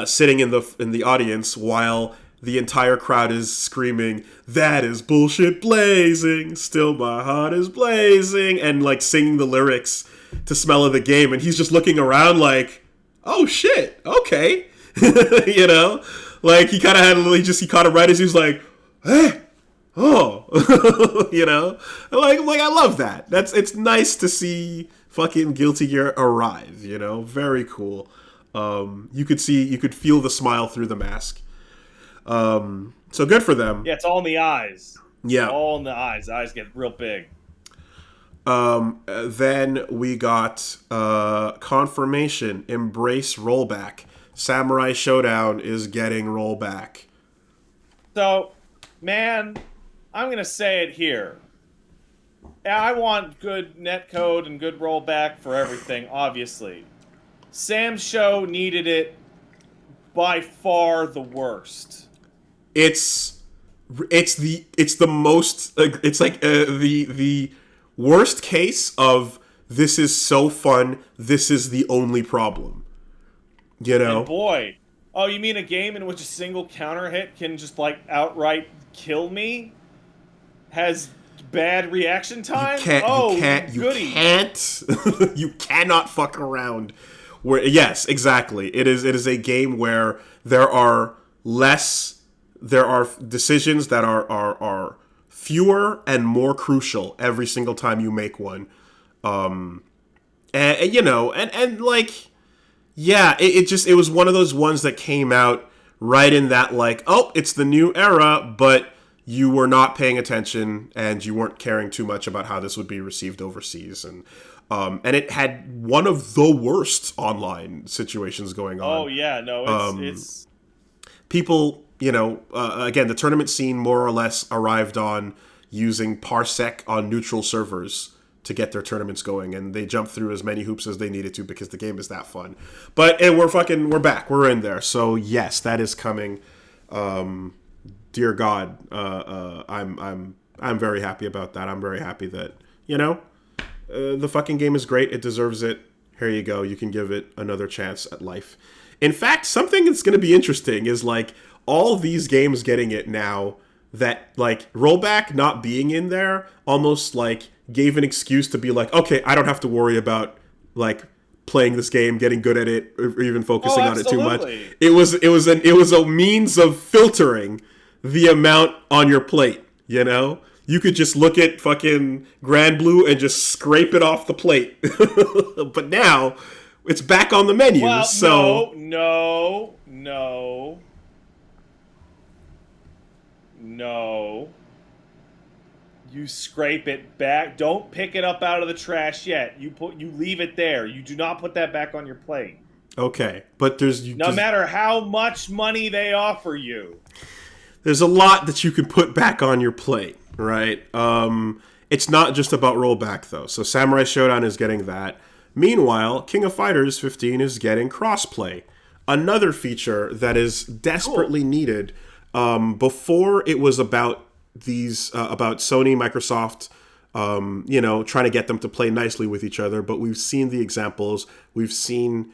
sitting in the audience while the entire crowd is screaming, "That is bullshit blazing, still my heart is blazing," and like singing the lyrics to Smell of the Game, and he's just looking around like, "Oh shit, okay," you know, like he kind of right as he was like, "Hey, oh," you know, like I love that. It's nice to see fucking Guilty Gear arrive, you know, very cool. You could feel the smile through the mask. So good for them. Yeah, it's all in the eyes. Yeah. All in the eyes. The eyes get real big. Then we got confirmation. Embrace rollback. Samurai Shodown is getting rollback. So, man, I'm going to say it here. I want good netcode and good rollback for everything, obviously. Sam's show needed it by far the worst. It's the most, it's like the worst case of this is so fun, this is the only problem. You know? And boy, oh, you mean a game in which a single counter hit can just like outright kill me? Has bad reaction time? You cannot fuck around. Yes, exactly. It is a game where there are decisions that are fewer and more crucial every single time you make one. And you know, and like, yeah, it was one of those ones that came out right in that, like, oh, it's the new era, but you were not paying attention and you weren't caring too much about how this would be received overseas, and it had one of the worst online situations going on. Oh yeah, no, it's people, you know, again, the tournament scene more or less arrived on using Parsec on neutral servers to get their tournaments going, and they jumped through as many hoops as they needed to because the game is that fun. But we're back, we're in there. So yes, that is coming. Dear God, I'm very happy about that. I'm very happy that, you know, the fucking game is great. It deserves it. Here you go. You can give it another chance at life. In fact, something that's going to be interesting is, like, all these games getting it now, that, like, rollback not being in there almost, like, gave an excuse to be like, okay, I don't have to worry about, like, playing this game, getting good at it, or even focusing on it too much. It was a means of filtering the amount on your plate, you know? You could just look at fucking Grand Blue and just scrape it off the plate. But now, it's back on the menu, well, so... No. You scrape it back. Don't pick it up out of the trash yet. You leave it there. You do not put that back on your plate. Okay, but no matter how much money they offer you. There's a lot that you can put back on your plate, right? It's not just about rollback, though. So Samurai Shodown is getting that. Meanwhile, King of Fighters 15 is getting crossplay. Another feature that is desperately needed. Before, it was about about Sony, Microsoft, you know, trying to get them to play nicely with each other. But we've seen the examples. We've seen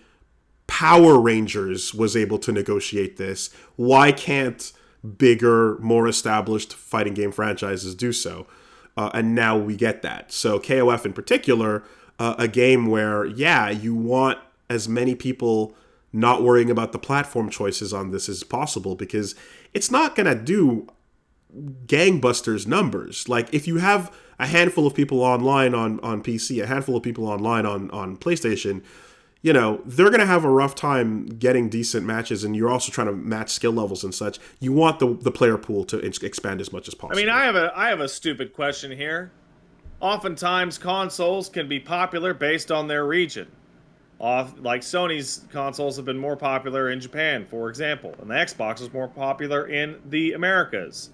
Power Rangers was able to negotiate this. Why can't bigger, more established fighting game franchises do so? And now we get that. So KOF in particular, a game where, yeah, you want as many people not worrying about the platform choices on this as possible, because it's not going to do gangbusters numbers. Like, if you have a handful of people online on PC, a handful of people online on PlayStation, you know, they're going to have a rough time getting decent matches, and you're also trying to match skill levels and such. You want the player pool to expand as much as possible. I mean, I have a stupid question here. Oftentimes, consoles can be popular based on their region. Like Sony's consoles have been more popular in Japan, for example, and the Xbox is more popular in the Americas.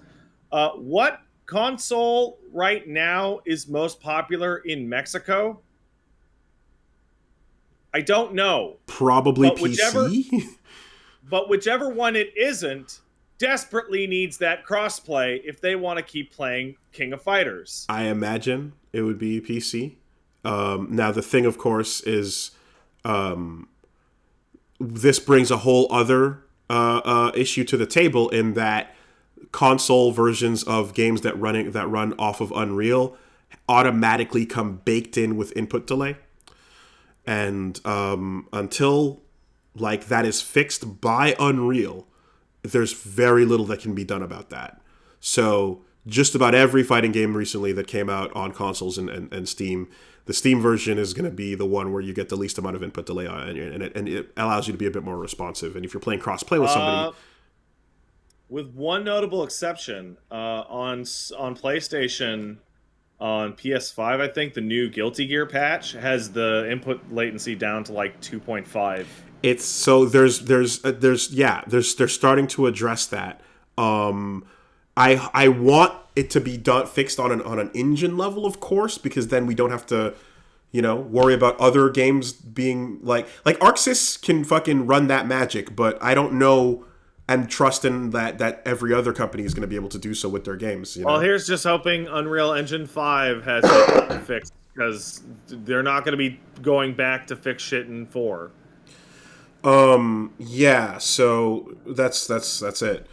What console right now is most popular in Mexico? I don't know. Probably PC? But whichever one it isn't, desperately needs that crossplay if they want to keep playing King of Fighters. I imagine it would be PC. Now, the thing, of course, is this brings a whole other issue to the table, in that console versions of games that run off of Unreal automatically come baked in with input delay. And until like that is fixed by Unreal, there's very little that can be done about that. So just about every fighting game recently that came out on consoles and Steam, the Steam version is going to be the one where you get the least amount of input delay on, and it allows you to be a bit more responsive. And if you're playing cross-play with somebody... with one notable exception, on PlayStation, on PS5, I think the new Guilty Gear patch has the input latency down to like 2.5. It's so they're starting to address that. I want it to be fixed on an engine level, of course, because then we don't have to, you know, worry about other games being like ArcSys can fucking run that magic, but I don't know and trust in that every other company is going to be able to do so with their games. You know? Well, here's just hoping Unreal Engine 5 has it fixed, because they're not going to be going back to fix shit in 4. Yeah, so that's it.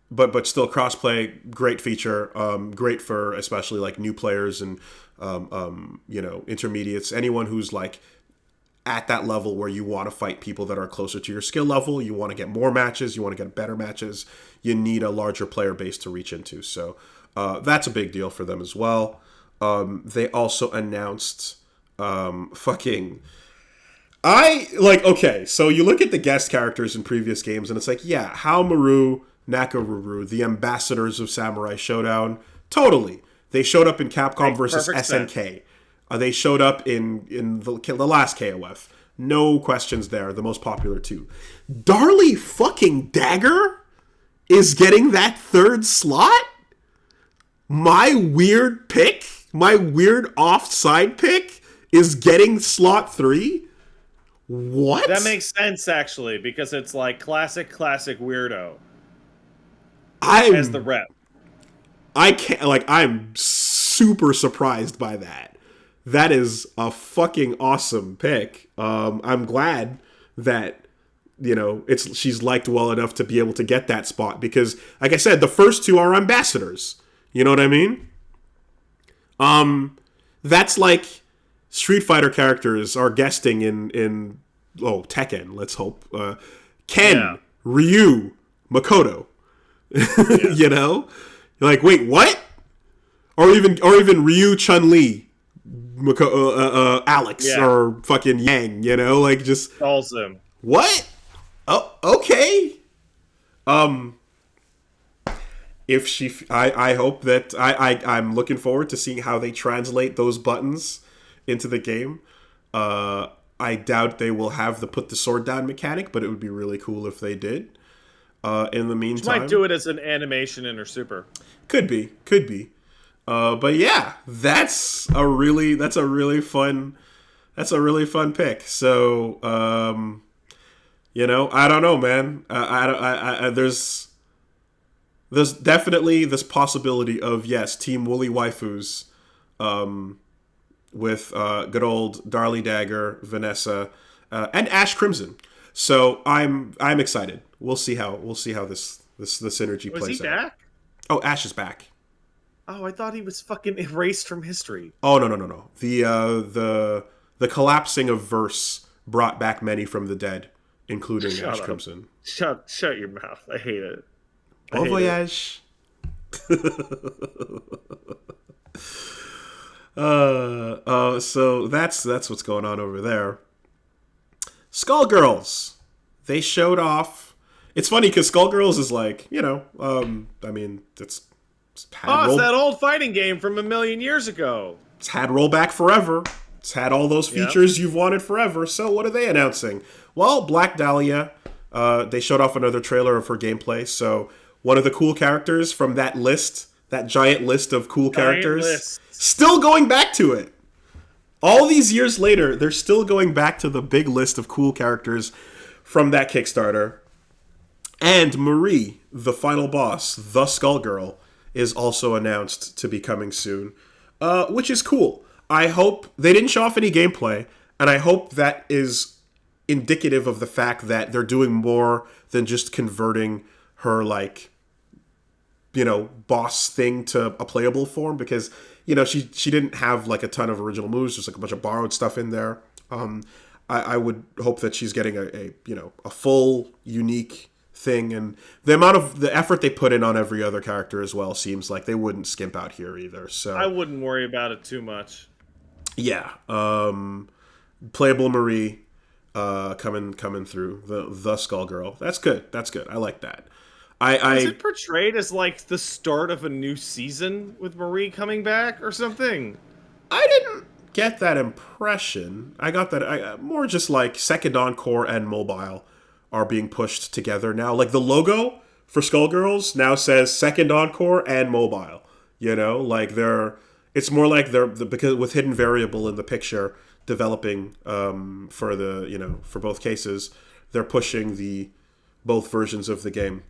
But still, crossplay, great feature. Great for especially like new players and you know, intermediates, anyone who's like at that level where you want to fight people that are closer to your skill level. You want to get more matches. You want to get better matches. You need a larger player base to reach into. So that's a big deal for them as well. They also announced okay, so you look at the guest characters in previous games, and it's like, yeah, Haomaru, Nakaruru, the ambassadors of Samurai Shodown, totally. They showed up in Capcom versus SNK. They showed up in the last KOF. No questions there. The most popular too. Darlie fucking Dagger is getting that third slot? My weird pick, my weird offside pick, is getting slot 3? What? That makes sense, actually, because it's like classic weirdo. As the rep. I'm super surprised by that. That is a fucking awesome pick. I'm glad that, you know, she's liked well enough to be able to get that spot, because, like I said, the first two are ambassadors. You know what I mean? That's like Street Fighter characters are guesting in Tekken. Let's hope Ken, Ryu, Makoto. Yeah. You know, you're like, wait, what? Or even Ryu, Chun-Li, Alex, or fucking Yang, you know, like just awesome. What? Oh, okay. If she, I hope that I'm looking forward to seeing how they translate those buttons into the game. I doubt they will have the put the sword down mechanic, but it would be really cool if they did. In the meantime, she might do it as an animation in her super. Could be. But yeah, that's a really fun pick. So, you know, I don't know, man. There's definitely this possibility of, yes, Team Woolly Waifus, with good old Darlie Dagger, Vanessa, and Ash Crimson. So I'm excited. We'll see how this synergy plays out. Was he back? Oh, Ash is back. Oh, I thought he was fucking erased from history. Oh, no. The collapsing of verse brought back many from the dead, including Ash Crimson. Shut your mouth. I hate it. I Bon hate it. voyage. So that's what's going on over there. Skullgirls. They showed off. It's funny because Skullgirls is like, I mean, it's had Oh, it's roll, that old fighting game from a million years ago. it's had rollback forever. It's had all those Yeah. features you've wanted forever. So what are they announcing? Well, Black Dahlia. They showed off another trailer of her gameplay. So one of the cool characters from that list, that giant list of cool Giant characters, list. still going back to it. All these years later, they're still going back to the big list of cool characters from that Kickstarter. And Marie, the final boss, the Skullgirl, is also announced to be coming soon, which is cool. I hope they didn't show off any gameplay, and I hope that is indicative of the fact that they're doing more than just converting her, like, boss thing to a playable form, because she didn't have like a ton of original moves, just like a bunch of borrowed stuff in there. I would hope that she's getting a full unique thing, and the effort they put in on every other character as well seems like they wouldn't skimp out here either. So I wouldn't worry about it too much. yeah, playable Marie coming through the Skullgirl. That's good. That's good. I like that. Is it portrayed as like the start of a new season with Marie coming back or something? I didn't get that impression. I got that more just like Second Encore and Mobile are being pushed together now. Like the logo for Skullgirls now says Second Encore and Mobile. Like it's more like because with Hidden Variable in the picture developing for for both cases, they're pushing the both versions of the game.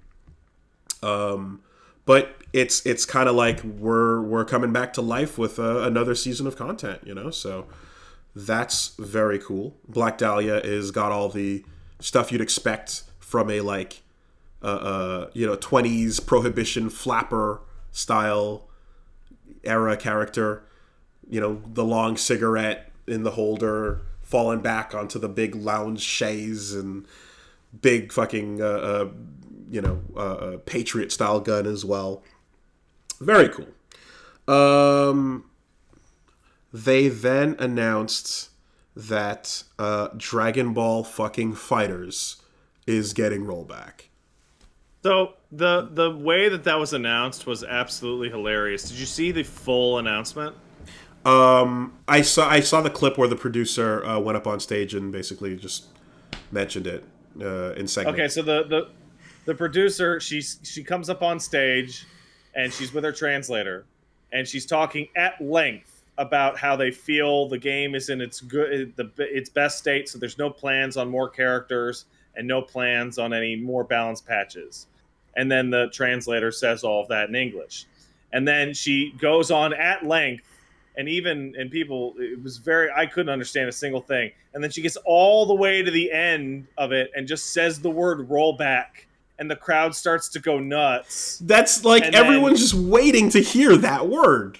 But it's kind of like we're coming back to life with another season of content, so that's very cool. Black Dahlia is got all the stuff you'd expect from a 20s prohibition flapper style era character. The long cigarette in the holder, falling back onto the big lounge chaise, and big fucking Patriot style gun as well. Very cool. They then announced that Dragon Ball fucking FighterZ is getting rollback. So the way that was announced was absolutely hilarious. Did you see the full announcement? I saw the clip where the producer went up on stage and basically just mentioned it in segment. Okay, so the producer, she comes up on stage and she's with her translator and she's talking at length about how they feel the game is in its best state, so there's no plans on more characters and no plans on any more balanced patches. And then the translator says all of that in English. And then she goes on at length, and people, it was I couldn't understand a single thing. And then she gets all the way to the end of it and just says the word rollback, and the crowd starts to go nuts. That's like everyone's just waiting to hear that word.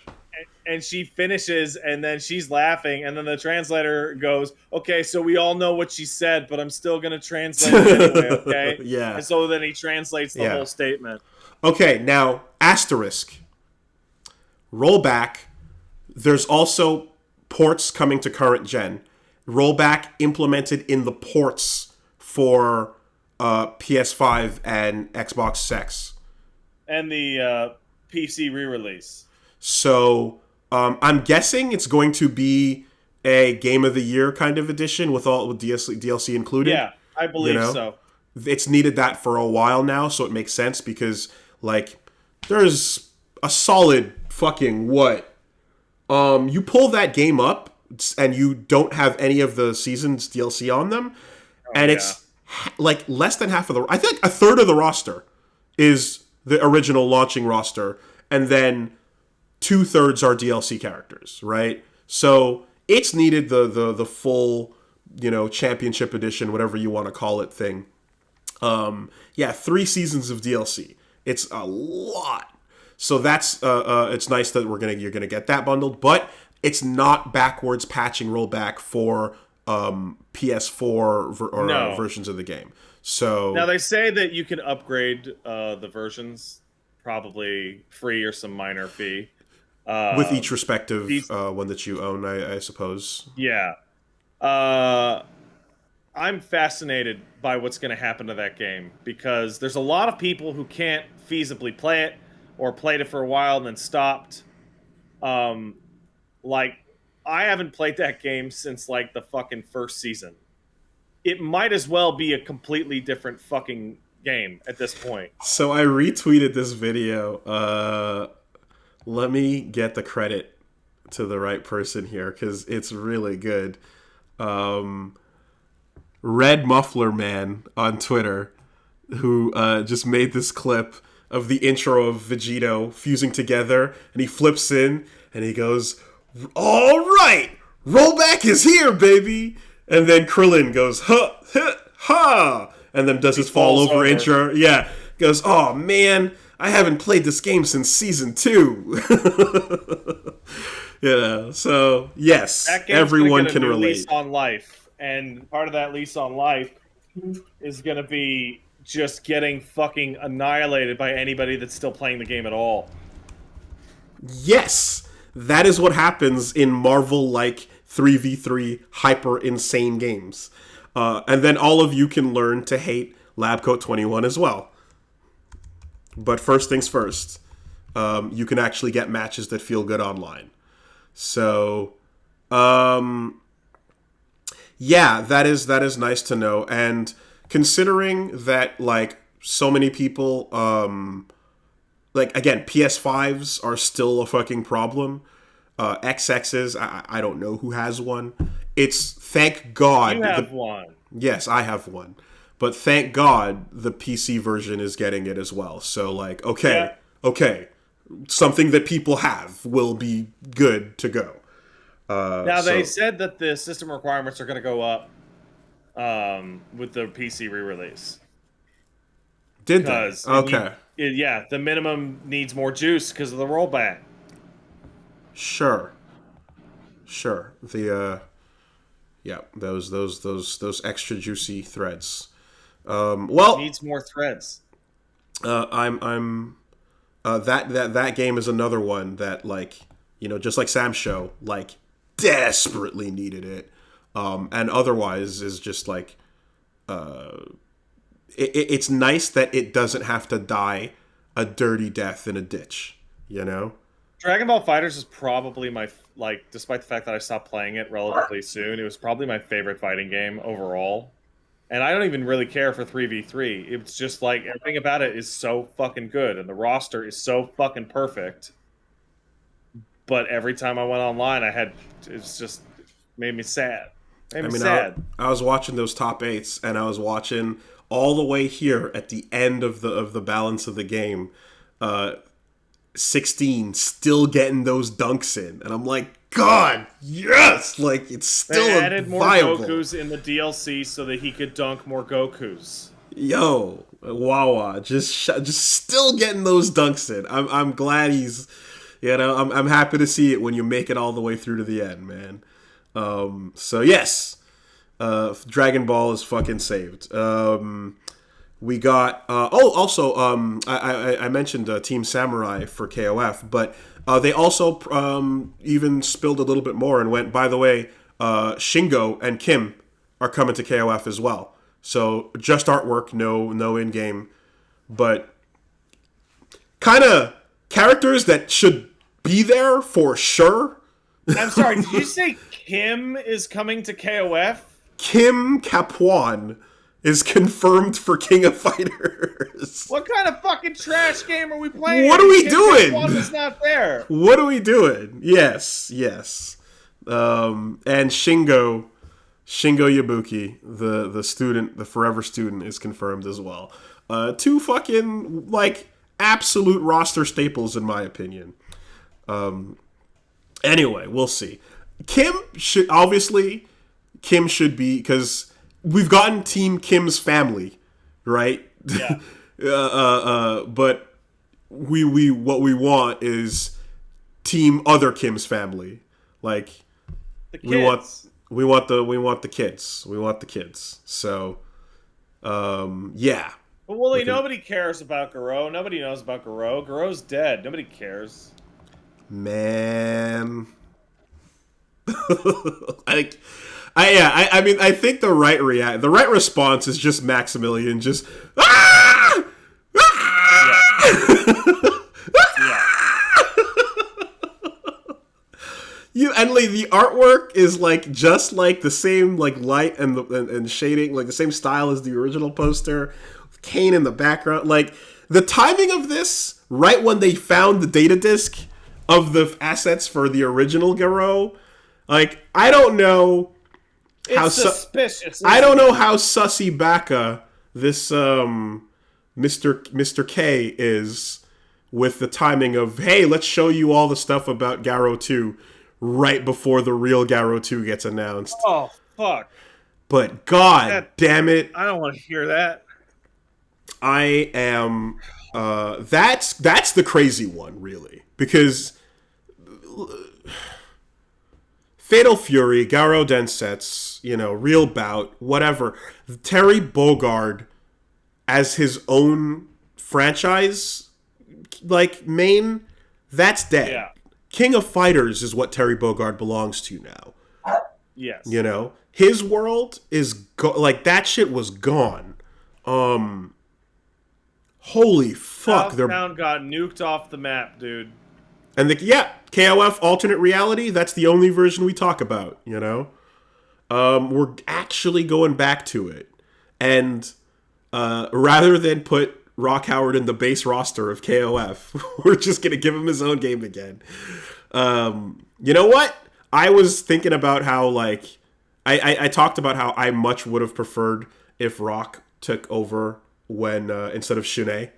And she finishes, and then she's laughing, and then the translator goes, okay, so we all know what she said, but I'm still going to translate it anyway, okay? Yeah. And so then he translates the whole statement. Okay, now, asterisk. Rollback, there's also ports coming to current gen. Rollback implemented in the ports for PS5 and Xbox X. And the PC re-release. So I'm guessing it's going to be a Game of the Year kind of edition with DLC included. Yeah, I believe so. It's needed that for a while now, so it makes sense because, like, there's a solid fucking what? You pull that game up and you don't have any of the season's DLC on them, it's like less than half of I think a third of the roster is the original launching roster, and then 2/3 are DLC characters, right? So it's needed the full, championship edition, whatever you want to call it, thing. 3 seasons of DLC. It's a lot. So that's it's nice that you're gonna get that bundled, but it's not backwards patching rollback for PS4 versions of the game. So now they say that you can upgrade the versions, probably free or some minor fee. With each respective one that you own, I suppose. Yeah. I'm fascinated by what's going to happen to that game because there's a lot of people who can't feasibly play it or played it for a while and then stopped. Like, I haven't played that game since, like, the fucking first season. It might as well be a completely different fucking game at this point. So I retweeted this video. Let me get the credit to the right person here because it's really good. Red Muffler Man on Twitter, who just made this clip of the intro of Vegito fusing together, and he flips in and he goes, "All right, Rollback is here, baby." And then Krillin goes, "Ha, ha, ha," and then does his fall over intro. Yeah, goes, "Oh man, I haven't played this game since season 2." Yeah, so yes, everyone can relate. Lease on life, and part of that lease on life is going to be just getting fucking annihilated by anybody that's still playing the game at all. Yes, that is what happens in Marvel-like 3v3 hyper insane games, and then all of you can learn to hate Labcoat 21 as well. But first things first, you can actually get matches that feel good online. So, yeah, that is nice to know. And considering that, like, so many people, like, again, PS5s are still a fucking problem. XXs, I don't know who has one. It's, thank God. You have one. Yes, I have one. But thank God the PC version is getting it as well. So, like, okay, something that people have will be good to go. Now, they said that the system requirements are going to go up with the PC re-release. Did they? Okay. Yeah, the minimum needs more juice because of the rollback. Sure. The yeah, those extra juicy threads. Well, needs more threads. I'm that game is another one that, like, you know, just like Sam's show, like, desperately needed it, and otherwise is just like, it's nice that it doesn't have to die a dirty death in a ditch, you know. Dragon Ball FighterZ is probably my, like, despite the fact that I stopped playing it relatively soon, it was probably my favorite fighting game overall. And I don't even really care for 3v3. It's just like everything about it is so fucking good, and the roster is so fucking perfect. But every time I went online, it's just made me sad. Sad. I was watching those top 8s, and I was watching all the way here at the end of the balance of the game. 16 still getting those dunks in, and I'm like, God, yes! Like, it's still they added more viable. Gokus in the DLC so that he could dunk more Gokus. Yo, Wawa, just still getting those dunks in. I'm glad he's, you know, I'm happy to see it when you make it all the way through to the end, man. So yes, Dragon Ball is fucking saved. We got also I mentioned Team Samurai for KOF, but they also even spilled a little bit more and went, by the way, Shingo and Kim are coming to KOF as well. So just artwork, no in-game, but kind of characters that should be there for sure. I'm sorry, did you say Kim is coming to KOF? Kim Capuan is confirmed for King of Fighters. What kind of fucking trash game are we playing? What are we doing? Capuan is not there. What are we doing? Yes. And Shingo Yabuki, the student, the forever student, is confirmed as well. Two fucking, like, absolute roster staples in my opinion. Anyway, we'll see. Kim should be, because we've gotten Team Kim's family, right? Yeah. But we what we want is Team Other Kim's family. Like, The kids. we want, We want the kids. We want the kids. So, yeah. But Wooly, nobody cares about Garou. Nobody knows about Garou. Garou's dead. Nobody cares. Man. I mean, I think the right response is just Maximilian just ah! Yeah. The artwork is like just like the same like light and shading, like the same style as the original poster. Kane in the background, like the timing of this, right when they found the data disk of the assets for the original Garou, like I don't know how suspicious. I don't know how sussy Baka this Mr. K is with the timing of, hey, let's show you all the stuff about Garou 2 right before the real Garou 2 gets announced. Oh fuck. But god damn it. I don't want to hear that. I am that's the crazy one, really, because Fatal Fury, Garou Densetsu, Real Bout, whatever, Terry Bogard as his own franchise like main, that's dead. Yeah. King of Fighters is what Terry Bogard belongs to now. Yes. His world is like that shit was gone. Holy fuck! Southbound got nuked off the map, dude. And KOF alternate reality. That's the only version we talk about. We're actually going back to it, and rather than put Rock Howard in the base roster of KOF, we're just gonna give him his own game again. You know what? I was thinking about how like I talked about how I much would have preferred if Rock took over when instead of Shunei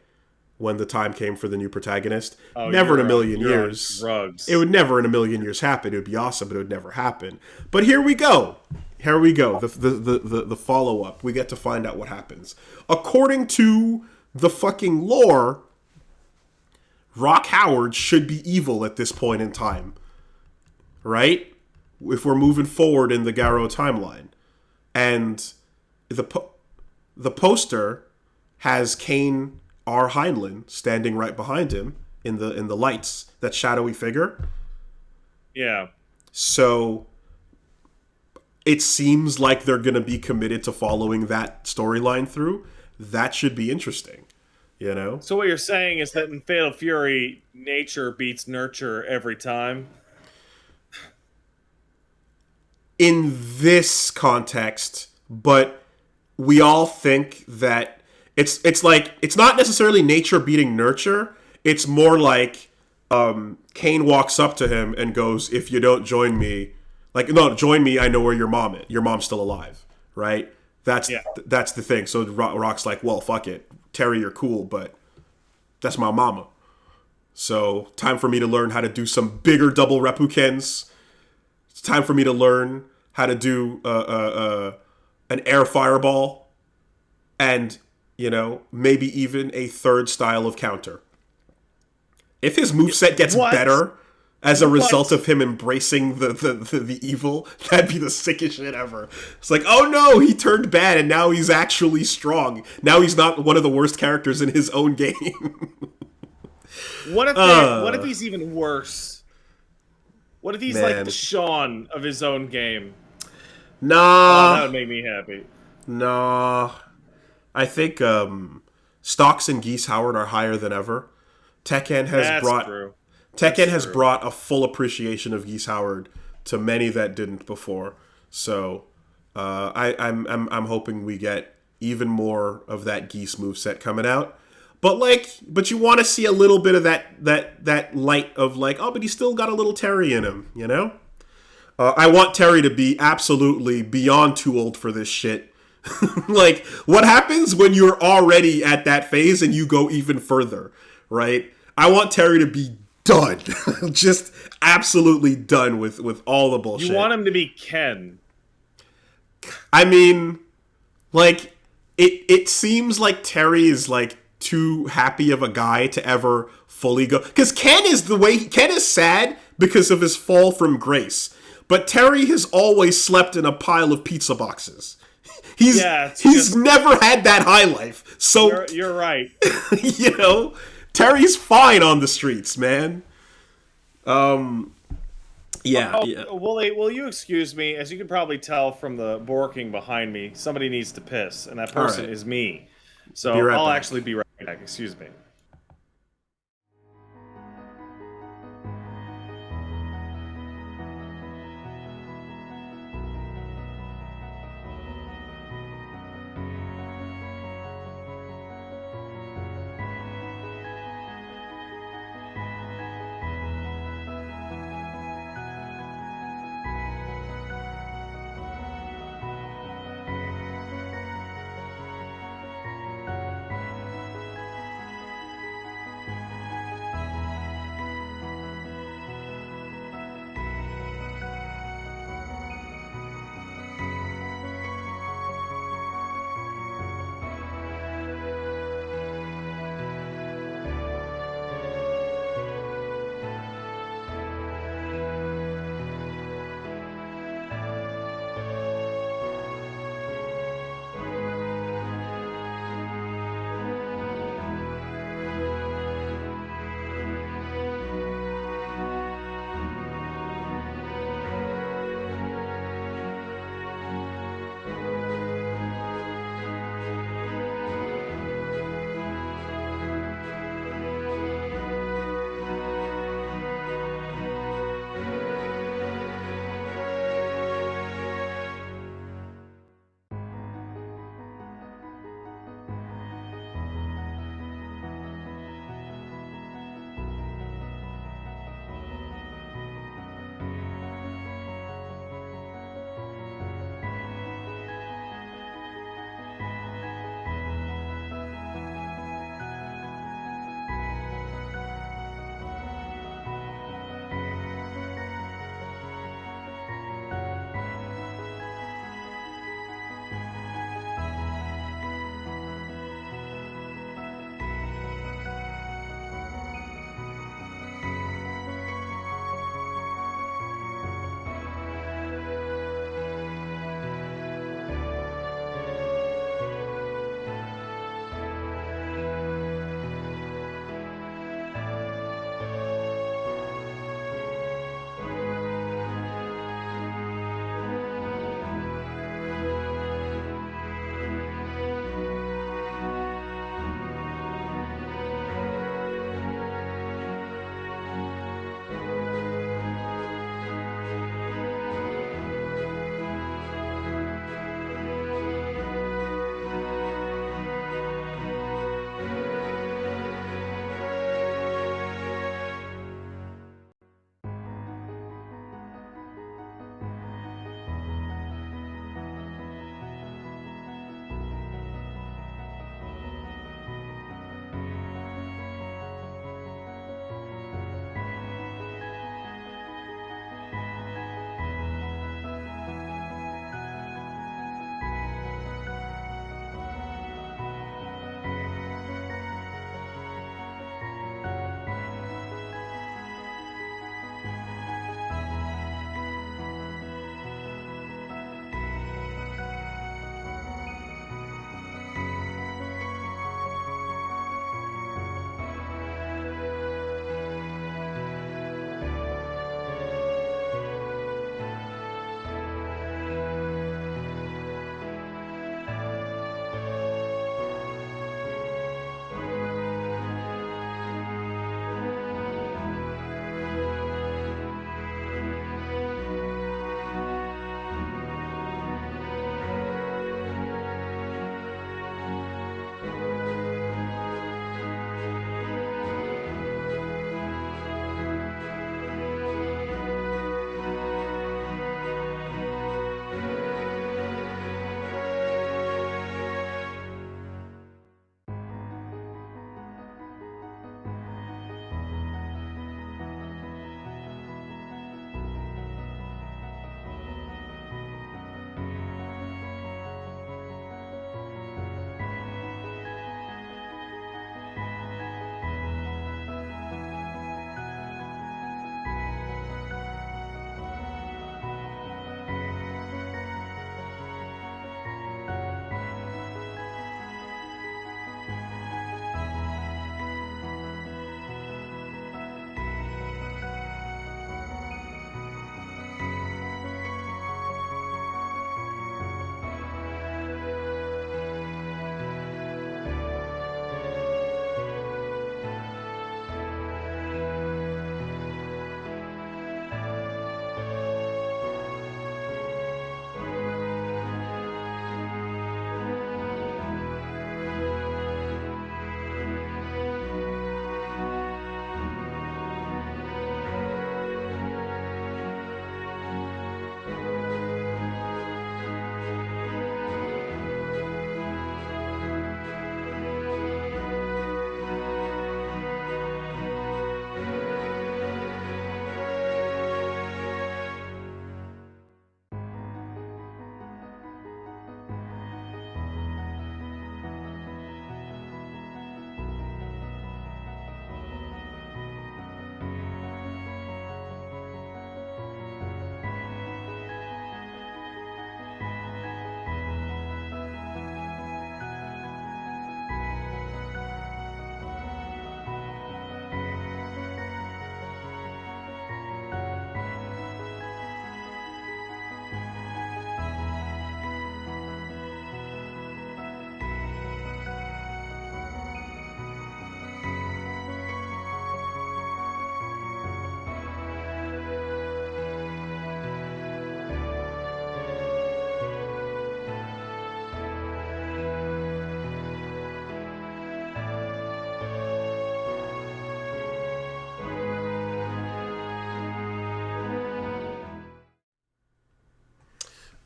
when the time came for the new protagonist. Never in a million years. It would never in a million years happen. It would be awesome, but it would never happen. But here we go. The follow-up. We get to find out what happens. According to the fucking lore, Rock Howard should be evil at this point in time. Right? If we're moving forward in the Garou timeline. And the poster has Kane R. Heinlein standing right behind him in the lights, that shadowy figure. Yeah. So it seems like they're going to be committed to following that storyline through. That should be interesting, So what you're saying is that in Fatal Fury, nature beats nurture every time? In this context, but we all think that it's like it's not necessarily nature beating nurture. It's more like Kane walks up to him and goes, "If you don't join me, join me. I know where your mom is. Your mom's still alive, right?" That's the thing. So Rock's like, "Well, fuck it, Terry, you're cool, but that's my mama. So time for me to learn how to do some bigger double repukens. It's time for me to learn how to do an air fireball, and maybe even a third style of counter. If his moveset gets better as a result of him embracing the evil, that'd be the sickest shit ever. It's like, oh no, he turned bad and now he's actually strong. Now he's not one of the worst characters in his own game." What if he's even worse? What if he's like the Sean of his own game? Nah. That would make me happy. Nah. I think Stocks and Geese Howard are higher than ever. Tekken has brought a full appreciation of Geese Howard to many that didn't before. So I'm hoping we get even more of that Geese moveset coming out. But you want to see a little bit of that light of like, oh, but he's still got a little Terry in him, I want Terry to be absolutely beyond too old for this shit. Like, what happens when you're already at that phase and you go even further, right? I want Terry to be done. Just absolutely done with all the bullshit. You want him to be Ken. I mean, like, it seems like Terry is, like, too happy of a guy to ever fully go. Because Ken is sad because of his fall from grace. but Terry has always slept in a pile of pizza boxes. He's never had that high life. So you're right. You know, Terry's fine on the streets, man. Yeah. Will you excuse me? As you can probably tell from the borking behind me, somebody needs to piss, and that person is me. So I'll actually be right back. Excuse me.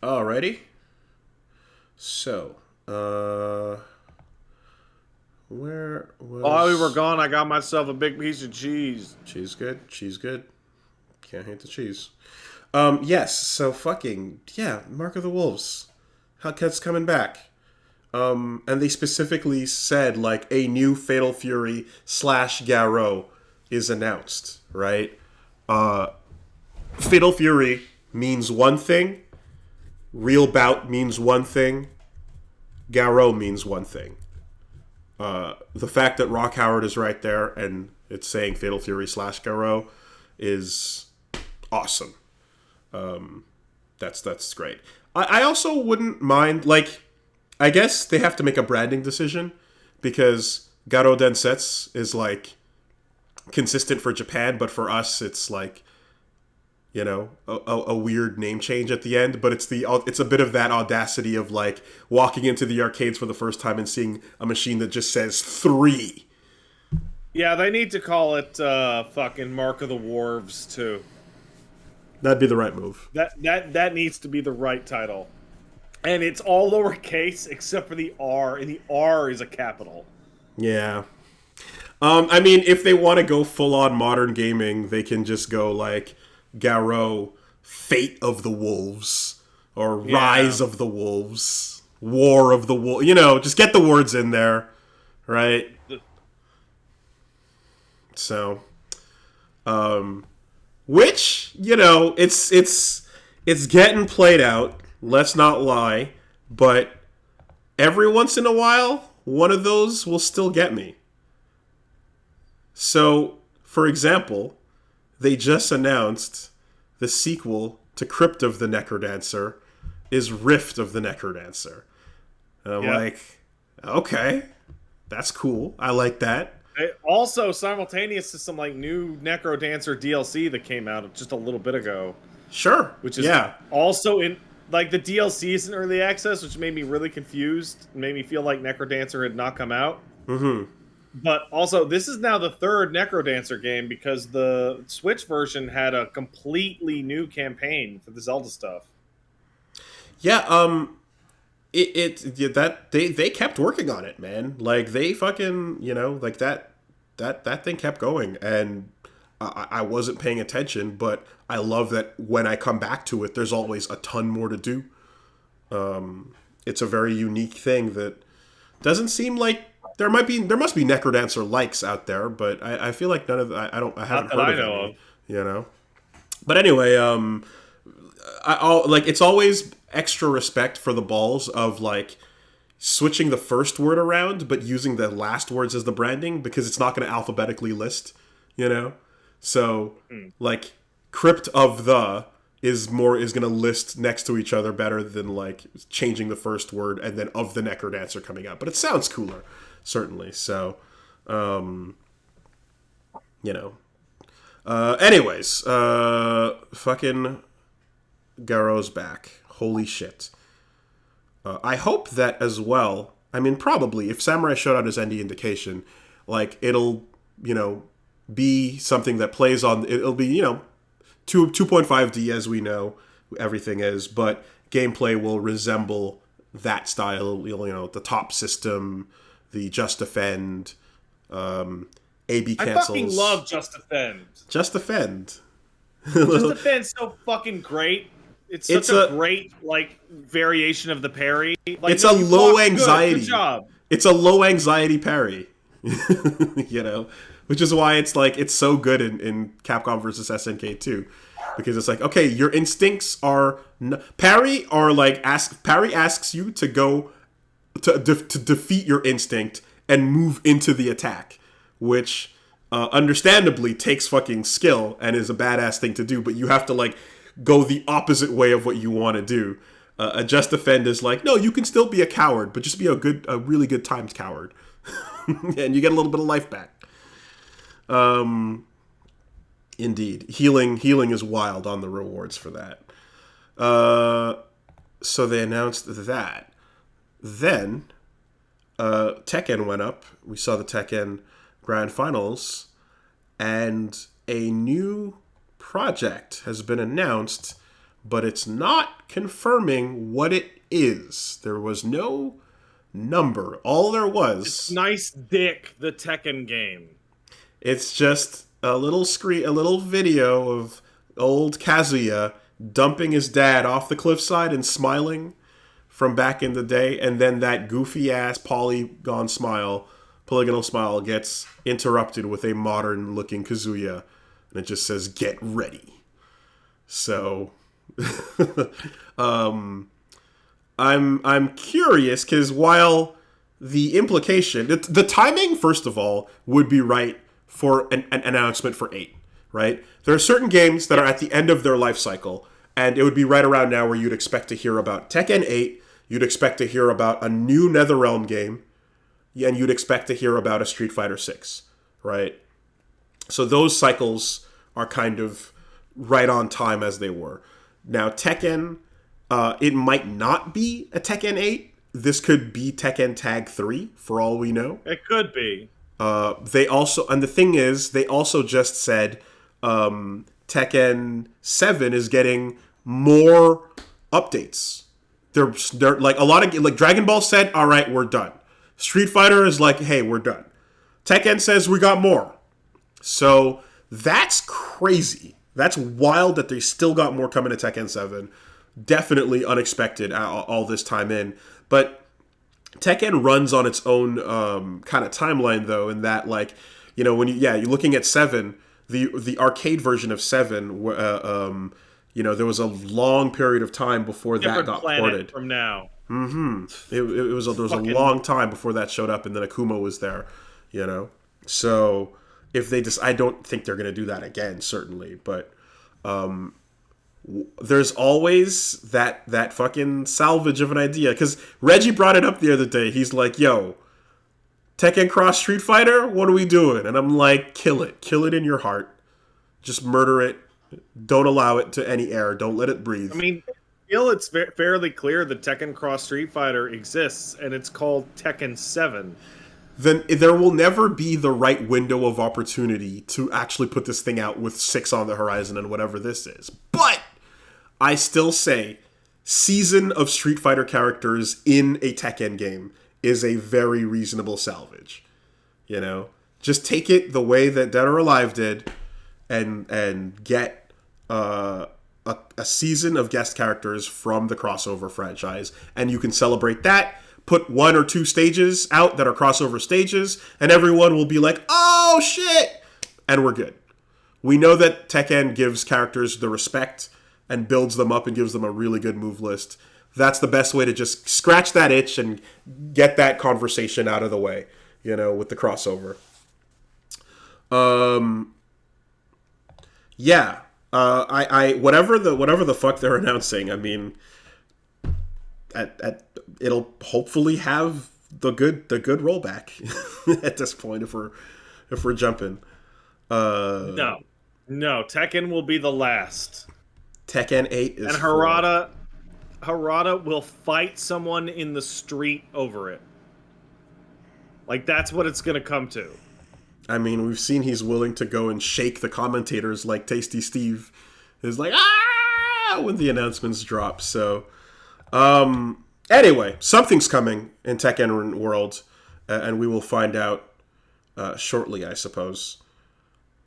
Alrighty. So, where was... While we were gone, I got myself a big piece of cheese. Cheese good. Cheese good. Can't hate the cheese. Yes, so fucking... Yeah, Mark of the Wolves. Hellcat's coming back. And they specifically said, like, a new Fatal Fury / Garou is announced, right? Fatal Fury means one thing. Real Bout means one thing. Garou means one thing. The fact that Rock Howard is right there and it's saying Fatal Fury / Garou is awesome. That's great. I also wouldn't mind, like, I guess they have to make a branding decision because Garou Densetsu is, like, consistent for Japan, but for us it's like, you know, a weird name change at the end, but it's a bit of that audacity of, like, walking into the arcades for the first time and seeing a machine that just says 3. Yeah, they need to call it fucking Mark of the Wharves too. That'd be the right move. That needs to be the right title. And it's all lowercase except for the R, and the R is a capital. Yeah. I mean, if they want to go full-on modern gaming, they can just go, like, Garou, Fate of the Wolves, or Rise of the Wolves, War of the Wolves. You know, just get the words in there, right? So, which, you know, it's getting played out. Let's not lie, but every once in a while, one of those will still get me. So, for example, they just announced the sequel to Crypt of the Necrodancer is Rift of the Necrodancer. And I'm like, okay, that's cool. I like that. Also, simultaneous to some, like, new Necrodancer DLC that came out just a little bit ago. Sure. Which is also in, like, the DLC is in early access, which made me really confused. Made me feel like Necrodancer had not come out. Mm-hmm. But also, this is now the third Necrodancer game because the Switch version had a completely new campaign for the Zelda stuff. Yeah, they kept working on it, man. Like, they fucking, you know, like that thing kept going, and I wasn't paying attention, but I love that when I come back to it, there's always a ton more to do. It's a very unique thing that doesn't seem like there must be Necrodancer likes out there, but I feel like none of I haven't heard of any, you know. But anyway, I'll like, it's always extra respect for the balls of, like, switching the first word around but using the last words as the branding, because it's not going to alphabetically list, you know. So like, Crypt of the is going to list next to each other better than, like, changing the first word and then of the Necrodancer coming out. But it sounds cooler, certainly. So, you know. Anyways, fucking Garou's back. Holy shit. I hope that as well. I mean, probably, if Samurai Shodown is any indication, like, it'll, you know, be something that plays on, it'll be, you know, 2.5D as we know everything is, but gameplay will resemble that style, you know, the top system, the Just Defend, AB cancels. I fucking love Just Defend. Just Defend. Just Defend's so fucking great. It's such a great, like, variation of the parry. Like, it's a low anxiety. Good job. It's a low anxiety parry. You know, which is why it's like, it's so good in Capcom versus SNK 2, because it's like, okay, your instincts are parry asks you to go to defeat your instinct and move into the attack, which understandably takes fucking skill and is a badass thing to do, but you have to, like, go the opposite way of what you want to do. A Just Defend is like, no, you can still be a coward, but just be a really good timed coward. And you get a little bit of life back. Indeed. Healing is wild on the rewards for that. So they announced that. Then, Tekken went up. We saw the Tekken Grand Finals. And a new project has been announced but it's not confirming what it is. There was no number. All there was... It's Nice Dick, the Tekken game. It's just a little video of old Kazuya dumping his dad off the cliffside and smiling from back in the day, and then that goofy-ass polygonal smile gets interrupted with a modern-looking Kazuya, and it just says, "Get ready." So... I'm curious because while the implication, the timing, first of all, would be right for an announcement for 8, right? There are certain games that are at the end of their life cycle, and it would be right around now where you'd expect to hear about Tekken 8, you'd expect to hear about a new NetherRealm game, and you'd expect to hear about a Street Fighter 6, right? So those cycles are kind of right on time as they were. Now, Tekken, it might not be a Tekken 8. This could be Tekken Tag 3, for all we know. It could be. They also, and the thing is, they also just said Tekken 7 is getting more updates. They're like a lot of, like Dragon Ball said, all right, we're done. Street Fighter is like, hey, we're done. Tekken says we got more. So that's crazy. That's wild that they still got more coming to Tekken 7. Definitely unexpected all this time in. But Tekken runs on its own kind of timeline, though, in that, like, you know, when you're looking at 7, the arcade version of 7, you know, there was a long period of time before that got ported. From now. Mm-hmm. There was a long time before that showed up, and then Akuma was there, you know. So if they just, I don't think they're going to do that again, certainly, but there's always that fucking salvage of an idea, because Reggie brought it up the other day. He's like, yo, Tekken Cross Street Fighter, what are we doing? And I'm like, kill it in your heart, just murder it, don't allow it to any air, don't let it breathe. I mean, it's fairly clear that Tekken Cross Street Fighter exists, and it's called Tekken 7. Then there will never be the right window of opportunity to actually put this thing out with 6 on the horizon and whatever this is. But I still say season of Street Fighter characters in a Tekken game is a very reasonable salvage. You know, just take it the way that Dead or Alive did, and get a season of guest characters from the crossover franchise, and you can celebrate that. Put 1 or 2 stages out that are crossover stages, and everyone will be like, oh shit, and we're good. We know that Tekken gives characters the respect and builds them up and gives them a really good move list. That's the best way to just scratch that itch and get that conversation out of the way, you know, with the crossover. I whatever the fuck they're announcing, I mean, it'll hopefully have the good rollback at this point if we're jumping. No, Tekken will be the last. Tekken 8 is, and Harada will fight someone in the street over it. Like, that's what it's gonna come to. I mean, we've seen he's willing to go and shake the commentators like Tasty Steve is like, ah, when the announcements drop. So anyway, something's coming in Tekken World, and we will find out shortly, I suppose.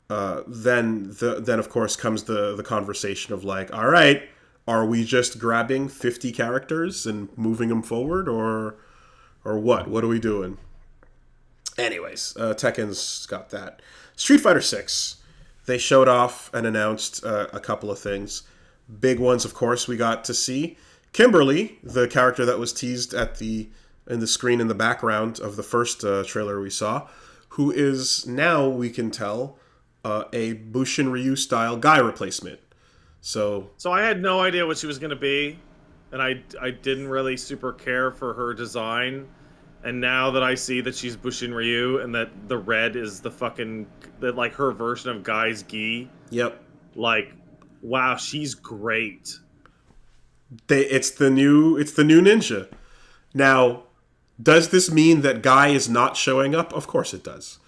Then of course comes the conversation of like, all right, are we just grabbing 50 characters and moving them forward, or what? What are we doing? Anyways, Tekken's got that. Street Fighter 6, they showed off and announced a couple of things. Big ones, of course, we got to see Kimberly, the character that was teased in the screen in the background of the first trailer we saw, who is now, we can tell, a Bushin Ryu style guy replacement. So I had no idea what she was going to be, and I didn't really super care for her design. And now that I see that she's Bushin Ryu and that the red is like her version of Guy's gi. Yep. Like, wow, she's great. It's the new ninja. Now, does this mean that Guy is not showing up? Of course it does.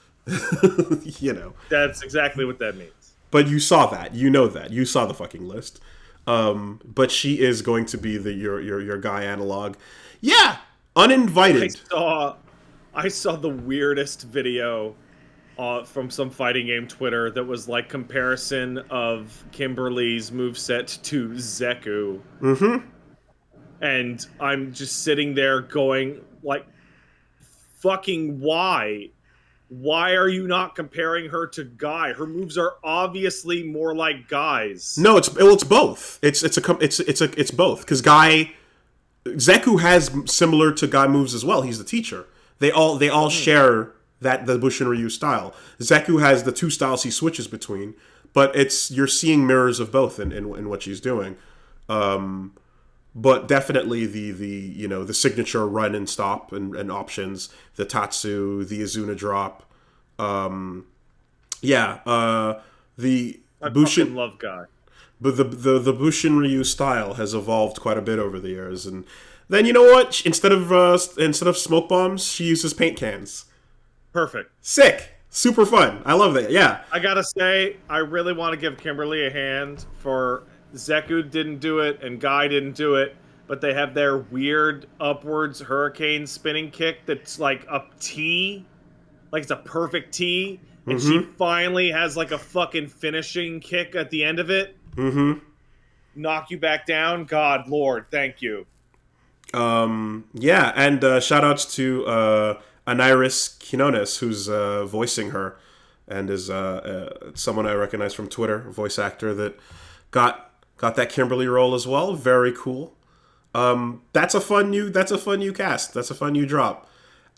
You know. That's exactly what that means. But you saw that. You know that. You saw the fucking list. But she is going to be your guy analog. Yeah, uninvited. I saw the weirdest video from some fighting game Twitter that was like comparison of Kimberly's moveset to Zeku. Mm-hmm. And I'm just sitting there going, like, fucking why? Why are you not comparing her to Guy? Her moves are obviously more like Guy's. No, it's both. It's both because Zeku has similar to Guy moves as well. He's the teacher. They all share the Bushin Ryu style. Zeku has the two styles he switches between, but you're seeing mirrors of both in what she's doing. But definitely the signature run and stop and options, the Tatsu, the Izuna drop. The Bushin love Guy. But the Bushin Ryu style has evolved quite a bit over the years, and then you know what? Instead of smoke bombs, she uses paint cans. Perfect. Sick. Super fun. I love that. Yeah. I gotta say, I really want to give Kimberly a hand for Zeku didn't do it and Guy didn't do it, but they have their weird upwards hurricane spinning kick that's like a T, like it's a perfect T, and she finally has like a fucking finishing kick at the end of it. Mm-hmm. Knock you back down. God, Lord, thank you. Yeah, and shout outs to Aniris Quinones, who's voicing her, and is someone I recognize from Twitter, voice actor that got that Kimberly role as well. Very cool. That's a fun new cast. That's a fun new drop.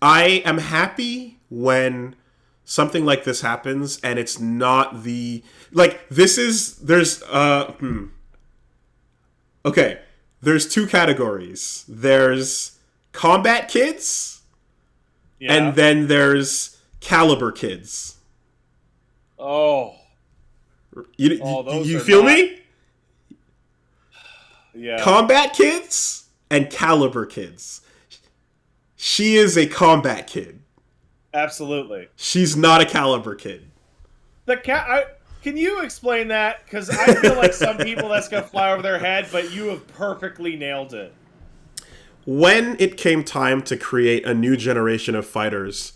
I am happy when something like this happens and it's not okay. There's two categories. There's combat kids, and then there's caliber kids. Oh. You feel me? Yeah. Combat kids and caliber kids. She is a combat kid. Absolutely. She's not a caliber kid. Can you explain that? Because I feel like some people that's going to fly over their head, but you have perfectly nailed it. When it came time to create a new generation of fighters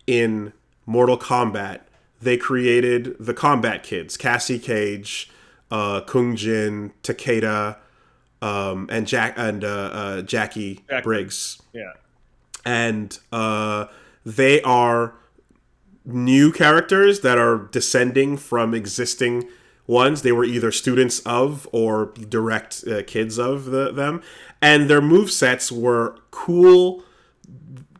in Mortal Kombat, they created the combat kids. Cassie Cage, Kung Jin, Takeda, and Jackie Briggs. Yeah. And they are new characters that are descending from existing ones. They were either students of or direct kids of them. And their movesets were cool,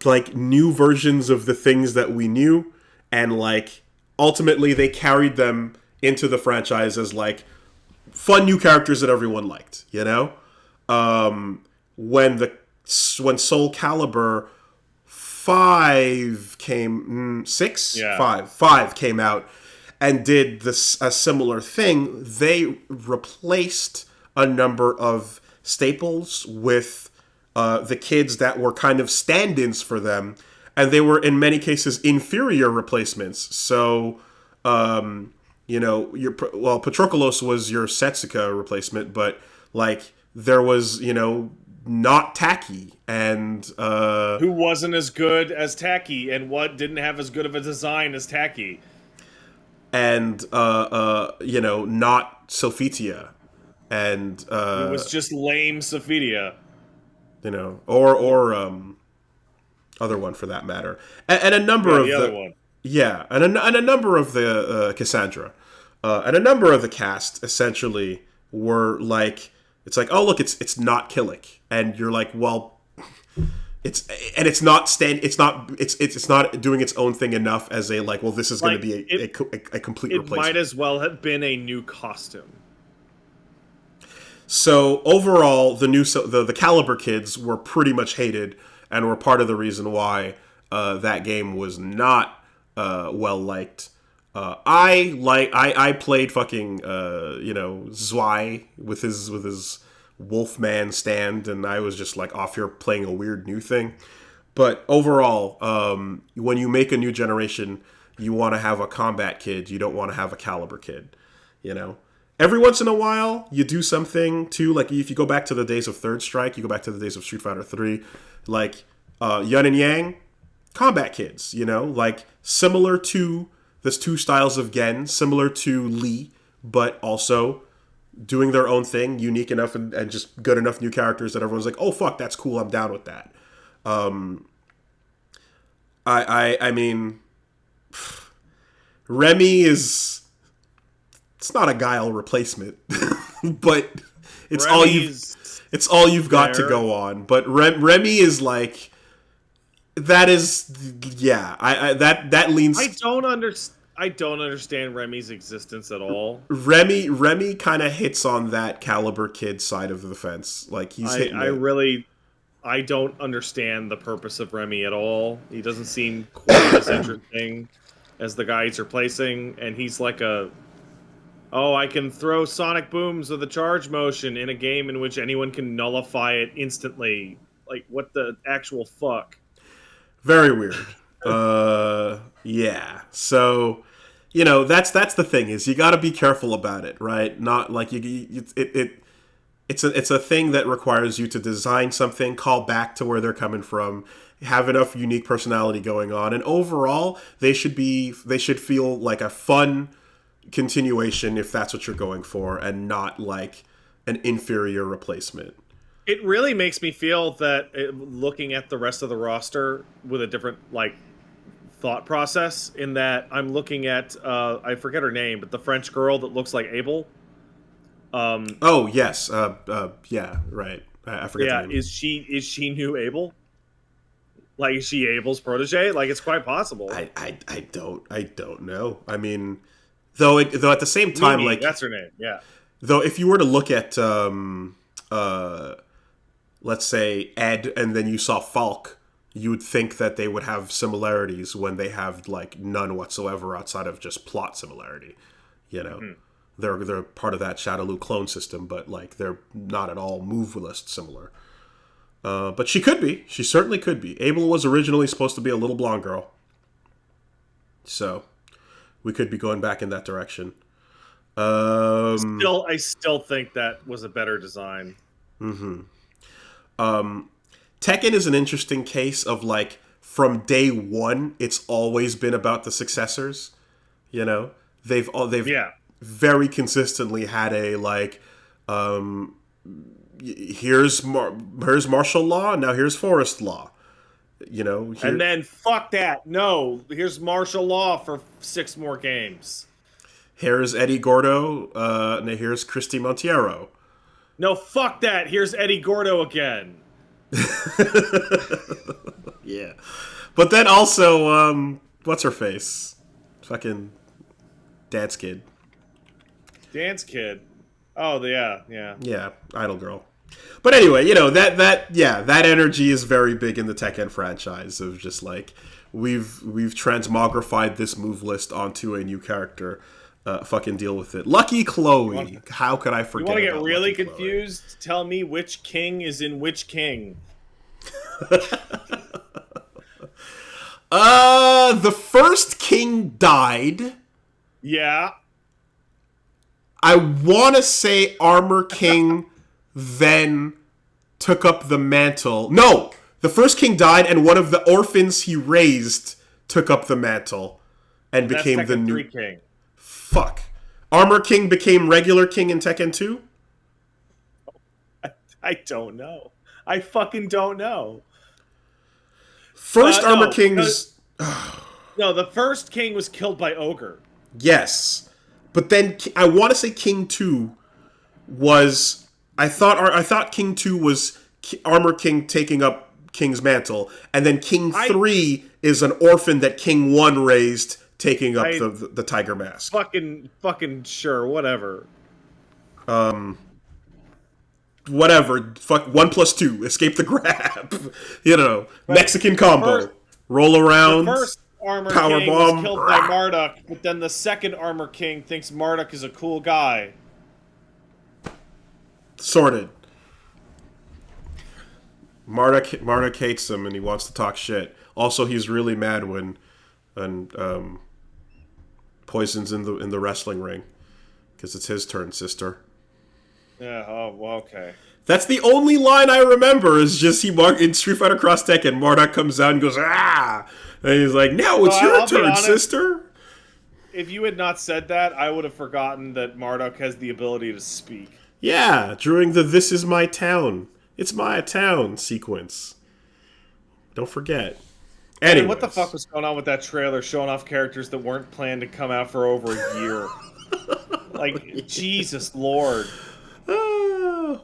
like new versions of the things that we knew. And like ultimately they carried them into the franchise as like fun new characters that everyone liked, you know? When Soul Calibur 5 came, 6? Yeah. 5 came out and did a similar thing. They replaced a number of staples with the kids that were kind of stand-ins for them, and they were in many cases inferior replacements. So, Patroclus was your Setsuka replacement, but like there was, not Taki, and who wasn't as good as Taki, and what didn't have as good of a design as Taki, and not Sophitia, and it was just lame Sophitia, or other one for that matter, and a number of the other one, and a number of the Cassandra, and a number of the cast essentially were like. It's like, oh look, it's not Killick, and you're like, well, it's not doing its own thing enough as a like, well, this is going to be a complete replacement. It might as well have been a new costume. So overall, the Calibur kids were pretty much hated, and were part of the reason why that game was not well liked. I played fucking Zwei with his Wolfman stand, and I was just like off here playing a weird new thing. But overall, when you make a new generation, you want to have a combat kid. You don't want to have a caliber kid, every once in a while, you do something too. Like if you go back to the days of Third Strike, you go back to the days of Street Fighter 3, like Yun and Yang, combat kids, like similar to there's two styles of Gen, similar to Lee, but also doing their own thing, unique enough and just good enough new characters that everyone's like, oh fuck, that's cool, I'm down with that. I mean, Remy is, it's not a Guile replacement, but it's all you've got to go on. But Remy is like, that is, yeah, that leans. I don't understand Remy's existence at all. Remy kind of hits on that caliber kid side of the fence. Like he's hitting I don't understand the purpose of Remy at all. He doesn't seem quite as interesting as the guy he's replacing, and he's like I can throw sonic booms with a charge motion in a game in which anyone can nullify it instantly. Like, what the actual fuck? Very weird. Yeah. So, that's the thing is you got to be careful about it, right? Not like it's a thing that requires you to design something, call back to where they're coming from, have enough unique personality going on, and overall they should feel like a fun continuation if that's what you're going for, and not like an inferior replacement. It really makes me feel that looking at the rest of the roster with a different thought process, in that I'm looking at I forget her name, but the French girl that looks like Abel. Oh yes, yeah, right. I forget. Yeah, the name. is she new Abel? Like, is she Abel's protege? Like, it's quite possible. I don't know. I mean, though at the same time, Mimi, like that's her name. Yeah. Though if you were to look at let's say Ed, and then you saw Falk, you would think that they would have similarities when they have like none whatsoever outside of just plot similarity. They're part of that Shadowloo clone system, but like they're not at all move list similar. But she could be. She certainly could be. Abel was originally supposed to be a little blonde girl, so we could be going back in that direction. I still think that was a better design. Mm-hmm. Tekken is an interesting case of like from day one, it's always been about the successors. They've very consistently had a like, here's martial law, now here's forest law. And then fuck that. No, here's martial law for 6 more games. Here's Eddie Gordo, and here's Christy Monteiro. No, fuck that. Here's Eddie Gordo again. Yeah. But then also, what's her face? Fucking Dance Kid. Dance Kid. Oh, yeah. Yeah, Idol Girl. But anyway, that energy is very big in the Tekken franchise of just like, we've transmogrified this move list onto a new character. Fucking deal with it. Lucky Chloe. How could I forget? You want to get really confused? Chloe? Tell me which king is in which king. The first king died. Yeah. I want to say Armor King then took up the mantle. No, the first king died, and one of the orphans he raised took up the mantle and became the new king. Fuck. Armor King became regular king in Tekken 2? I don't know. I fucking don't know. First Armor King's... No, the first king was killed by Ogre. Yes. But then I want to say King 2 was... I thought King 2 was Armor King taking up King's mantle. And then King 3 is an orphan that King 1 raised... taking up the tiger mask. Fucking sure, whatever. Whatever. Fuck 1 + 2. Escape the grab. Mexican combo. Roll around. The first Armor Power King bomb. was killed by Marduk, but then the second Armor King thinks Marduk is a cool guy. Sorted. Marduk hates him and he wants to talk shit. Also, he's really mad when Poison's in the wrestling ring, because it's his turn, sister. Yeah. Oh, well, okay. That's the only line I remember. Is just in Street Fighter Cross Tekken, Marduk comes out and goes ah, and he's like, "Now it's your turn, sister." If you had not said that, I would have forgotten that Marduk has the ability to speak. Yeah, during the "This is my town, it's my town" sequence. Don't forget. Anyways. What the fuck was going on with that trailer showing off characters that weren't planned to come out for over a year? Like, Jesus Lord.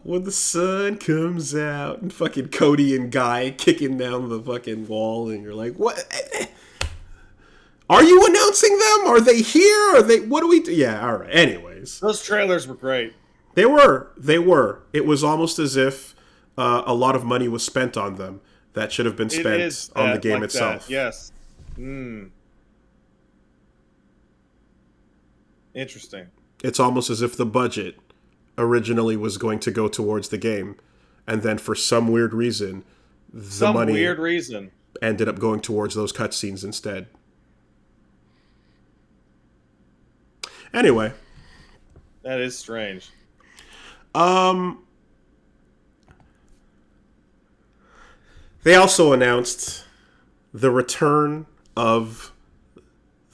When the sun comes out and fucking Cody and Guy kicking down the fucking wall and you're like, what? Are you announcing them? Are they here? Are they, what do we do? Yeah, alright. Anyways. Those trailers were great. They were. It was almost as if a lot of money was spent on them that should have been spent on the game itself. That. Yes. Interesting. It's almost as if the budget originally was going to go towards the game, and then for some weird reason, the money ended up going towards those cutscenes instead. Anyway. That is strange. They also announced the return of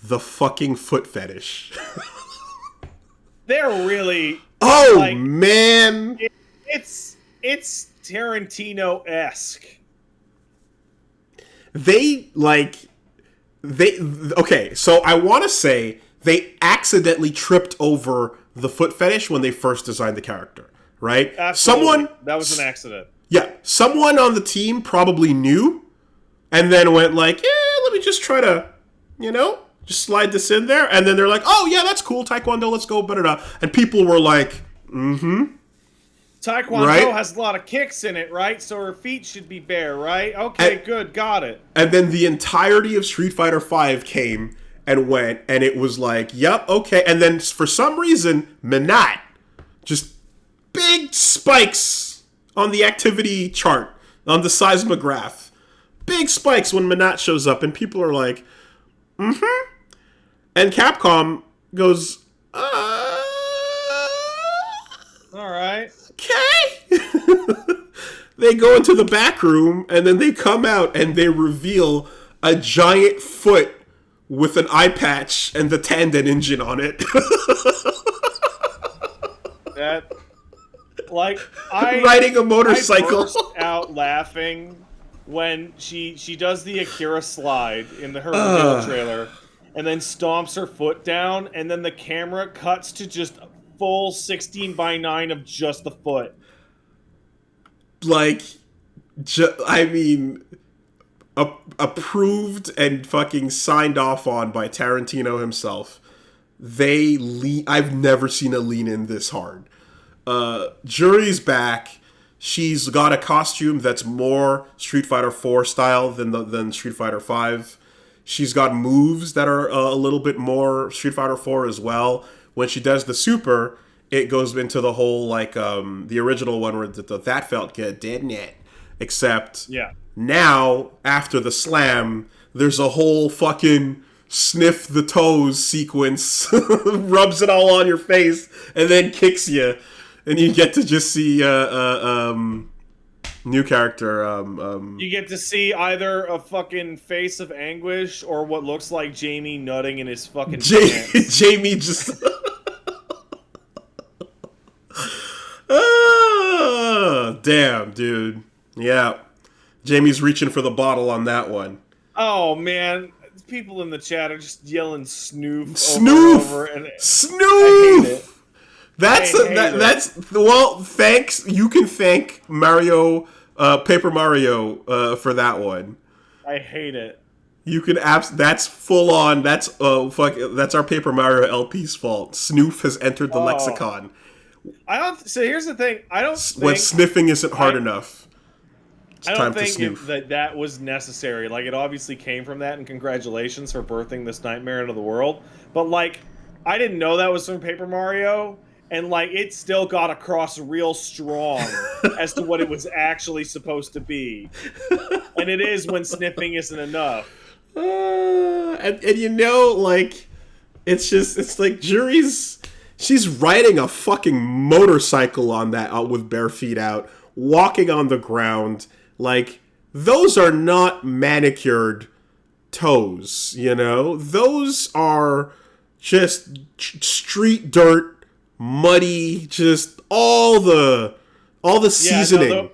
the fucking foot fetish. They're really... Oh, like, man! It's Tarantino-esque. Okay, so I want to say they accidentally tripped over the foot fetish when they first designed the character, right? Absolutely. That was an accident. Yeah, someone on the team probably knew, and then went like, let me just try to, just slide this in there, and then they're like, oh yeah, that's cool, Taekwondo, let's go, and people were like, Taekwondo has a lot of kicks in it, right? So her feet should be bare, right? Okay, good, got it. And then the entirety of Street Fighter V came and went, and it was like, yep, okay, and then for some reason, Minot, just big spikes on the activity chart, on the seismograph. Big spikes when Minot shows up, and people are like, and Capcom goes, alright. Okay. They go into the back room, and then they come out, and they reveal a giant foot with an eye patch and the Tandem engine on it. That... Like, riding a motorcycle. I burst out laughing when she does the Akira slide in her reveal trailer, and then stomps her foot down, and then the camera cuts to just a full 16:9 of just the foot. Like, approved and fucking signed off on by Tarantino himself. I've never seen a lean in this hard. Juri's back. She's got a costume that's more Street Fighter 4 style than Street Fighter 5. She's got moves that are a little bit more Street Fighter 4 as well. When she does the super, it goes into the whole, like, the original one where that felt good, didn't it? Except, now, after the slam, there's a whole fucking sniff the toes sequence, rubs it all on your face, and then kicks you. And you get to just see new character. You get to see either a fucking face of anguish or what looks like Jamie nutting in his fucking pants. Jamie just... damn, dude. Yeah. Jamie's reaching for the bottle on that one. Oh, man. People in the chat are just yelling snoof. Snoof! Over and snoof! I hate it. That's well, thanks. You can thank Mario, Paper Mario, for that one. I hate it. You can that's full on. That's that's our Paper Mario LP's fault. Snoof has entered the lexicon. So here's the thing. I don't think when sniffing isn't hard enough. I don't think that was necessary. Like, it obviously came from that, and congratulations for birthing this nightmare into the world. But, like, I didn't know that was from Paper Mario, and, like, it still got across real strong as to what it was actually supposed to be. And it is when sniffing isn't enough. And like, it's like Juri's... She's riding a fucking motorcycle on that with bare feet out, walking on the ground. Like, those are not manicured toes, you know? Those are just street dirt, muddy, just all the seasoning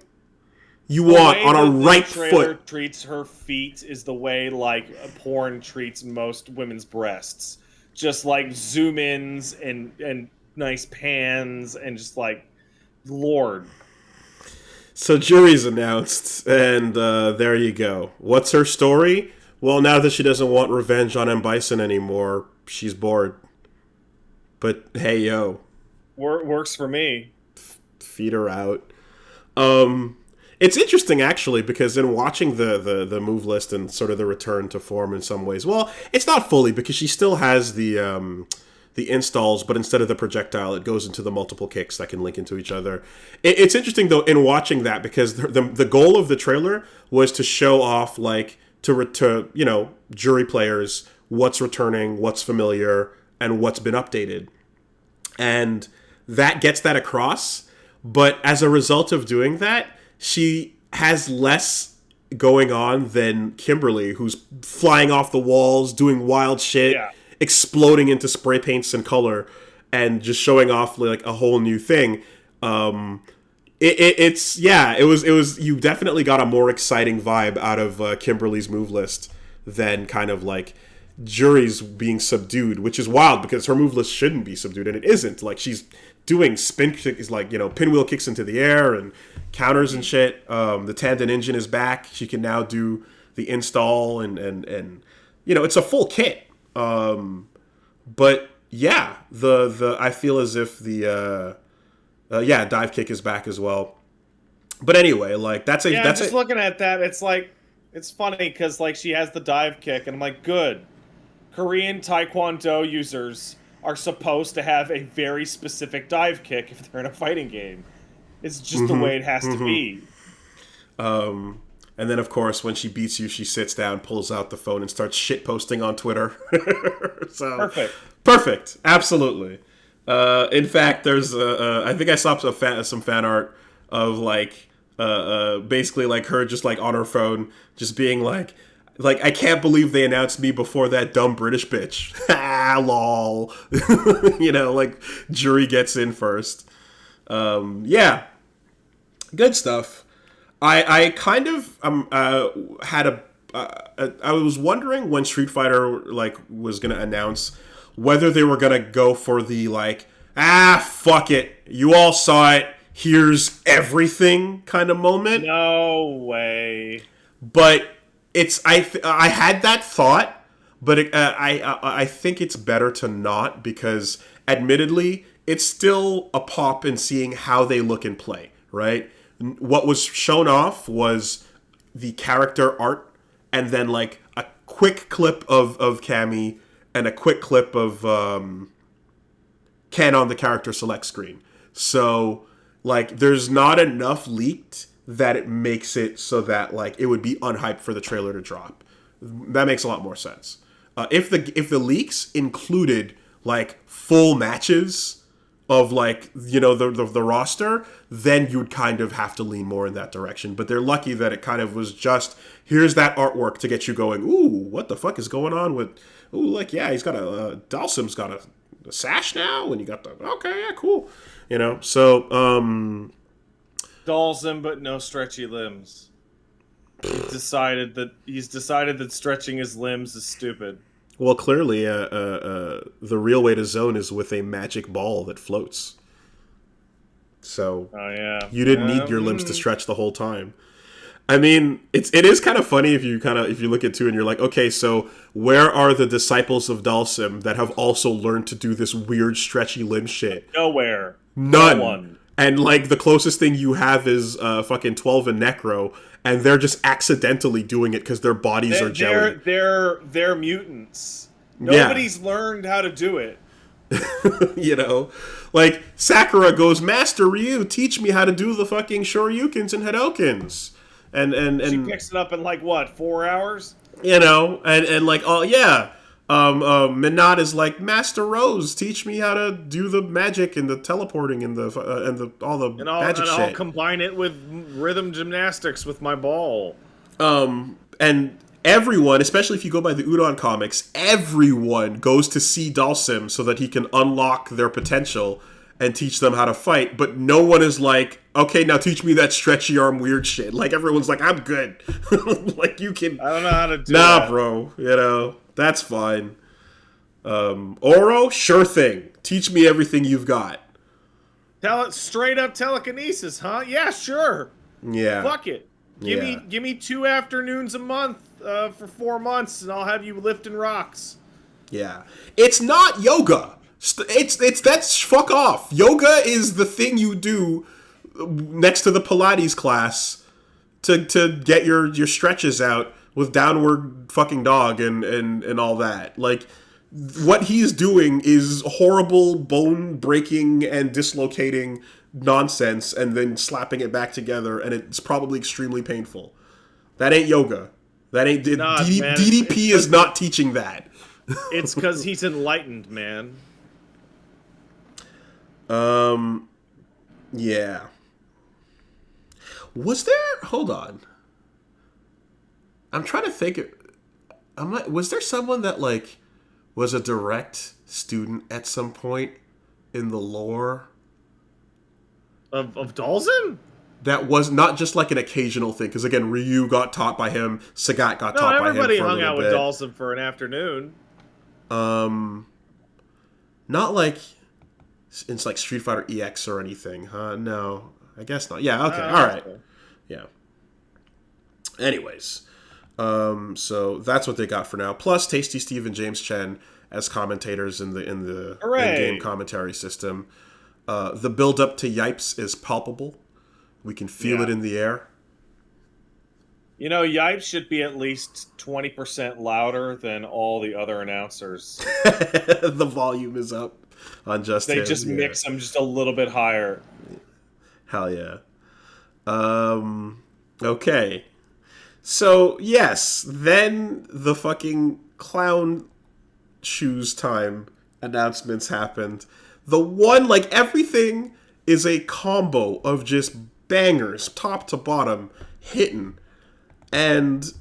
you want on a right foot. Treats her feet is the way like porn treats most women's breasts. Just like zoom ins and nice pans and just like, Lord. So Juri's announced, and there you go. What's her story? Well, now that she doesn't want revenge on M. Bison anymore, she's bored. But hey, yo. Works for me. Feed her out. It's interesting, actually, because in watching the move list and sort of the return to form in some ways, well, it's not fully, because she still has the installs, but instead of the projectile, it goes into the multiple kicks that can link into each other. It's interesting, though, in watching that, because the goal of the trailer was to show off, like, to you know, Juri players what's returning, what's familiar, and what's been updated. And that gets that across, but as a result of doing that, she has less going on than Kimberly, who's flying off the walls, doing wild shit, exploding into spray paints and color, and just showing off like a whole new thing. It was you definitely got a more exciting vibe out of Kimberly's move list than kind of like Juri's being subdued, which is wild because her move list shouldn't be subdued, and it isn't. Like, she's doing spin kicks, like, you know, pinwheel kicks into the air and counters and shit. The tandem engine is back. She can now do the install and you know, it's a full kit. But yeah, the I feel as if the dive kick is back as well. But anyway, like looking at that, it's like, it's funny because like she has the dive kick, and I'm like, good. Korean Taekwondo users are supposed to have a very specific dive kick if they're in a fighting game. It's just the way it has to be. And then, of course, when she beats you, she sits down, pulls out the phone, and starts shitposting on Twitter. So perfect, absolutely. In fact, there's I think I saw some fan art of like basically like her just like on her phone, just being like I can't believe they announced me before that dumb British bitch. Lol. You know, like Juri gets in first. Yeah, good stuff. I kind of had I was wondering when Street Fighter like was gonna announce whether they were gonna go for the like, fuck it, you all saw it, here's everything kind of moment. No way. But it's I had that thought, but I think it's better to not, because admittedly it's still a pop in seeing how they look and play, right? What was shown off was the character art, and then like a quick clip of Cammy and a quick clip of Ken on the character select screen. So like there's not enough leaked that it makes it so that like it would be unhyped for the trailer to drop. That makes a lot more sense. If the leaks included like full matches of like, you know, the roster, then you'd kind of have to lean more in that direction. But they're lucky that it kind of was just, here's that artwork to get you going, ooh, what the fuck is going on with, ooh, like, yeah, he's got Dalsim's got a sash now, and you got okay, yeah, cool. You know, so, Dalsim, but no stretchy limbs. He's decided that stretching his limbs is stupid. Well, clearly, the real way to zone is with a magic ball that floats. So, you didn't need your limbs to stretch the whole time. I mean, it is kind of funny if you look at two and you're like, okay, so where are the disciples of Dalsim that have also learned to do this weird stretchy limb shit? Nowhere. None. No one. And like the closest thing you have is fucking 12 and Necro, and they're just accidentally doing it because their bodies are jelly. They're mutants. Nobody's learned how to do it. You know, like Sakura goes, Master Ryu, teach me how to do the fucking Shoryukens and Hadokens. And she picks it up in like what, 4 hours? You know, and like, oh yeah, Minot is like, Master Rose, teach me how to do the magic and the teleporting and the all the magic shit. I'll combine it with rhythm gymnastics with my ball. And everyone, especially if you go by the Udon comics, everyone goes to see Dalsim so that he can unlock their potential and teach them how to fight. But no one is like, okay, now teach me that stretchy arm weird shit. Like, everyone's like, I'm good. Like, you can... I don't know how to do that. Nah, bro. You know, that's fine. Oro, sure thing. Teach me everything you've got. Straight up telekinesis, huh? Yeah, sure. Yeah. Fuck it. Give me 2 afternoons a month for 4 months, and I'll have you lifting rocks. Yeah. It's not yoga. That's fuck off. Yoga is the thing you do next to the Pilates class to get your stretches out with downward fucking dog and all that. Like, what he's doing is horrible bone breaking and dislocating nonsense and then slapping it back together, and it's probably extremely painful. That ain't yoga. That ain't DDP is not teaching that. It's because he's enlightened, man. Yeah. Was there... Hold on. I'm trying to think... was there someone that, like, was a direct student at some point in the lore? Of Dalsim? That was not just, like, an occasional thing. Because, again, Ryu got taught by him. Sagat got taught by him. Everybody hung out with Dalsim for an afternoon. Not like... It's like Street Fighter EX or anything, huh? No, I guess not. Yeah, okay, all right. Yeah. Anyways, so that's what they got for now. Plus, Tasty Steve and James Chen as commentators in the in-game commentary system. The build-up to Yipes is palpable. We can feel it in the air. You know, Yipes should be at least 20% louder than all the other announcers. The volume is up. On just they just mix them just a little bit higher. Hell yeah. Okay. So, yes, then the fucking clown shoes time announcements happened. The one, like, everything is a combo of just bangers, top to bottom, hitting. And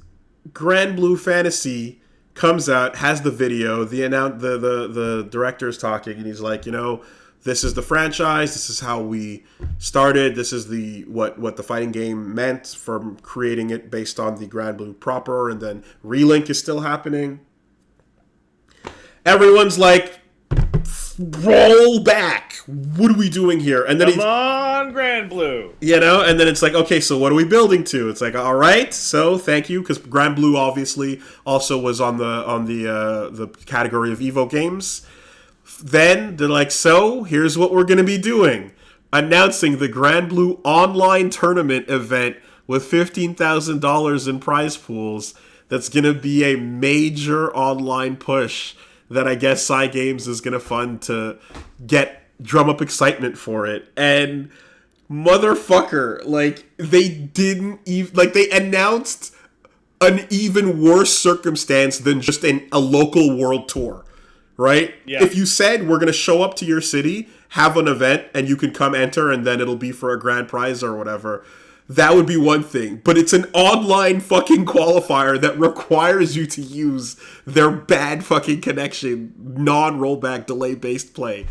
Grand Blue Fantasy comes out, has the video, the director's talking, and he's like, you know, this is the franchise, this is how we started, this is the what the fighting game meant from creating it based on the Grand Blue proper, and then Relink is still happening. Everyone's like, roll back. What are we doing here? And then Come on, Grand Blue. You know, and then it's like, okay, so what are we building to? It's like, all right, so thank you, because Grand Blue obviously also was on the category of Evo games. Then they're like, so here's what we're going to be doing. Announcing the Grand Blue online tournament event with $15,000 in prize pools. That's going to be a major online push that I guess Cygames is going to fund to drum up excitement for it. And motherfucker, like, they didn't even, like, they announced an even worse circumstance than just a local world tour, right? Yeah. If you said, we're going to show up to your city, have an event, and you can come enter, and then it'll be for a grand prize or whatever, that would be one thing. But it's an online fucking qualifier that requires you to use their bad fucking connection, non-rollback, delay-based play.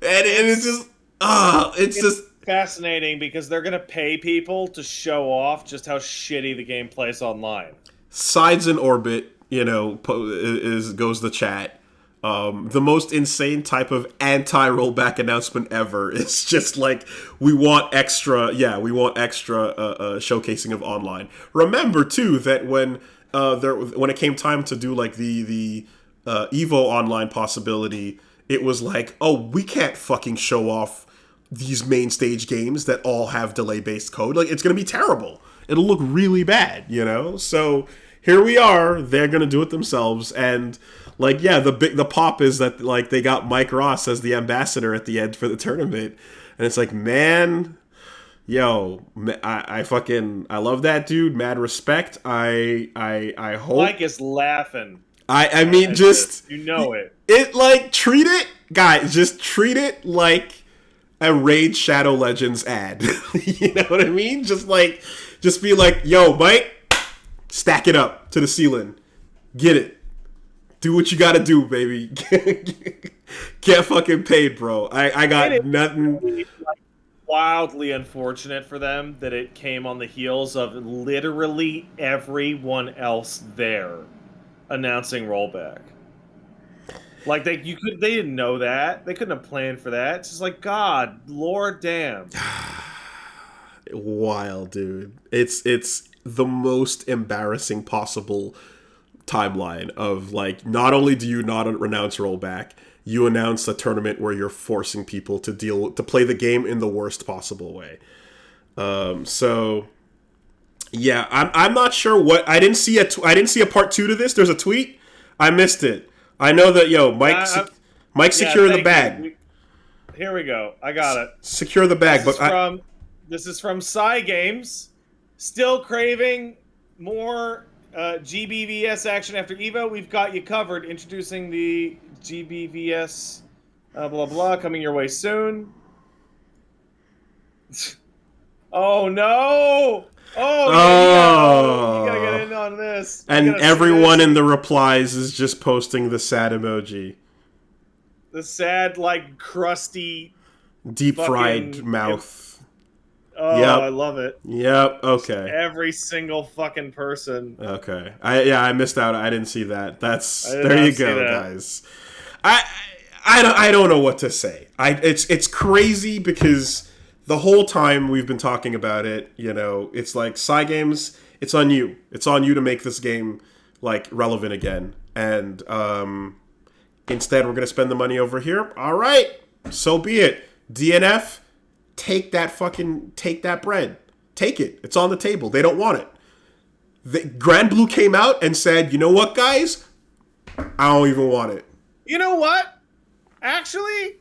And it's just, it's just fascinating because they're going to pay people to show off just how shitty the game plays online. Sides in orbit, you know, goes the chat. The most insane type of anti-rollback announcement ever. It's just like, we want extra showcasing of online. Remember too that when it came time to do like the Evo online possibility, it was like, oh, we can't fucking show off these main stage games that all have delay-based code. Like, it's gonna be terrible. It'll look really bad, you know? So here we are. They're gonna do it themselves, and like, yeah, the pop is that, like, they got Mike Ross as the ambassador at the end for the tournament. And it's like, man, yo, I love that dude. Mad respect. I hope Mike is laughing. I mean, just you know it. It like treat it, guys. Just treat it like a Raid Shadow Legends ad. You know what I mean? Just be like, yo, Mike, stack it up to the ceiling. Get it. Do what you gotta do, baby. Get fucking paid, bro. I got nothing. Wildly unfortunate for them that it came on the heels of literally everyone else there announcing Rollback. Like they didn't know that. They couldn't have planned for that. It's just like, God, Lord damn. Wild, dude. It's the most embarrassing possible timeline of like, not only do you not announce Rollback, you announce a tournament where you're forcing people to play the game in the worst possible way. So yeah, I'm not sure what I didn't see a part 2 to this. There's a tweet. I missed it. I know that Mike secure the bag. Here we go. I got it. Secure the bag, this is from Psy Games. Still craving more GBVS action after EVO? We've got you covered. Introducing the GBVS blah blah coming your way soon. Oh no! Oh, you gotta get in on this. And everyone in the replies is just posting the sad emoji. The sad, like, crusty, deep fried mouth. Oh, yep. I love it. Yep. Okay. Just every single fucking person. Okay. I missed out. I didn't see that. There you go, guys. I don't know what to say. It's crazy because the whole time we've been talking about it, you know, it's like Psy Games. It's on you. It's on you to make this game like relevant again. And instead, we're gonna spend the money over here. All right. So be it. DNF. Take that bread. Take it. It's on the table. They don't want it. The Grand Blue came out and said, you know what, guys? I don't even want it. You know what? Actually,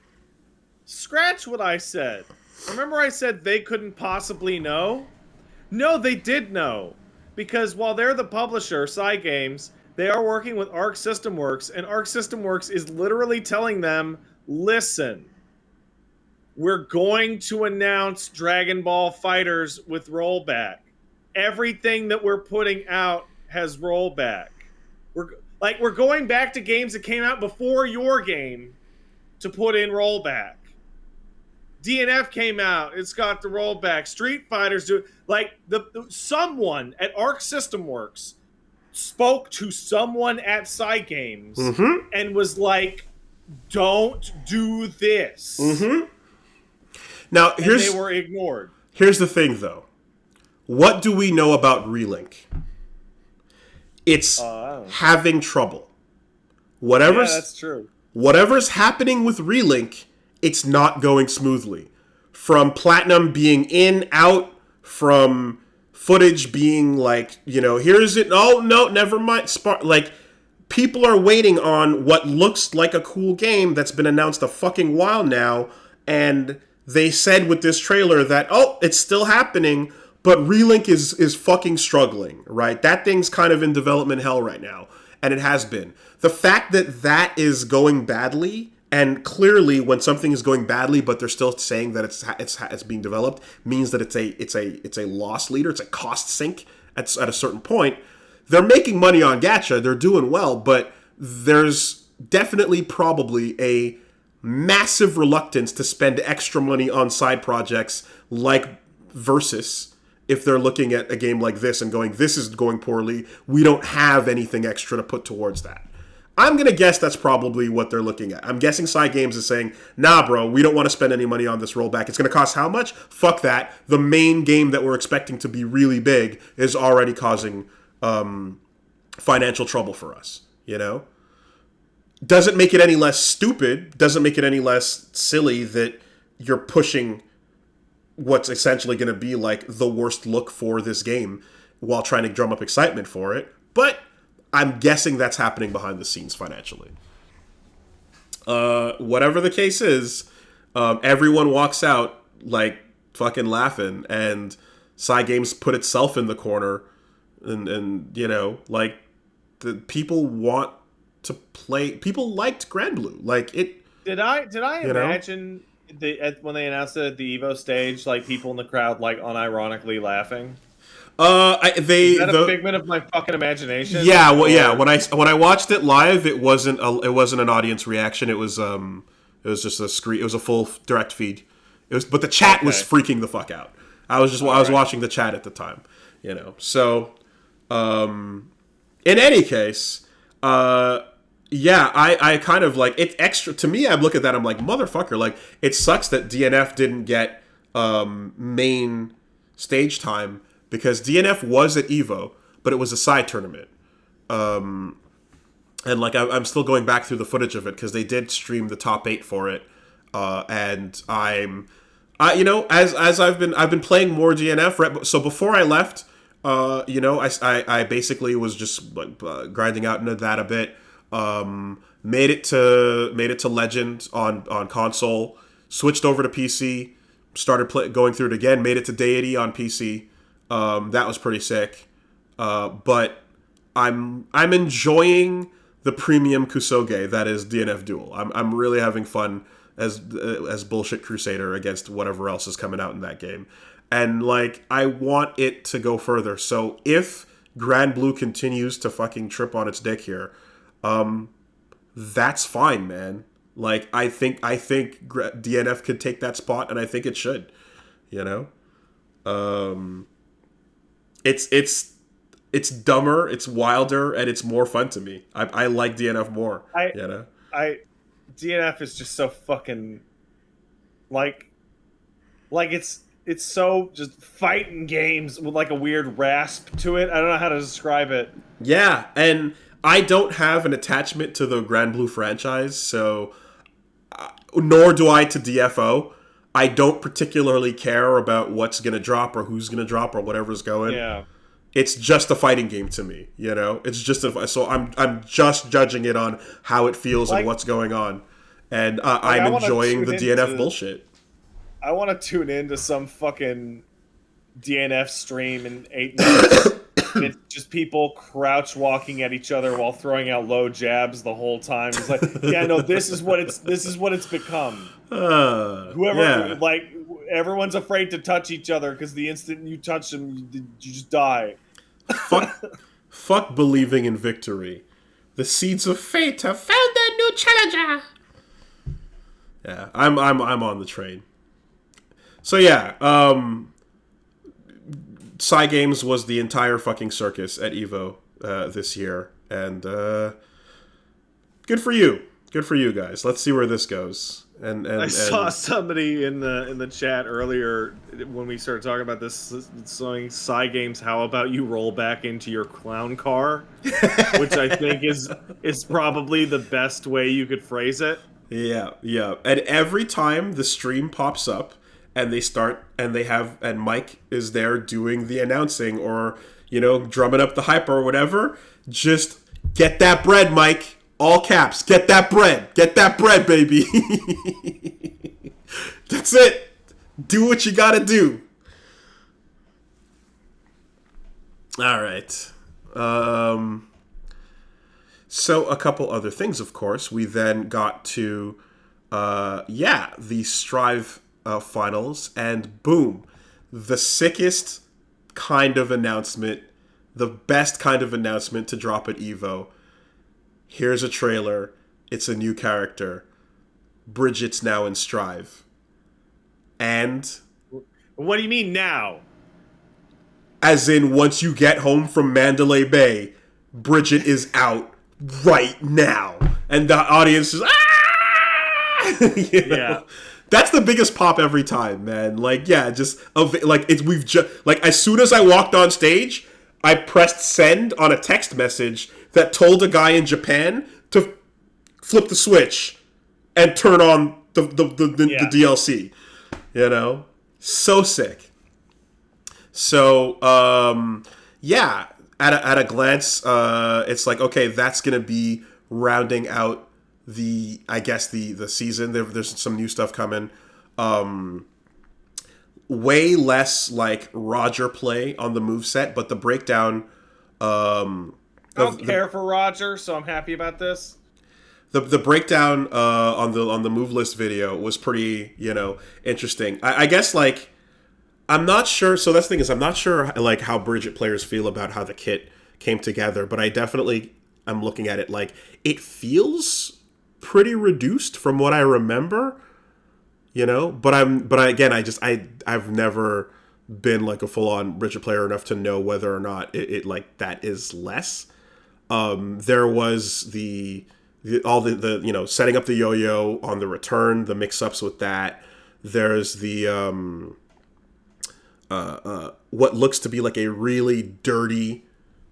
scratch what I said. Remember I said they couldn't possibly know? No, they did know. Because while they're the publisher, Psy Games, they are working with Arc System Works, and Arc System Works is literally telling them, listen, we're going to announce Dragon Ball FighterZ with Rollback. Everything that we're putting out has Rollback. We're going back to games that came out before your game to put in Rollback. DNF came out. It's got the Rollback. Street Fighters do someone at Arc System Works spoke to someone at Psy Games and was like, "Don't do this." Now, they were ignored. Here's the thing, though. What do we know about Relink? It's having trouble. That's true. Whatever's happening with Relink, it's not going smoothly. From Platinum being in, out, from footage being like, you know, here's it. Oh, no, never mind. Like, people are waiting on what looks like a cool game that's been announced a fucking while now, and they said with this trailer that, oh, it's still happening, but Relink is fucking struggling, right? That thing's kind of in development hell right now, and it has been. The fact that is going badly, and clearly when something is going badly, but they're still saying that it's being developed, means that it's a loss leader, it's a cost sink at a certain point. They're making money on gacha, they're doing well, but there's definitely probably a massive reluctance to spend extra money on side projects like Versus if they're looking at a game like this and going, this is going poorly, we don't have anything extra to put towards that. I'm going to guess that's probably what they're looking at. I'm guessing Psy Games is saying, nah, bro, we don't want to spend any money on this rollback. It's going to cost how much? Fuck that. The main game that we're expecting to be really big is already causing financial trouble for us, you know? Doesn't make it any less stupid, doesn't make it any less silly that you're pushing what's essentially going to be like the worst look for this game while trying to drum up excitement for it. But I'm guessing that's happening behind the scenes financially. Whatever the case is, everyone walks out like fucking laughing, and Psy Games put itself in the corner, and you know, like, the people want to play. People liked Grand Blue. Like it. Did I You know? imagine when they announced it at the Evo stage, like people in the crowd like unironically laughing? Is that a figment of my fucking imagination? Yeah, well, yeah. When I watched it live, it wasn't an audience reaction. It was just a screen. It was a full direct feed. But the chat was freaking the fuck out. I was watching the chat at the time. You know, so in any case, yeah, I kind of like it extra to me. I look at that, I'm like, motherfucker, like it sucks that DNF didn't get main stage time, because DNF was at Evo, but it was a side tournament. And like I'm still going back through the footage of it because they did stream the top 8 for it. And you know, as I've been playing more DNF, right? So before I left, you know, I basically was just like grinding out into that a bit. Made it to Legend on console, switched over to PC, started going through it again, made it to Deity on PC. That was pretty sick. But I'm enjoying the premium Kusoge that is DNF Duel. I'm really having fun as bullshit Crusader against whatever else is coming out in that game. And like I want it to go further. So if Grand Blue continues to fucking trip on its dick here, that's fine, man. Like I think DNF could take that spot, and I think it should. You know, it's dumber, it's wilder, and it's more fun to me. I like DNF more. You know, DNF is just so fucking like it's so just fighting games with like a weird rasp to it. I don't know how to describe it. Yeah, and I don't have an attachment to the Grand Blue franchise, so nor do I to DFO. I don't particularly care about what's going to drop or who's going to drop or whatever's going. Yeah. It's just a fighting game to me, you know? It's just so I'm just judging it on how it feels and what's going on. And I'm enjoying the DNF bullshit. I want to tune into some fucking DNF stream in 8 minutes. And it's just people crouch walking at each other while throwing out low jabs the whole time. It's like, yeah, no, this is what it's become. Like everyone's afraid to touch each other because the instant you touch them, you just die. Fuck believing in victory. The seeds of fate have found their new challenger. Yeah, I'm on the train. So yeah, Psy Games was the entire fucking circus at Evo this year, and good for you guys. Let's see where this goes. And I saw somebody in the chat earlier when we started talking about this, saying Psy Games, how about you roll back into your clown car, which I think is probably the best way you could phrase it. Yeah. And every time the stream pops up, and they start, and Mike is there doing the announcing, or, you know, drumming up the hype or whatever, just get that bread, Mike. All caps. Get that bread. Get that bread, baby. That's it. Do what you gotta do. All right. So a couple other things, of course. We then got to, the Strive finals, and boom, the sickest kind of announcement, the best kind of announcement to drop at Evo. Here's a trailer. It's a new character. Bridget's now in Strive. And what do you mean now? As in, once you get home from Mandalay Bay, Bridget is out right now. And the audience is, you know? Yeah. That's the biggest pop every time, man. Like, yeah, just as soon as I walked on stage, I pressed send on a text message that told a guy in Japan to flip the switch and turn on the DLC. You know, so sick. So at a glance, it's like, okay, that's gonna be rounding out the season. There's some new stuff coming. Way less like Roger play on the moveset, but the breakdown I don't care for Roger, so I'm happy about this. The breakdown on the move list video was pretty, interesting. I guess like I'm not sure. So that's the thing is I'm not sure like how Bridget players feel about how the kit came together, but I'm looking at it like it feels pretty reduced from what I remember, I've never been like a full on Bridget player enough to know whether or not it like that is less. There was all the setting up the yo-yo on the return, the mix-ups with that. There's the what looks to be like a really dirty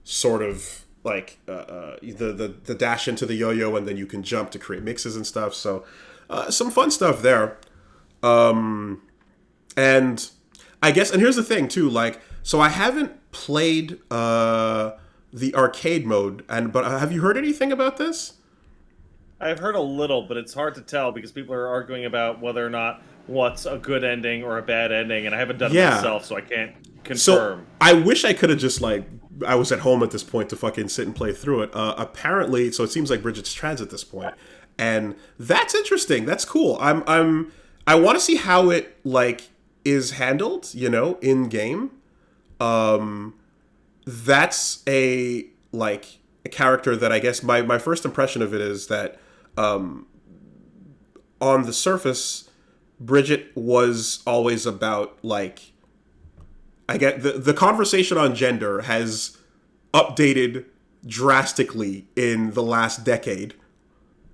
sort of like the dash into the yo-yo, and then you can jump to create mixes and stuff. So some fun stuff there. And I guess, and here's the thing too, like, so I haven't played the arcade mode, but have you heard anything about this? I've heard a little, but it's hard to tell because people are arguing about whether or not what's a good ending or a bad ending, and I haven't done it myself, so I can't confirm. So I wish I could have just like, I was at home at this point to fucking sit and play through it. Apparently, so it seems like Bridget's trans at this point, and that's interesting. That's cool. I want to see how it like is handled, in game. That's a character that I guess my first impression of it is that on the surface, Bridget was always about like, I get the conversation on gender has updated drastically in the last decade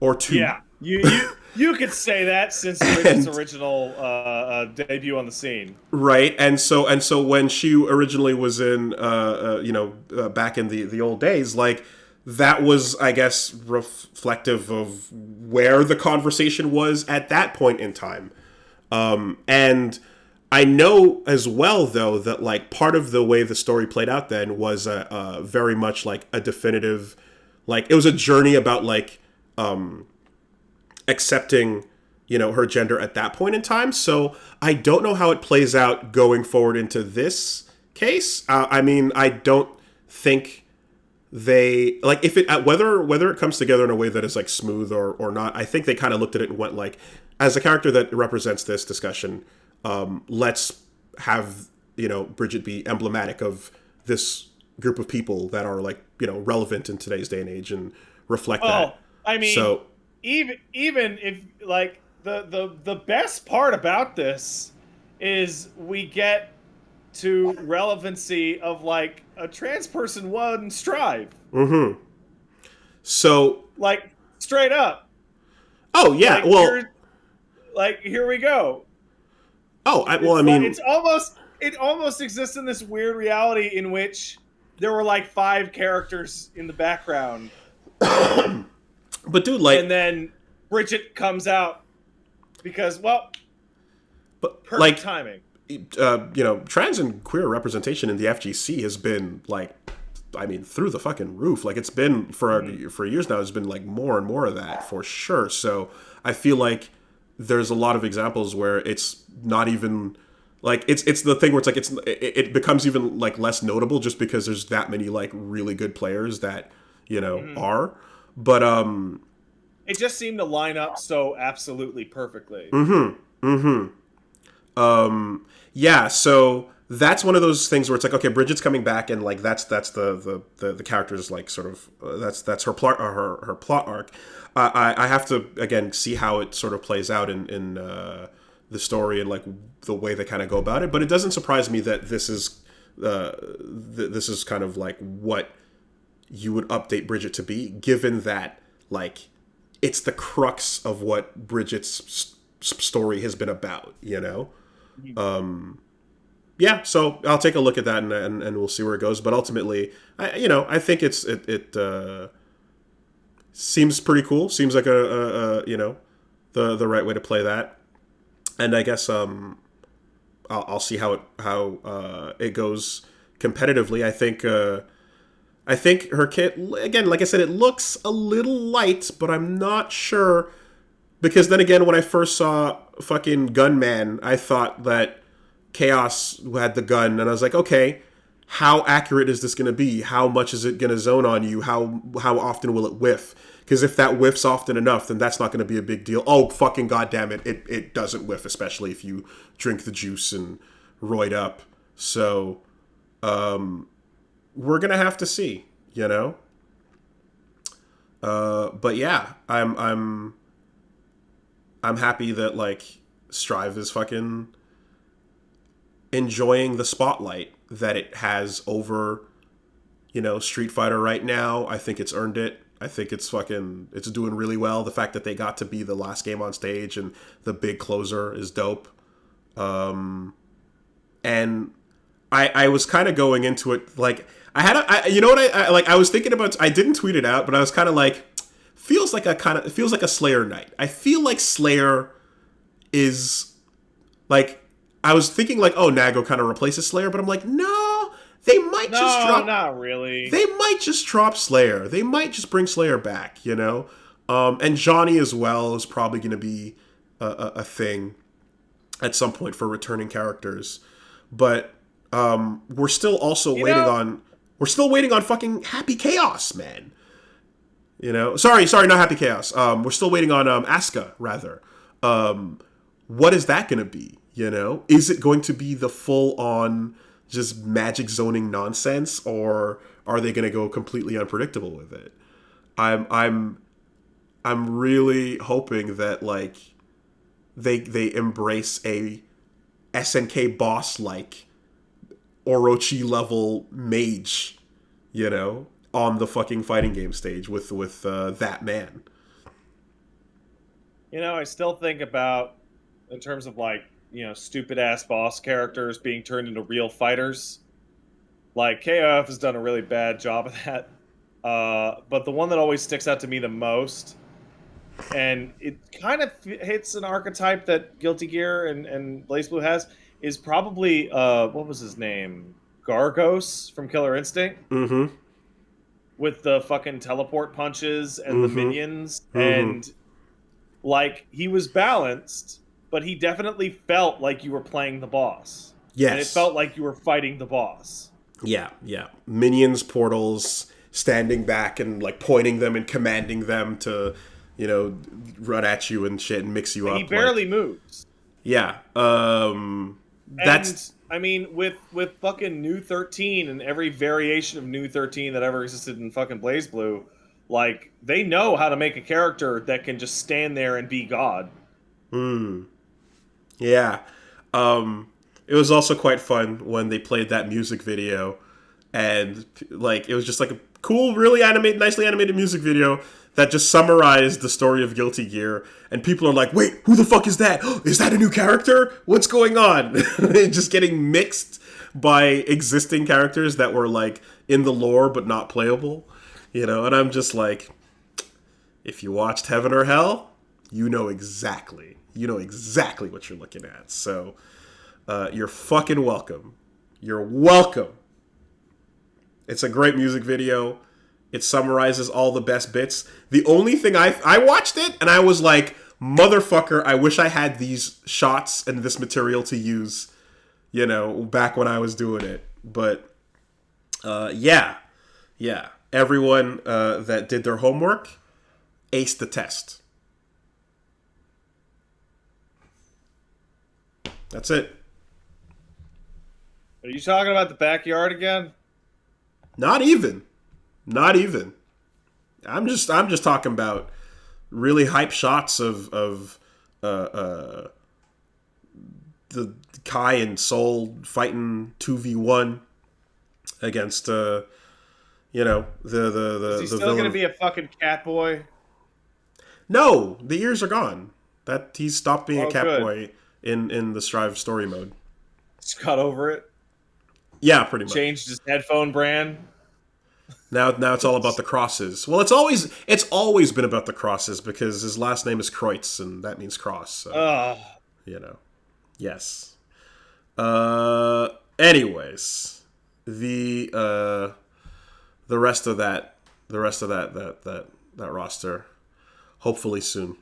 or two. Yeah, you could say that since Bridget's original debut on the scene, right? And so when she originally was in, back in the old days, like that was, I guess, reflective of where the conversation was at that point in time. And I know as well, though, that like part of the way the story played out then was very much like a definitive, like it was a journey about like accepting, her gender at that point in time. So I don't know how it plays out going forward into this case. I mean, I don't think they like if it whether it comes together in a way that is like smooth or not. I think they kind of looked at it and went like, as a character that represents this discussion, let's have Bridget be emblematic of this group of people that are like relevant in today's day and age and reflect that. I mean, so even if like the best part about this is we get to relevancy of like a trans person won Strive. Mm-hmm. So like straight up. Oh yeah, here we go. Oh, I mean, it almost exists in this weird reality in which there were like 5 characters in the background. But dude, like, and then Bridget comes out because, but perfect like, timing. Trans and queer representation in the FGC has been like, I mean, through the fucking roof. Like it's been for years now. There's been like more and more of that for sure. So I feel like there's a lot of examples where it's not even like it's the thing where it's like it becomes even like less notable just because there's that many like really good players that are. But it just seemed to line up so absolutely perfectly. Yeah, so that's one of those things where it's like, okay, Bridget's coming back, and like that's the character's like sort of that's her plot arc. I have to again see how it sort of plays out in the story and like the way they kind of go about it. But it doesn't surprise me that this is kind of like what you would update Bridget to be, given that like it's the crux of what Bridget's story has been about, Yeah, so I'll take a look at that and we'll see where it goes. But ultimately, I think it seems pretty cool. Seems like the right way to play that. And I guess I'll see how it goes competitively. I think her kit, again, like I said, it looks a little light, but I'm not sure. Because then again, when I first saw fucking Gunman, I thought that Chaos had the gun, and I was like, okay, how accurate is this going to be? How much is it going to zone on you? How often will it whiff? Because if that whiffs often enough, then that's not going to be a big deal. Oh, fucking goddamn it. It doesn't whiff, especially if you drink the juice and roid up. So, we're going to have to see, you know? But yeah, I'm happy that, like, Strive is fucking enjoying the spotlight that it has over, you know, Street Fighter right now. I think it's earned it. I think it's doing really well. The fact that they got to be the last game on stage and the big closer is dope. And I was kind of going into it like you know what I was thinking about. I didn't tweet it out, but I was kind of like, feels like a Slayer night. I feel like Slayer is like, I was thinking like, oh, Nago kind of replaces Slayer, but I'm like, no, they might just drop. No, not really. They might just drop Slayer. They might just bring Slayer back, you know. And Johnny as well is probably going to be a thing at some point for returning characters, but we're still also waiting on fucking Happy Chaos, man. You know, sorry, not Happy Chaos. We're still waiting on Asuka, rather. What is that going to be? You know, is it going to be the full-on just magic zoning nonsense, or are they going to go completely unpredictable with it? I'm really hoping that, like, they embrace a SNK boss like Orochi level mage, you know, on the fucking fighting game stage with that man. You know, I still think about, in terms of, like, you know, stupid ass boss characters being turned into real fighters. Like, KOF has done a really bad job of that. But the one that always sticks out to me the most, and it kind of hits an archetype that Guilty Gear and BlazBlue has, is probably what was his name? Gargos from Killer Instinct. Mm-hmm. With the fucking teleport punches and the minions. Mm-hmm. And, like, he was balanced, but he definitely felt like you were playing the boss. Yes. And it felt like you were fighting the boss. Yeah. Minions, portals, standing back and, like, pointing them and commanding them to, you know, run at you and shit and mix you up. He barely moves. Yeah. That's... I mean, with fucking New 13 and every variation of New 13 that ever existed in fucking BlazBlue, like, they know how to make a character that can just stand there and be God. Yeah. It was also quite fun when they played that music video, and, like, it was just like a cool, really nicely animated music video that just summarized the story of Guilty Gear, and people are like, wait, who the fuck is that? Is that a new character? What's going on? Just getting mixed by existing characters that were, like, in the lore but not playable, you know? And I'm just like, if you watched Heaven or Hell, you know exactly what you're looking at. So, you're fucking welcome. You're welcome. It's a great music video. It summarizes all the best bits. The only thing I watched it and I was like, motherfucker, I wish I had these shots and this material to use, you know, back when I was doing it. But yeah. Everyone that did their homework aced the test. That's it. Are you talking about the backyard again? Not even. I'm just talking about really hype shots of the Kai and Soul fighting 2v1 against you know, the Is he still villain. gonna be a fucking cat boy? No, the ears are gone. That he's stopped being a cat good. boy in the Strive story mode. Just got over it. Yeah, pretty much. Changed his headphone brand. Now it's all about the crosses. Well, it's always been about the crosses because his last name is Kreutz and that means cross. So, you know, yes. Anyways, the rest of that roster, hopefully soon.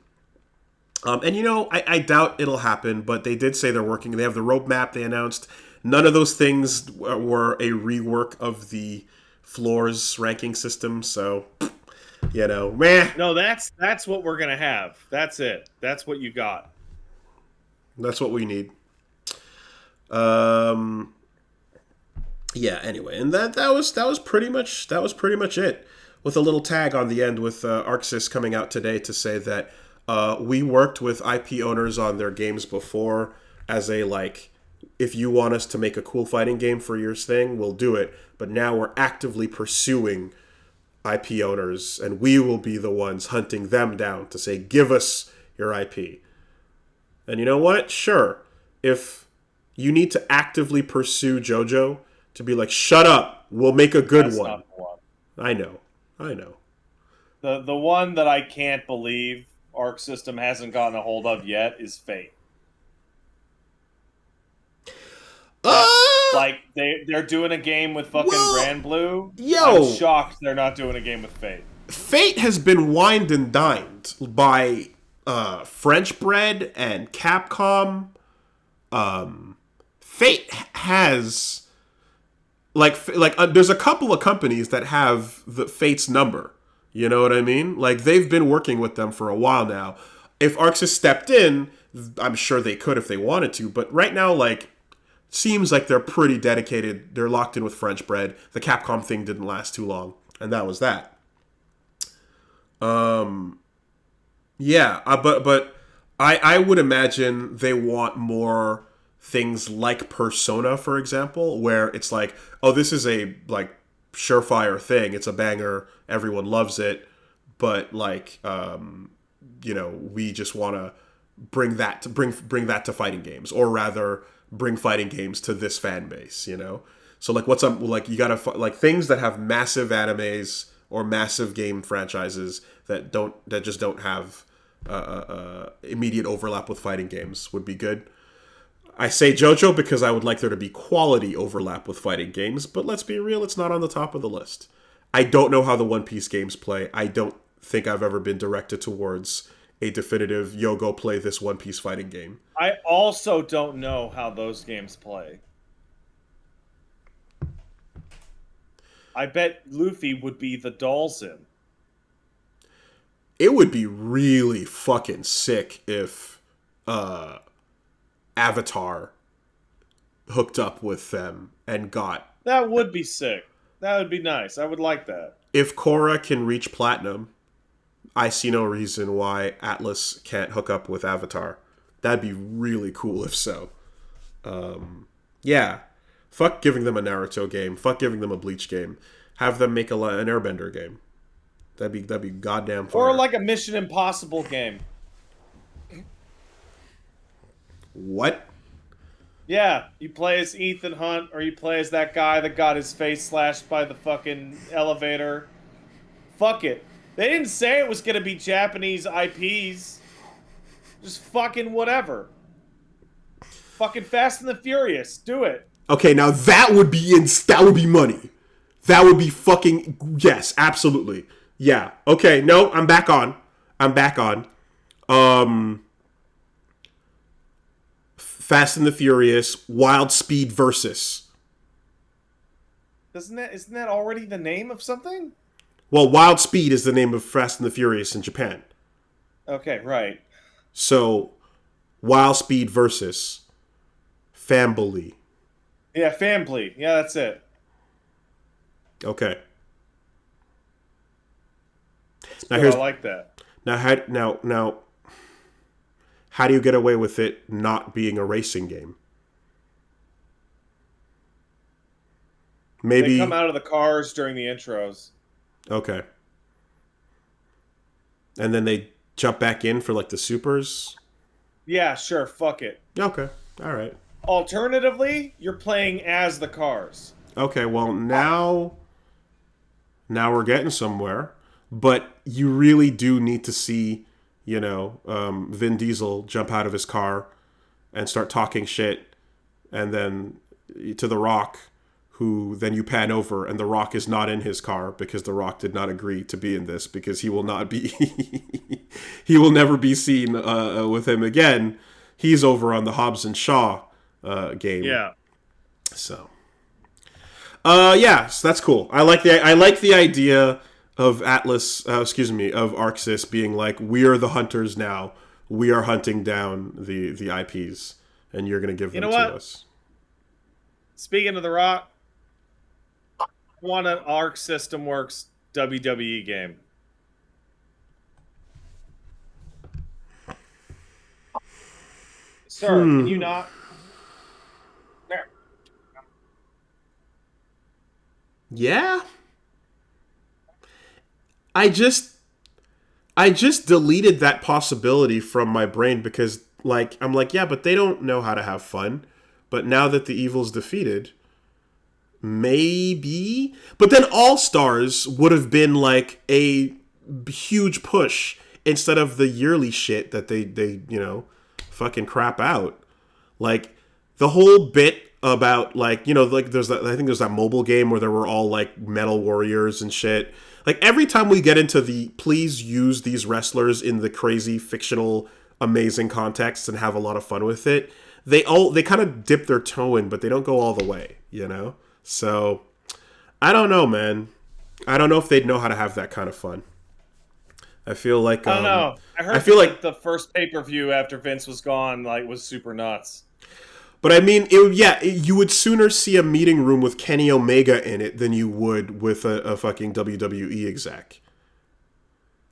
And you know, I doubt it'll happen, but they did say they're working. They have the roadmap they announced. None of those things were a rework of the floors ranking system, so meh. No, that's what we're gonna have. That's it. That's what you got. That's what we need. Yeah. Anyway, and that was pretty much it. With a little tag on the end with ArcSys coming out today to say that we worked with IP owners on their games before as a if you want us to make a cool fighting game for your thing, we'll do it. But now we're actively pursuing IP owners, and we will be the ones hunting them down to say, give us your IP. And you know what? Sure. If you need to actively pursue JoJo to be like, shut up, we'll make a good one. Not the one. I know. The one that I can't believe Arc System hasn't gotten a hold of yet is Fate. They're doing a game with fucking Grand Blue. Yo, I'm shocked they're not doing a game with Fate. Fate has been wined and dined by French Bread and Capcom. Fate has there's a couple of companies that have the Fate's number. You know what I mean? They've been working with them for a while now. If ArcSys stepped in, I'm sure they could if they wanted to. But right now, seems like they're pretty dedicated. They're locked in with French Bread. The Capcom thing didn't last too long, and that was that. Yeah, but I would imagine they want more things like Persona, for example, where it's this is a surefire thing. It's a banger. Everyone loves it, but we just want to bring that to fighting games, or rather, bring fighting games to this fan base. So what's up? You gotta things that have massive animes or massive game franchises that just don't have immediate overlap with fighting games would be good. I say JoJo because I would like there to be quality overlap with fighting games, but let's be real, it's not on the top of the list. I don't know how the One Piece games play. I don't think I've ever been directed towards a definitive, go play this One Piece fighting game. I also don't know how those games play. I bet Luffy would be the Dalsin. It would be really fucking sick if Avatar hooked up with them and got... That would be sick. That would be nice. I would like that. If Korra can reach Platinum, I see no reason why Atlas can't hook up with Avatar. That'd be really cool if so. Yeah. Fuck giving them a Naruto game. Fuck giving them a Bleach game. Have them make an Airbender game. That'd be goddamn fire. Or a Mission Impossible game. What? Yeah, you play as Ethan Hunt, or you play as that guy that got his face slashed by the fucking elevator. Fuck it. They didn't say it was going to be Japanese IPs. Just fucking whatever. Fucking Fast and the Furious. Do it. Okay, now that would be money. That would be fucking... Yes, absolutely. Yeah. Okay, no, I'm back on. Fast and the Furious, Wild Speed Versus. Isn't that already the name of something? Well, Wild Speed is the name of Fast and the Furious in Japan. Okay, right. So, Wild Speed Versus Family. Yeah, Family. Yeah, that's it. Okay. Now I like that. Now, how do you get away with it not being a racing game? Maybe they come out of the cars during the intros. Okay. And then they jump back in for the supers? Yeah, sure, fuck it. Okay. All right. Alternatively, you're playing as the cars. Okay, well now we're getting somewhere, but you really do need to see, Vin Diesel jump out of his car and start talking shit, and then to The Rock, who then you pan over and The Rock is not in his car because The Rock did not agree to be in this because he will not be he will never be seen with him again. He's over on the Hobbs and Shaw game. Yeah. So, yeah, so that's cool. I like the idea of Atlas, of ArcSys being like, we are the hunters now. We are hunting down the IPs, and you're going to give them to us. Speaking of The Rock, I want an Arc System Works WWE game. Sir, can you not? There. Yeah. I just deleted that possibility from my brain because, like, I'm like, yeah, but they don't know how to have fun. But now that the evil's defeated, maybe. But then All Stars would have been like a huge push instead of the yearly shit that they fucking crap out. Like the whole bit about, like, like there's that, I think there's that mobile game where there were all like metal warriors and shit. Like every time we get into the please use these wrestlers in the crazy fictional amazing contexts and have a lot of fun with it, they kind of dip their toe in, but they don't go all the way, So I don't know, man. I don't know if they'd know how to have that kind of fun. I feel like I don't know. I feel like the first pay-per-view after Vince was gone was super nuts. But I mean, you would sooner see a meeting room with Kenny Omega in it than you would with a fucking WWE exec.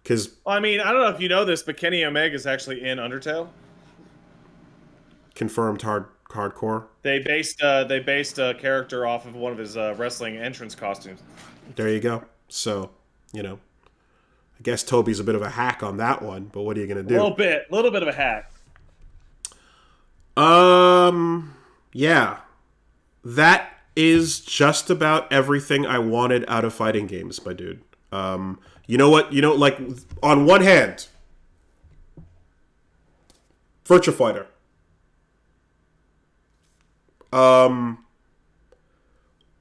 Because I mean, I don't know if you know this, but Kenny Omega is actually in Undertale. Confirmed hardcore. They based a character off of one of his wrestling entrance costumes. There you go. So, I guess Toby's a bit of a hack on that one, but what are you gonna do? A little bit of a hack. Yeah. That is just about everything I wanted out of fighting games, my dude. You know what? Like, on one hand, Virtua Fighter.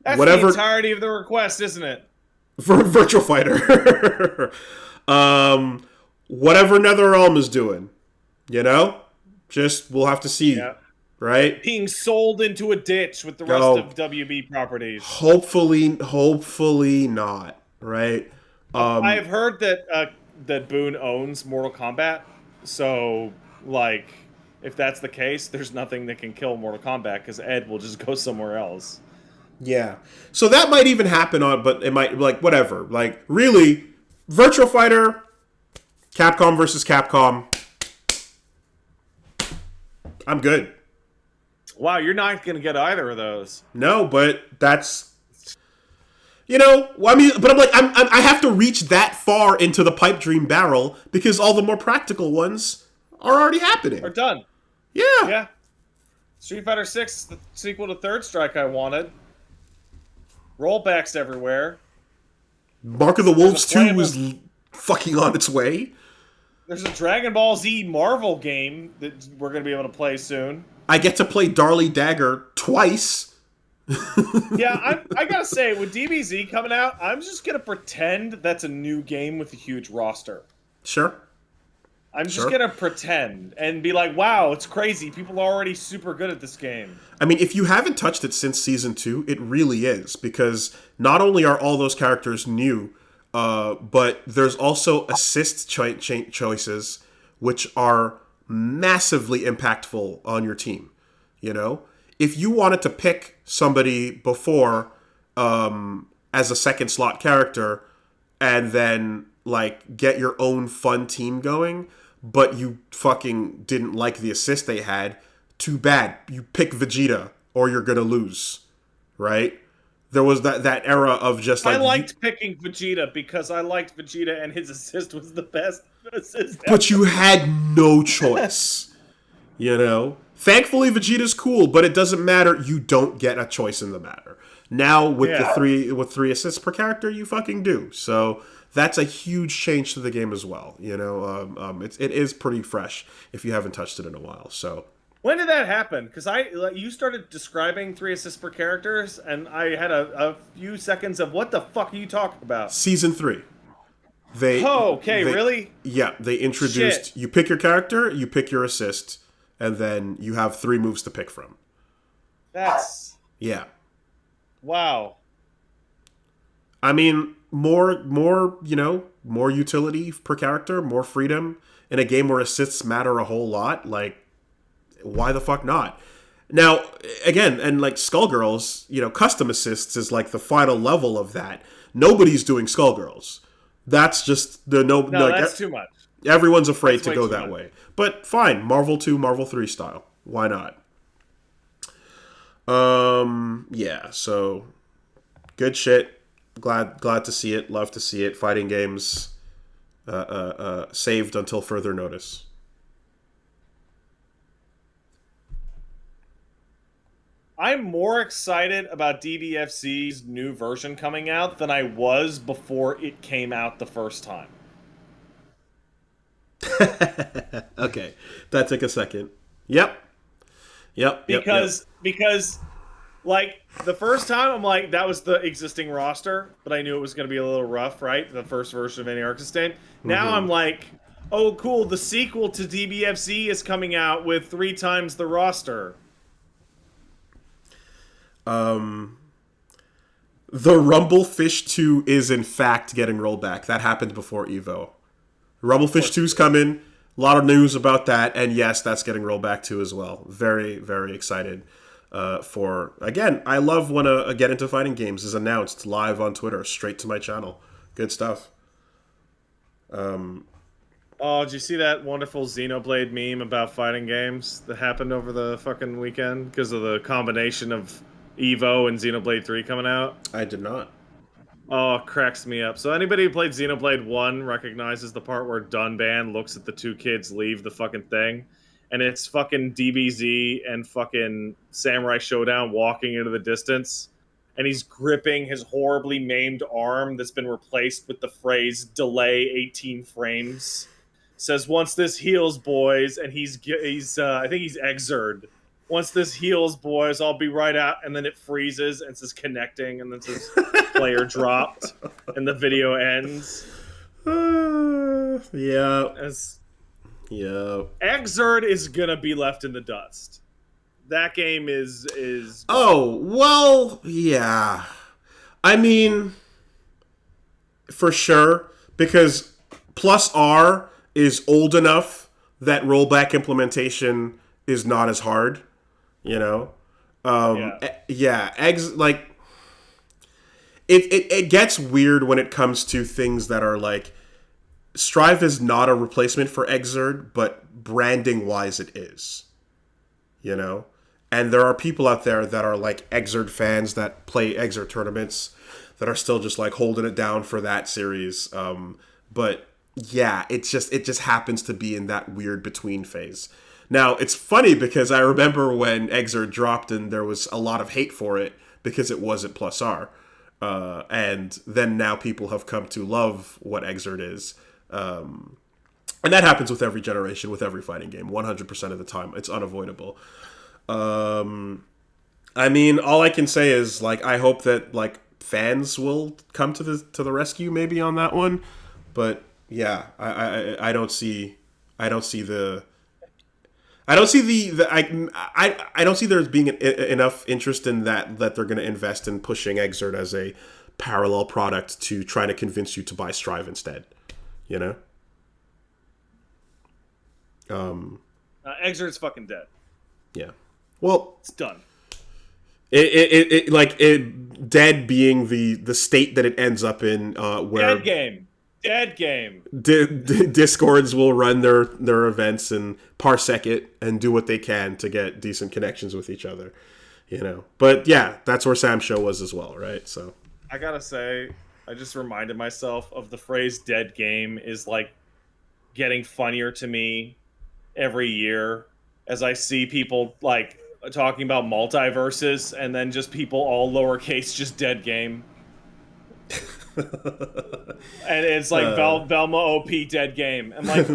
That's the entirety of the request, isn't it? For Virtua Fighter. Whatever NetherRealm is doing, just we'll have to see, right? Being sold into a ditch with the rest of WB properties. Hopefully not, right? I have heard that Boone owns Mortal Kombat, so like, if that's the case, there's nothing that can kill Mortal Kombat because Ed will just go somewhere else. Yeah, so that might even happen but it might, like, whatever. Like, really, Virtua Fighter, Capcom versus Capcom. I'm good. Wow, you're not going to get either of those. No, but that's... I mean, but I'm like, I have to reach that far into the pipe dream barrel because all the more practical ones are already happening. Are done. Yeah. Yeah. Street Fighter 6 is the sequel to Third Strike I wanted. Rollbacks everywhere. Mark of the Wolves 2 is fucking on its way. There's a Dragon Ball Z Marvel game that we're going to be able to play soon. I get to play Darly Dagger twice. Yeah, I gotta say, with DBZ coming out, I'm just gonna pretend that's a new game with a huge roster. Sure. I'm just gonna pretend and be like, wow, it's crazy. People are already super good at this game. I mean, if you haven't touched it since Season 2, it really is. Because not only are all those characters new, but there's also assist choices, which are massively impactful on your team. If you wanted to pick somebody before as a second slot character and then, like, get your own fun team going, but you fucking didn't like the assist they had, too bad. You pick Vegeta or you're gonna lose, right? There was that era of just like... I liked picking Vegeta because I liked Vegeta and his assist was the best assist ever. But you had no choice, Thankfully, Vegeta's cool, but it doesn't matter. You don't get a choice in the matter. Now, with three assists per character, you fucking do. So that's a huge change to the game as well. It is pretty fresh if you haven't touched it in a while. So when did that happen? Because you started describing 3 assists per characters, and I had a few seconds of what the fuck are you talking about? Season 3. Really? Yeah, they introduced... You pick your character, you pick your assist, and then you have 3 moves to pick from. That's Yeah. Wow. I mean, more, more utility per character, more freedom in a game where assists matter a whole lot. Like, why the fuck not? Now, again, and like Skullgirls, custom assists is like the final level of that. Nobody's doing Skullgirls. That's just No, like that's too much. everyone's afraid That's to way go too that much. way. But fine, Marvel 2, Marvel 3 style. Why not? Yeah, so good shit. Glad to see it. Love to see it. Fighting games saved until further notice. I'm more excited about DBFC's new version coming out than I was before it came out the first time. Okay, that took a second. Yep. Because like the first time I'm like that was the existing roster, but I knew it was going to be a little rough, right? The first version of any Archistan. Now I'm like, oh cool, the sequel to DBFC is coming out with 3 times the roster. The Rumblefish 2 is in fact getting rolled back. That happened before Evo. Rumblefish 2's coming. A lot of news about that, and yes, that's getting rolled back too as well. Very, very excited for. Again, I love when a Get Into Fighting Games is announced live on Twitter, straight to my channel. Good stuff. Oh, did you see that wonderful Xenoblade meme about fighting games that happened over the fucking weekend because of the combination of Evo and Xenoblade 3 coming out? I did not. Oh, it cracks me up. So anybody who played Xenoblade 1 recognizes the part where Dunban looks at the 2 kids leave the fucking thing. And it's fucking DBZ and fucking Samurai Shodown walking into the distance. And he's gripping his horribly maimed arm that's been replaced with the phrase, delay 18 frames. Says, once this heals, boys, and he's I think he's Exerd. Once this heals, boys, I'll be right out. And then it freezes and says connecting, and then says player dropped, and the video ends. Yeah. Yeah. Exerd is gonna be left in the dust. That game is. Oh well, yeah. I mean, for sure, because Plus R is old enough that rollback implementation is not as hard, like it gets weird when it comes to things that are like Strive is not a replacement for Exerd, but branding wise it is. And there are people out there that are like Exerd fans that play Exerd tournaments that are still just like holding it down for that series. But yeah, it just happens to be in that weird between phase. Now, it's funny because I remember when Exerd dropped and there was a lot of hate for it because it wasn't Plus R. And then now people have come to love what Exerd is. And that happens with every generation, with every fighting game, 100% of the time. It's unavoidable. I mean, all I can say is, like, I hope that, like, fans will come to the rescue maybe on that one. But yeah, I don't see there being enough interest in that they're going to invest in pushing Exerd as a parallel product to trying to convince you to buy Strive instead. Exerd's fucking dead. Yeah. Well, it's done. It dead being the state that it ends up in, where dead game. Discords will run their events and parsec it and do what they can to get decent connections with each other, But yeah, that's where Sam's show was as well, right? So I gotta say, I just reminded myself of the phrase "dead game" is like getting funnier to me every year as I see people like talking about multiverses and then just people all lowercase, just dead game. And it's like Velma OP dead game. I'm like,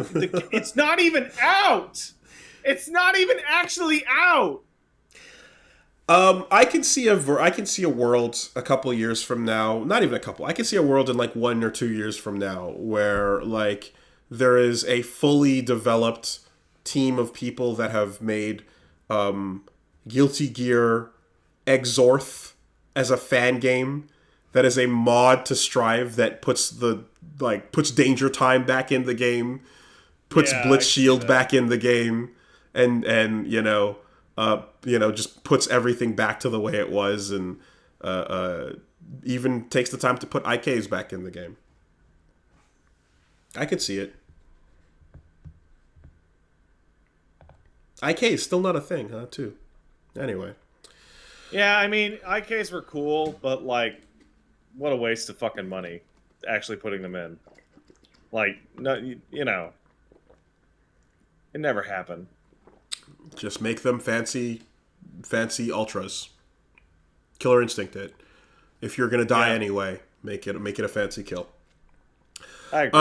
it's not even out. It's not even actually out. I can see a world a couple years from now, not even a couple. I can see a world in like 1 or 2 years from now where like there is a fully developed team of people that have made Guilty Gear Exorth as a fan game that is a mod to Strive that puts Danger Time back in the game, puts Blitz Shield back in the game, and just puts everything back to the way it was, and even takes the time to put IKs back in the game. I could see it. IK is still not a thing, huh, too? Anyway. Yeah, I mean, IKs were cool, but, like, what a waste of fucking money actually putting them in. Like, no, you know, it never happened. Just make them fancy ultras. Killer Instinct it. If you're gonna die anyway, make it a fancy kill. I agree.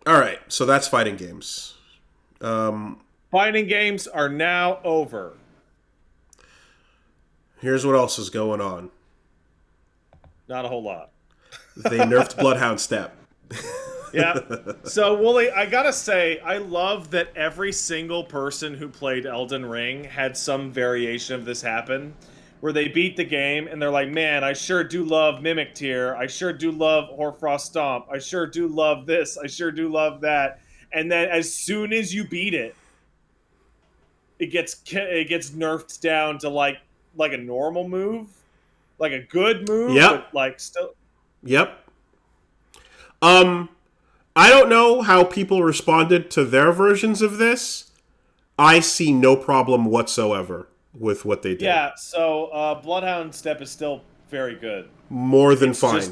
All right, so that's fighting games. Fighting games are now over. Here's what else is going on. Not a whole lot. They nerfed Bloodhound Step. Yeah. So, Wooly, I gotta say, I love that every single person who played Elden Ring had some variation of this happen, where they beat the game and they're like, man, I sure do love Mimic Tear. I sure do love Hoarfrost Stomp. I sure do love this. I sure do love that. And then as soon as you beat it, it gets nerfed down to like a normal move, like a good move, but like still. Yep. I don't know how people responded to their versions of this. I see no problem whatsoever with what they did. Yeah, so Bloodhound Step is still very good. More than fine.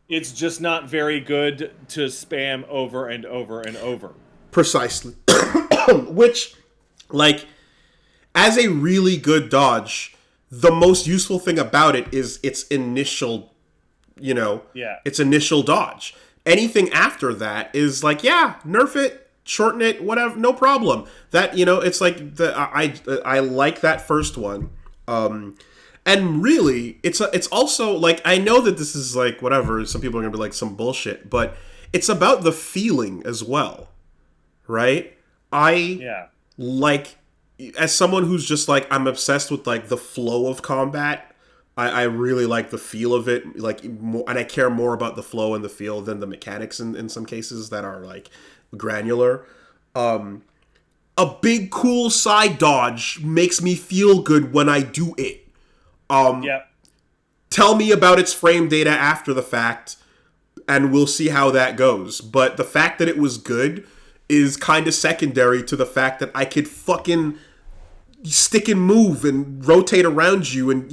It's just not very good to spam over and over and over. Precisely. Which, like, as a really good dodge, the most useful thing about it is its initial, its initial dodge. Anything after that is like, nerf it, shorten it, whatever, no problem. That, it's like I like that first one. And really, it's also like, I know that this is like whatever, some people are gonna be like some bullshit, but it's about the feeling as well, right? Like, as someone who's just like, I'm obsessed with like the flow of combat. I really like the feel of it, like, and I care more about the flow and the feel than the mechanics in some cases that are like granular. A big cool side dodge makes me feel good when I do it. Tell me about its frame data after the fact, and we'll see how that goes. But the fact that it was good is kind of secondary to the fact that I could fucking stick and move and rotate around you and,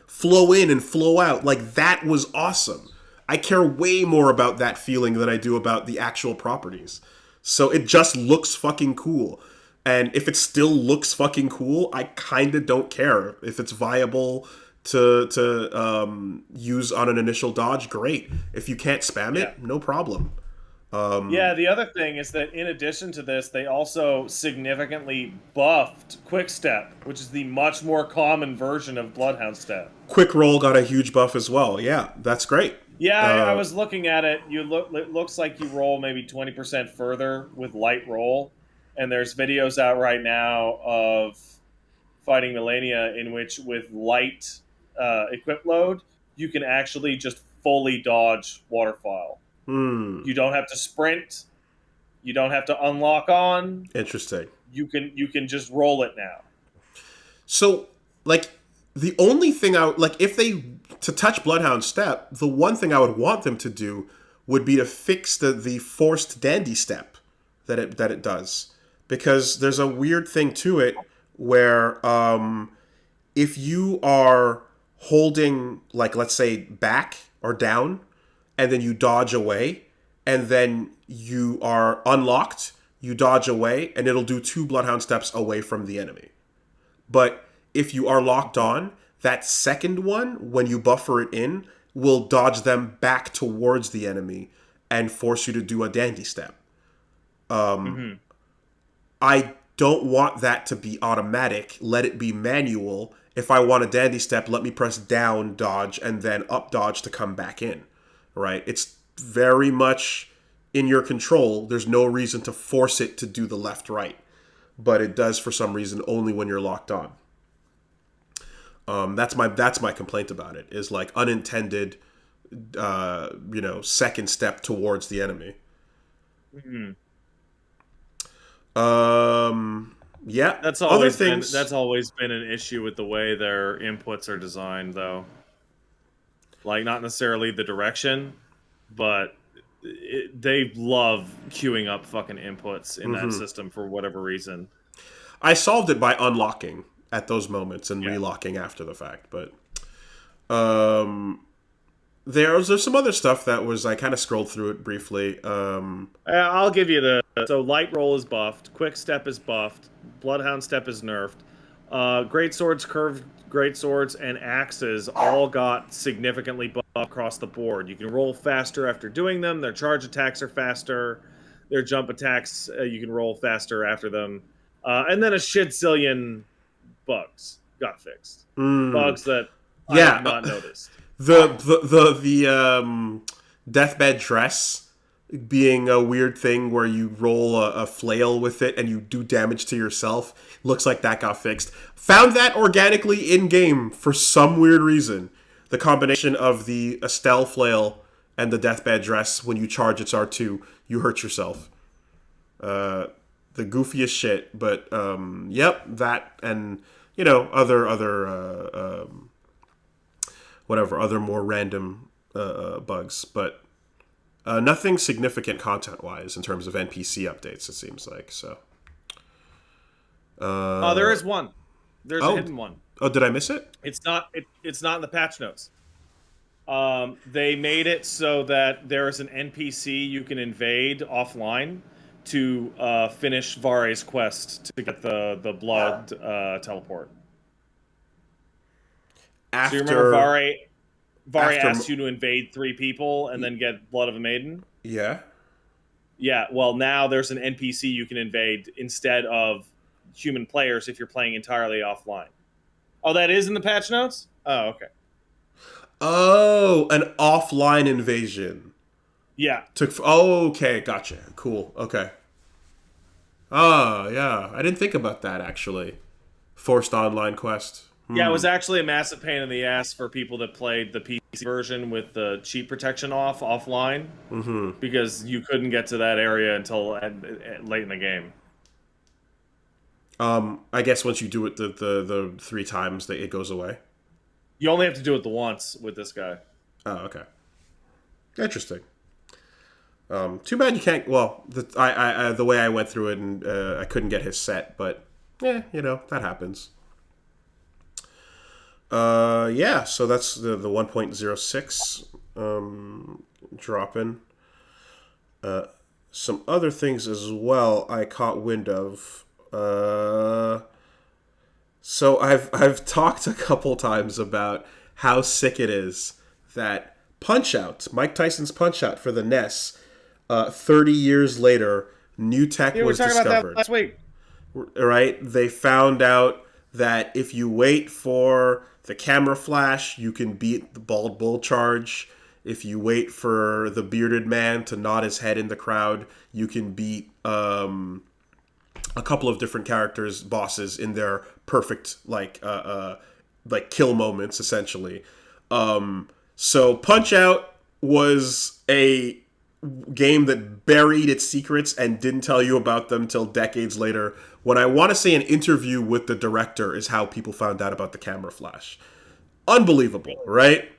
flow in and flow out. Like, that was awesome. I care way more about that feeling than I do about the actual properties. So it just looks fucking cool. And if it still looks fucking cool, I kind of don't care. If it's viable to use on an initial dodge, great. If you can't spam it, no problem. The other thing is that in addition to this, they also significantly buffed Quick Step, which is the much more common version of Bloodhound Step. Quick Roll got a huge buff as well. Yeah, that's great. Yeah, I was looking at it. It looks like you roll maybe 20% further with Light Roll, and there's videos out right now of Fighting Millennia in which with light equip load, you can actually just fully dodge Waterfall. You don't have to sprint. You don't have to unlock on. Interesting. You can just roll it now. So, like, the only thing if they to touch Bloodhound Step, the one thing I would want them to do would be to fix the forced dandy step that it does, because there's a weird thing to it where if you are holding, like, let's say back or down, and then you dodge away, and then you are unlocked, you dodge away, and it'll do 2 Bloodhound Steps away from the enemy. But if you are locked on, that second one, when you buffer it in, will dodge them back towards the enemy and force you to do a dandy step. I don't want that to be automatic. Let it be manual. If I want a dandy step, let me press down, dodge, and then up dodge to come back in. Right? It's very much in your control. There's no reason to force it to do the left-right. But it does, for some reason, only when you're locked on. That's my complaint about it, is like unintended, second step towards the enemy. Mm-hmm. Yeah. That's Other always things. that's always been an issue with the way their inputs are designed, though. Like, not necessarily the direction, but they love queuing up fucking inputs in that system for whatever reason. I solved it by unlocking at those moments and Yeah. relocking after the fact, but there's some other stuff that was, I kind of scrolled through it briefly. I'll give you so light roll is buffed, quick step is buffed, bloodhound step is nerfed. Great swords, curved great swords, and axes all got significantly buffed across the board. You can roll faster after doing them. Their charge attacks are faster. Their jump attacks, you can roll faster after them. And then a shit-zillion bugs got fixed. Bugs that I have not noticed. The deathbed dress being a weird thing where you roll a flail with it and you do damage to yourself. Looks like that got fixed. Found that organically in-game for some weird reason. The combination of the Estelle flail and the deathbed dress, when you charge its R2, you hurt yourself. The goofiest shit, but yep, that and other other more random bugs, but nothing significant content-wise in terms of NPC updates, it seems like. So, there is one. There's a hidden one. Oh, did I miss it? It's not. It's not in the patch notes. They made it so that there is an NPC you can invade offline to finish Vare's quest to get the blood teleport. After, so you remember Vare asked you to invade 3 people and then get Blood of a Maiden? Yeah. Yeah, well, now there's an NPC you can invade instead of human players if you're playing entirely offline. Oh, that is in the patch notes? Oh, okay. Oh, an offline invasion. Yeah. Okay, gotcha. Cool. Okay. Oh, yeah. I didn't think about that, actually. Forced online quest. Yeah, it was actually a massive pain in the ass for people that played the PC version with the cheat protection offline, because you couldn't get to that area until late in the game. I guess once you do it the 3 times, it goes away. You only have to do it the once with this guy. Oh, okay. Interesting. Too bad you can't. Well, the way I went through it, and I couldn't get his set, but yeah, that happens. Yeah, so that's the 1.06 dropping. Some other things as well I caught wind of. So I've talked a couple times about how sick it is that Punch-Out, Mike Tyson's Punch-Out for the NES, 30 years later, new tech was discovered. We were talking about that last week. Right? They found out that if you wait for the camera flash, you can beat the bald bull charge. If you wait for the bearded man to nod his head in the crowd, you can beat a couple of different characters, bosses, in their perfect like kill moments, essentially. So Punch-Out was a game that buried its secrets and didn't tell you about them till decades later. When I want to say an interview with the director is how people found out about the camera flash. Unbelievable, right?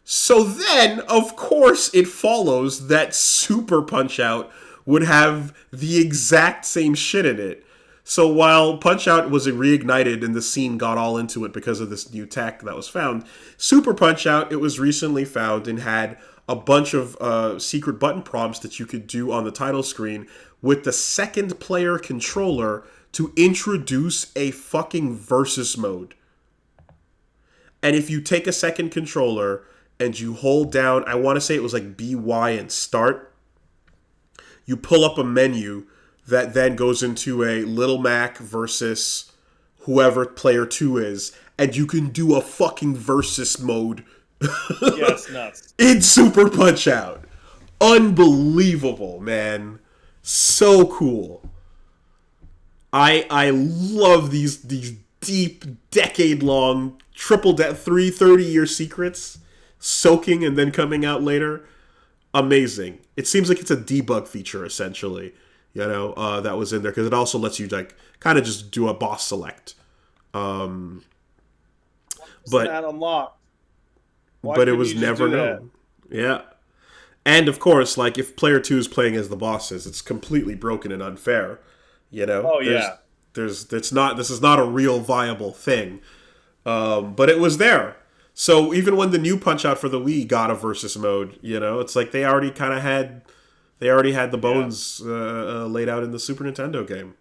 So then, of course, it follows that Super Punch-Out would have the exact same shit in it. So while Punch-Out was reignited and the scene got all into it because of this new tech that was found, Super Punch-Out, it was recently found and had a bunch of secret button prompts that you could do on the title screen with the second player controller to introduce a fucking versus mode. And if you take a second controller and you hold down, I want to say it was like BY and start, you pull up a menu that then goes into a Little Mac versus whoever player 2 is, and you can do a fucking versus mode. Yeah, it's nuts. In Super Punch-Out. Unbelievable, man. So cool. I love these deep, decade-long, three 30-year secrets, soaking and then coming out later. Amazing. It seems like it's a debug feature, essentially, that was in there, because it also lets you, like, kind of just do a boss select. But that unlocked? But it was never known. Yeah. And, of course, like, if player 2 is playing as the bosses, it's completely broken and unfair, Oh, yeah. This is not a real viable thing. But it was there. So even when the new Punch-Out for the Wii got a versus mode, it's like they already had the bones laid out in the Super Nintendo game.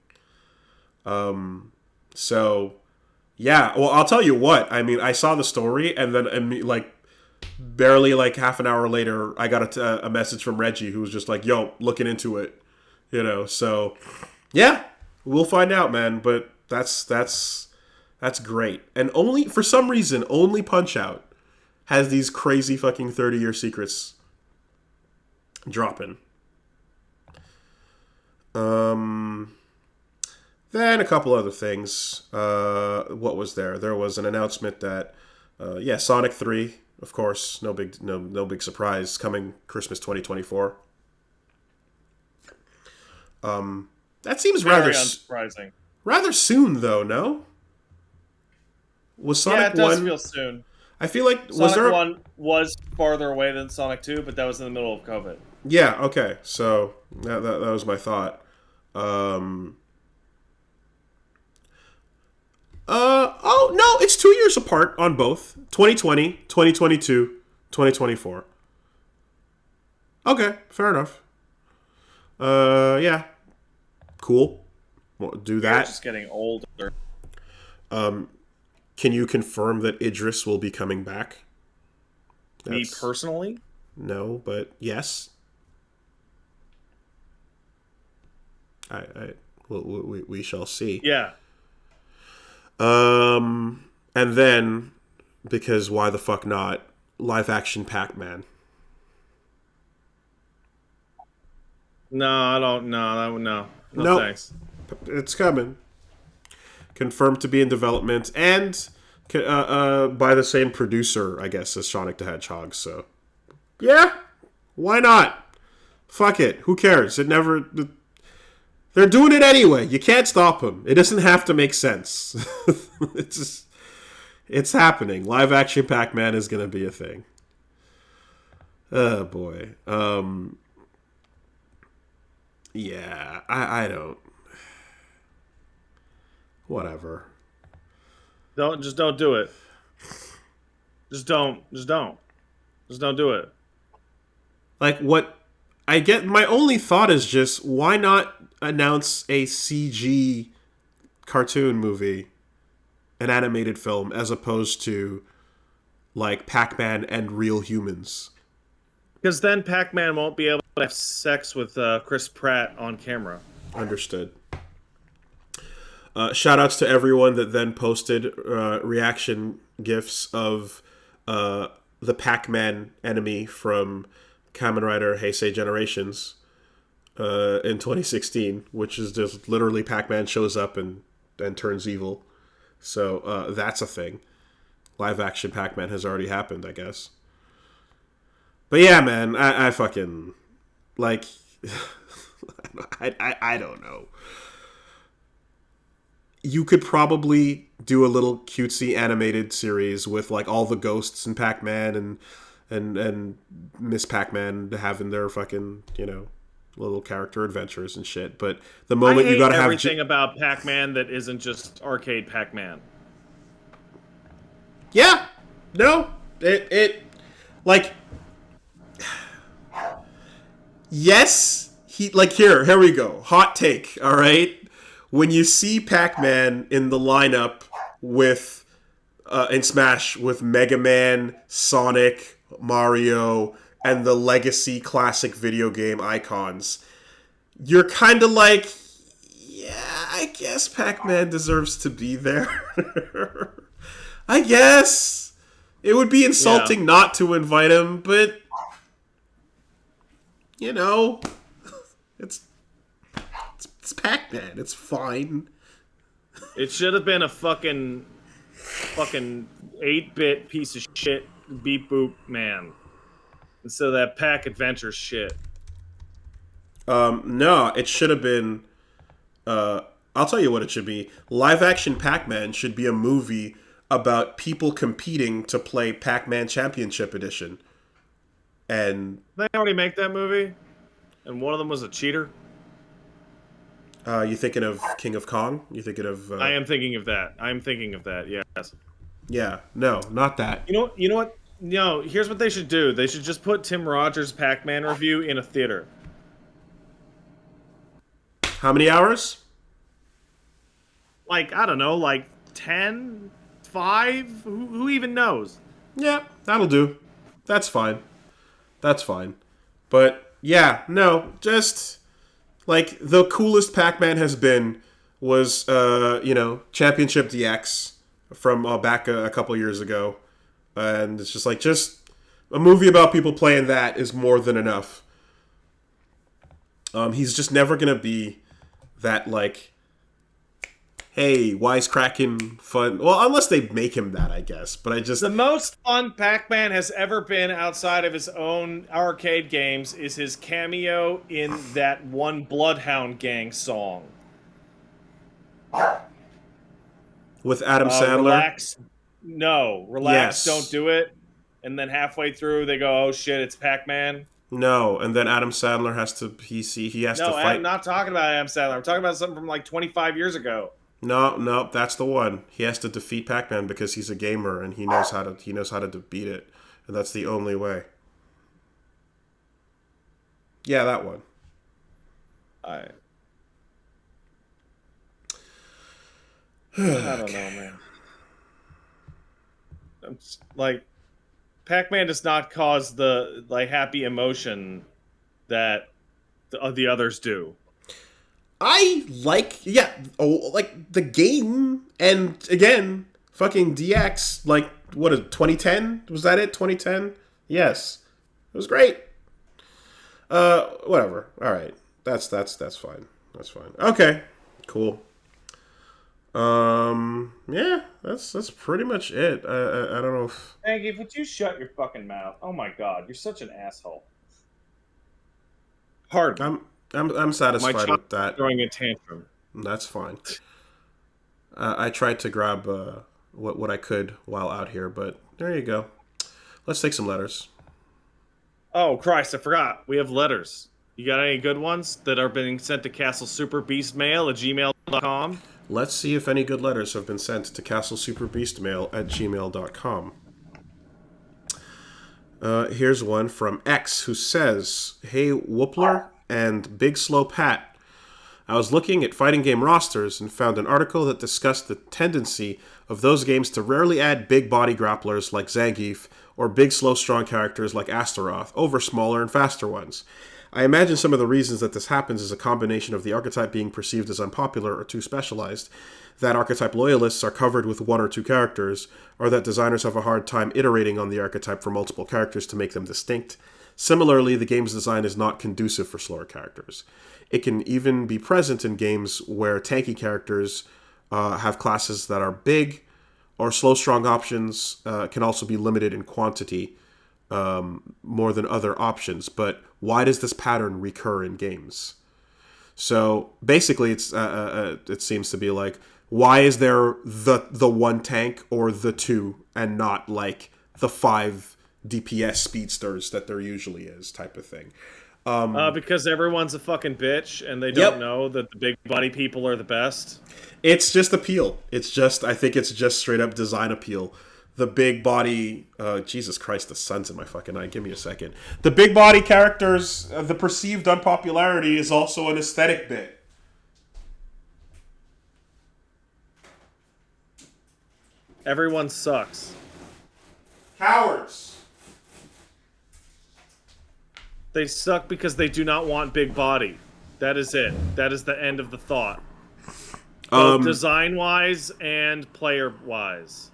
So, yeah. Well, I'll tell you what. I mean, I saw the story, and then, like, barely, like, half an hour later, I got a message from Reggie, who was just like, yo, looking into it. So, yeah. We'll find out, man. But that's great. And for some reason, only Punch-Out has these crazy fucking 30-year secrets dropping. Then a couple other things. What was there? There was an announcement that, Sonic 3, of course, no big surprise, coming Christmas 2024. That seems Very unsurprising. Rather soon, though. No. Was Sonic 1... Yeah, it does feel soon. I feel like... Sonic 1 was farther away than Sonic 2, but that was in the middle of COVID. Yeah, okay. So, that was my thought. Oh, no, it's 2 years apart on both. 2020, 2022, 2024. Okay, fair enough. Yeah. Cool. We'll do that. You're just getting older. Can you confirm that Idris will be coming back? Me personally? No, but yes. We shall see. Yeah. And then, because why the fuck not, live action Pac-Man. No, I don't. No, thanks. It's coming. Confirmed to be in development, and by the same producer, I guess, as Sonic the Hedgehog. So, yeah, why not? Fuck it. Who cares? They're doing it anyway. You can't stop them. It doesn't have to make sense. It's happening. Live action Pac-Man is going to be a thing. Oh boy. Yeah, I don't. Whatever. Don't do it. Just don't do it. Like, what I get, my only thought is just, why not announce a CG cartoon movie, an animated film, as opposed to, like, Pac-Man and real humans? Because then Pac-Man won't be able to have sex with Chris Pratt on camera. Understood. Shoutouts to everyone that then posted reaction GIFs of the Pac-Man enemy from Kamen Rider Heisei Generations in 2016, which is just literally Pac-Man shows up and turns evil. So that's a thing. Live action Pac-Man has already happened, I guess. But yeah, man, I fucking, like, I don't know. You could probably do a little cutesy animated series with, like, all the ghosts and Pac-Man and Miss Pac-Man having their fucking, little character adventures and shit. But the moment you gotta have everything about Pac-Man that isn't just arcade Pac-Man. Yeah. No. It like, yes, here we go. Hot take, all right? When you see Pac-Man in the lineup with in Smash with Mega Man, Sonic, Mario, and the legacy classic video game icons, you're kind of like, yeah, I guess Pac-Man deserves to be there. I guess. It would be insulting not to invite him, but, it's Pac-Man. It's fine. It should have been a fucking 8-bit piece of shit beep boop man instead of that Pack Adventures shit. No, it should have been. I'll tell you what it should be. Live action Pac-Man should be a movie about people competing to play Pac-Man Championship Edition. And They already make that movie, and one of them was a cheater. you thinking of King of Kong? You thinking of? I am thinking of that. I'm thinking of that. Yes. Yeah, no, not that. You know what? No. Here's what they should do. They should just put Tim Rogers' Pac-Man review in a theater. How many hours? Like, I don't know, like 10, 5? Who even knows? Yeah, that'll do. That's fine. That's fine. But yeah, no, just like the coolest Pac-Man has been was Championship DX from back a couple years ago, and it's just a movie about people playing that is more than enough. He's just never gonna be that like, hey, wisecracking fun. Well, unless they make him that, I guess. But I just The most fun Pac-Man has ever been outside of his own arcade games is his cameo in that one Bloodhound Gang song. with Adam Sandler. Relax. No, relax. Yes. Don't do it. And then halfway through, they go, "Oh shit, it's Pac-Man." No, and then Adam Sandler has to he has to No, fight. I'm not talking about Adam Sandler. I'm talking about something from like 25 years ago. No, that's the one. He has to defeat Pac-Man because he's a gamer and he knows how to beat it, and that's the only way. Yeah, that one. I don't know, man. I'm just, like, Pac-Man does not cause the happy emotion that the others do. I like the game, and again, fucking DX. Like, what is 2010? Was that it? 2010? Yes, it was great. Whatever. All right, that's fine. That's fine. Okay, cool. Yeah, that's pretty much it. I don't know if Maggie, would you shut your fucking mouth? Oh my god, you're such an asshole. Pardon. I'm satisfied My with that. throwing a tantrum. That's fine. I tried to grab what I could while out here, but there you go. Let's take some letters. Oh Christ, I forgot. We have letters. You got any good ones that are being sent to castlesuperbeastmail@gmail.com? Let's see if any good letters have been sent to castlesuperbeastmail@gmail.com. Here's one from X who says, "Hey Whoopler and Big Slow Pat, I was looking at fighting game rosters and found an article that discussed the tendency of those games to rarely add big body grapplers like Zangief or big slow strong characters like Astaroth over smaller and faster ones. I imagine some of the reasons that this happens is a combination of the archetype being perceived as unpopular or too specialized, that archetype loyalists are covered with one or two characters, or that designers have a hard time iterating on the archetype for multiple characters to make them distinct. Similarly, the game's design is not conducive for slower characters. It can even be present in games where tanky characters have classes that are big, or slow strong options can also be limited in quantity more than other options. But why does this pattern recur in games?" So basically, it seems to be like, why is there the one tank or the two and not like the 5 DPS speedsters that there usually is, type of thing? Because everyone's a fucking bitch and they don't know that the big body people are the best. It's just appeal. I think it's just straight up design appeal. The big body, Jesus Christ, the sun's in my fucking eye. Give me a second. The big body characters, the perceived unpopularity is also an aesthetic bit. Everyone sucks. Cowards. They suck because they do not want big body. That is it. That is the end of the thought. Both design-wise and player-wise.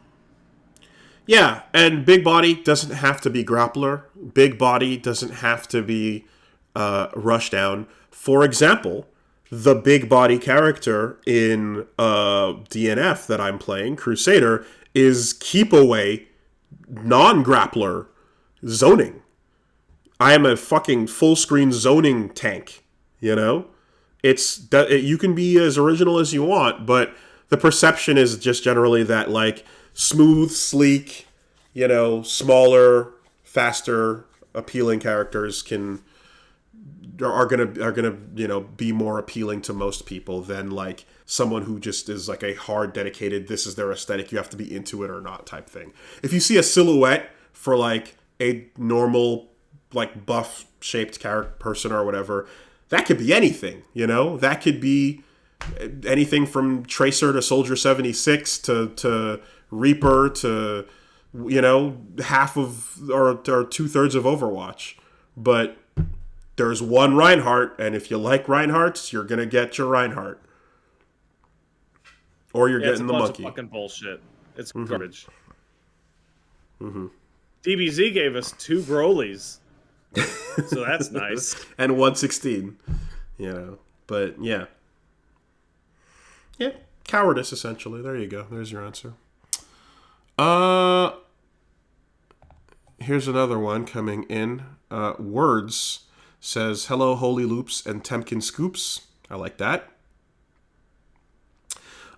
Yeah, and big body doesn't have to be grappler. Big body doesn't have to be rushdown. For example, the big body character in DNF that I'm playing, Crusader, is keep away, non grappler zoning. I am a fucking full screen zoning tank. You know, it's that you can be as original as you want, but the perception is just generally that like smooth, sleek, smaller, faster, appealing characters are gonna be more appealing to most people than like someone who just is like a hard dedicated, this is their aesthetic, you have to be into it or not type thing. If you see a silhouette for like a normal like buff shaped character person or whatever, that could be anything. That could be anything from Tracer to Soldier 76 to Reaper to half of or 2/3 of Overwatch. But there's one Reinhardt, and if you like Reinhardts, you're gonna get your Reinhardt, or you're getting the monkey. It's a bunch of fucking bullshit. It's garbage. DBZ gave us 2 Broly's, so that's nice. And 116, But yeah, cowardice essentially. There you go. There's your answer. Here's another one coming in. Words says, hello, Holy Loops and Temkin Scoops. I like that.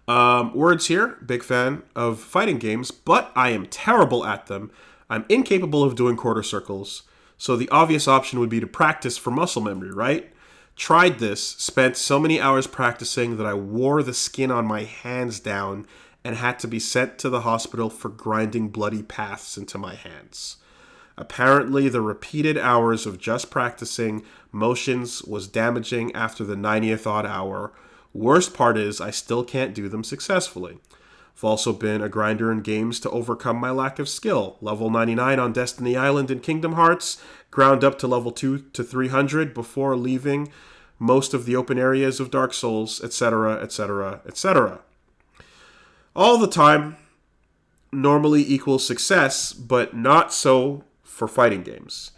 Words here, big fan of fighting games, but I am terrible at them. I'm incapable of doing quarter circles, so the obvious option would be to practice for muscle memory, right? Tried this, spent so many hours practicing that I wore the skin on my hands down and had to be sent to the hospital for grinding bloody paths into my hands. Apparently, the repeated hours of just practicing motions was damaging after the 90th odd hour. Worst part is, I still can't do them successfully. I've also been a grinder in games to overcome my lack of skill. Level 99 on Destiny Island in Kingdom Hearts, ground up to level 2 to 300 before leaving most of the open areas of Dark Souls, etc., etc., etc. All the time normally equals success, but not so for fighting games.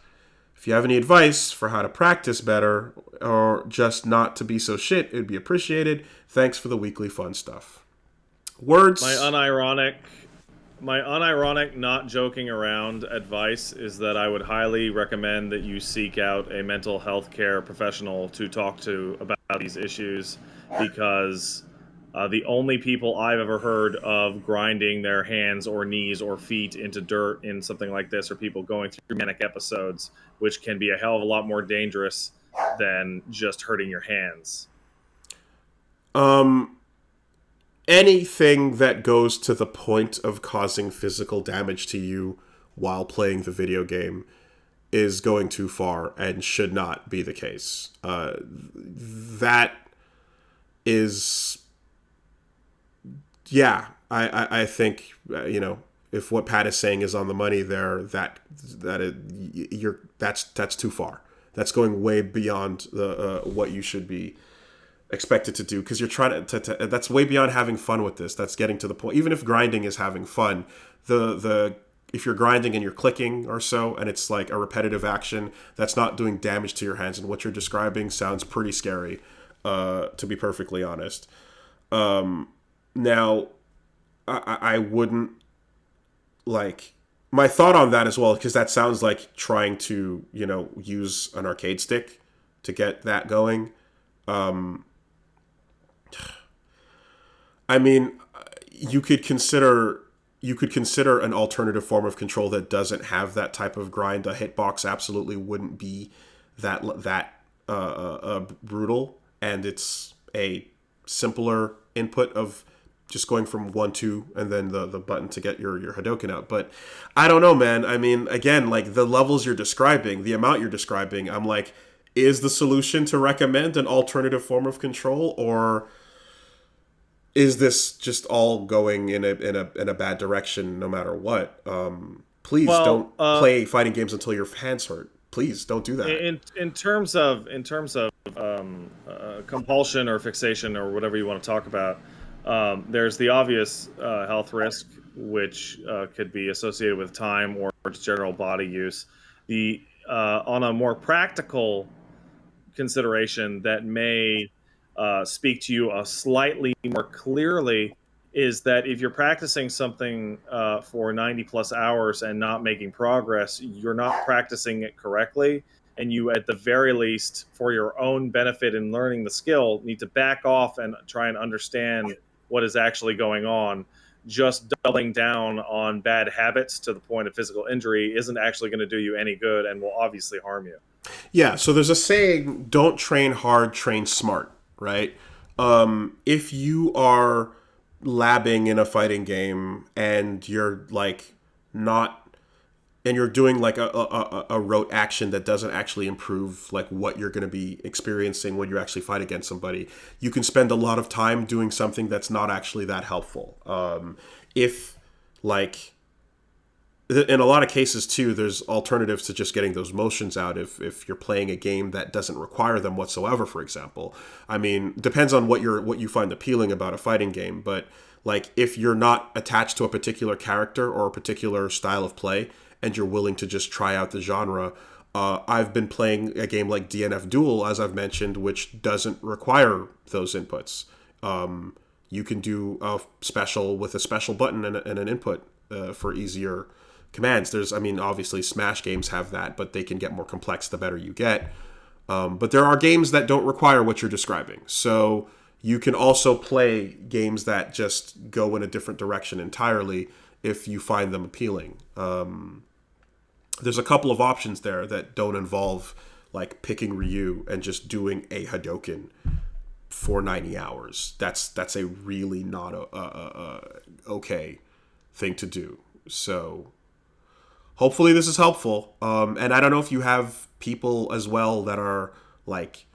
If you have any advice for how to practice better or just not to be so shit, it'd be appreciated. Thanks for the weekly fun stuff. Words. My unironic, not joking around advice is that I would highly recommend that you seek out a mental health care professional to talk to about these issues, because the only people I've ever heard of grinding their hands or knees or feet into dirt in something like this are people going through manic episodes, which can be a hell of a lot more dangerous than just hurting your hands. Anything that goes to the point of causing physical damage to you while playing the video game is going too far and should not be the case. That is... Yeah, I think, if what Pat is saying is on the money there, that's too far. That's going way beyond what you should be expected to do, because you're trying to that's way beyond having fun with this. That's getting to the point. Even if grinding is having fun, if you're grinding and you're clicking or so, and it's like a repetitive action that's not doing damage to your hands, and what you're describing sounds pretty scary, to be perfectly honest. Now, I wouldn't, like, my thought on that as well, because that sounds like trying to, use an arcade stick to get that going. I mean, you could consider an alternative form of control that doesn't have that type of grind. A hitbox absolutely wouldn't be that brutal, and it's a simpler input of just going from 1-2 and then the button to get your Hadouken out. But I don't know, man. I mean, again, like the levels you're describing, the amount you're describing, I'm like, is the solution to recommend an alternative form of control, or is this just all going in a bad direction no matter what? Please don't play fighting games until your hands hurt. Please don't do that. In terms of compulsion or fixation or whatever you want to talk about, there's the obvious health risk, which could be associated with time or just general body use. On a more practical consideration that may speak to you slightly more clearly, is that if you're practicing something for 90 plus hours and not making progress, you're not practicing it correctly. And you, at the very least, for your own benefit in learning the skill, need to back off and try and understand what is actually going on. Just doubling down on bad habits to the point of physical injury isn't actually going to do you any good and will obviously harm you. Yeah, so there's a saying, don't train hard, train smart, right? If you are labbing in a fighting game and you're like not and you're doing like a rote action that doesn't actually improve like what you're going to be experiencing when you actually fight against somebody, you can spend a lot of time doing something that's not actually that helpful. If like in a lot of cases too, there's alternatives to just getting those motions out if you're playing a game that doesn't require them whatsoever, for example. I mean, depends on what you find appealing about a fighting game, but like if you're not attached to a particular character or a particular style of play and you're willing to just try out the genre, I've been playing a game like DNF Duel, as I've mentioned, which doesn't require those inputs. You can do a special with a special button and an input for easier commands. Obviously Smash games have that, but they can get more complex the better you get. But there are games that don't require what you're describing. So you can also play games that just go in a different direction entirely if you find them appealing. There's a couple of options there that don't involve like picking Ryu and just doing a Hadoken for 90 hours. That's a really not a okay thing to do. So hopefully this is helpful. And I don't know if you have people as well that are like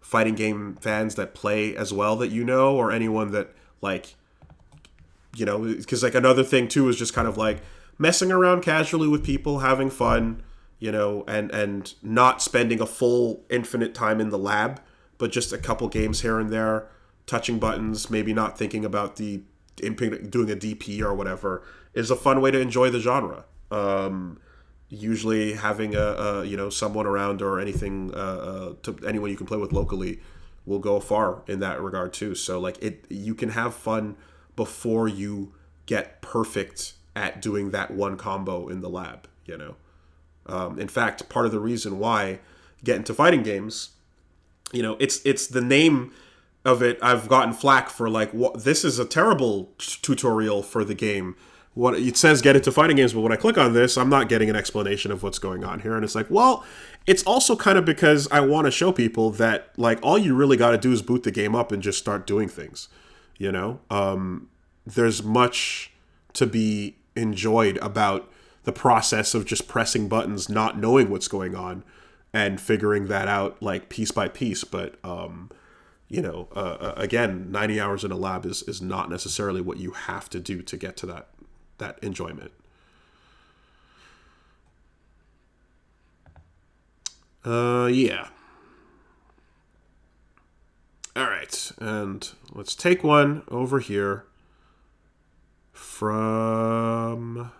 fighting game fans that play as well that you know, or anyone that like, you know, because like another thing too is just kind of like messing around casually with people, having fun, you know, and not spending a full infinite time in the lab, but just a couple games here and there, touching buttons, maybe not thinking about doing a DP or whatever, is a fun way to enjoy the genre. Usually having a someone around or anything to anyone you can play with locally will go far in that regard too. So like you can have fun before you get perfect at doing that one combo in the lab, you know. In fact, part of the reason why get into fighting games, you know, it's the name of it. I've gotten flack for like, this is a terrible tutorial for the game. What it says, get into fighting games, but when I click on this, I'm not getting an explanation of what's going on here. And it's like, well, it's also kind of because I want to show people that like all you really got to do is boot the game up and just start doing things, you know. There's much to be enjoyed about the process of just pressing buttons, not knowing what's going on, and figuring that out like piece by piece. But again, 90 hours in a lab is not necessarily what you have to do to get to that enjoyment. Yeah. All right, and let's take one over here from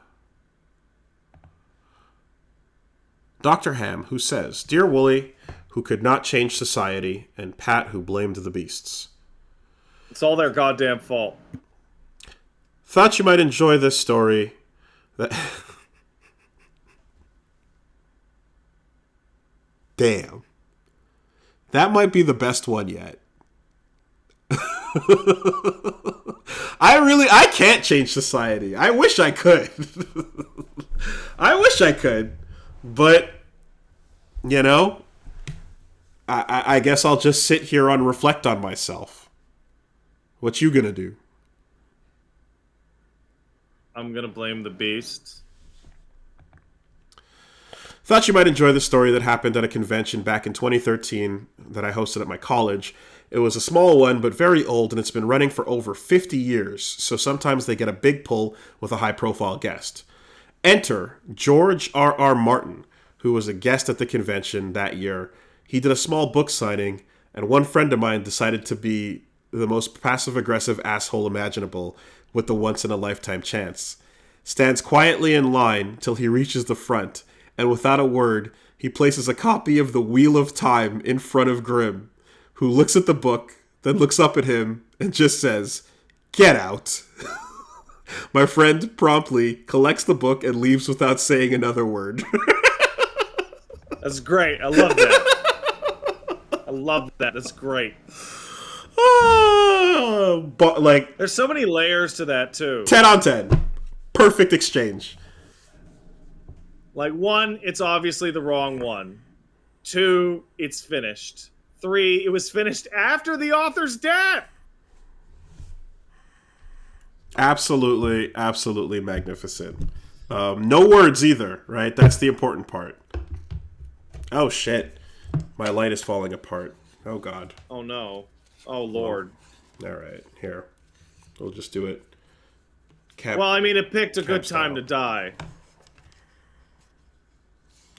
Dr. Ham, who says, Dear Wooly, who could not change society, and Pat, who blamed the beasts. It's all their goddamn fault. Thought you might enjoy this story. Damn. That might be the best one yet. I can't change society. I wish I could. But, you know, I guess I'll just sit here and reflect on myself. What you gonna do? I'm gonna blame the beasts. Thought you might enjoy the story that happened at a convention back in 2013 that I hosted at my college. It was a small one, but very old, and it's been running for over 50 years, so sometimes they get a big pull with a high-profile guest. Enter George R.R. Martin, who was a guest at the convention that year. He did a small book signing, and one friend of mine decided to be the most passive-aggressive asshole imaginable with the once-in-a-lifetime chance. Stands quietly in line till he reaches the front, and without a word, he places a copy of The Wheel of Time in front of Grimm, who looks at the book, then looks up at him and just says, "Get out." My friend promptly collects the book and leaves without saying another word. That's great. I love that. I love that. That's great. But like, there's so many layers to that too. 10 on 10. Perfect exchange. Like 1, it's obviously the wrong one. 2, it's finished. 3, it was finished after the author's death. Absolutely, absolutely magnificent. No words either, right? That's the important part. Oh shit. My light is falling apart. Oh god. Oh no. Oh lord. All right, here. We'll just do it. Well, I mean, it picked a good time to die.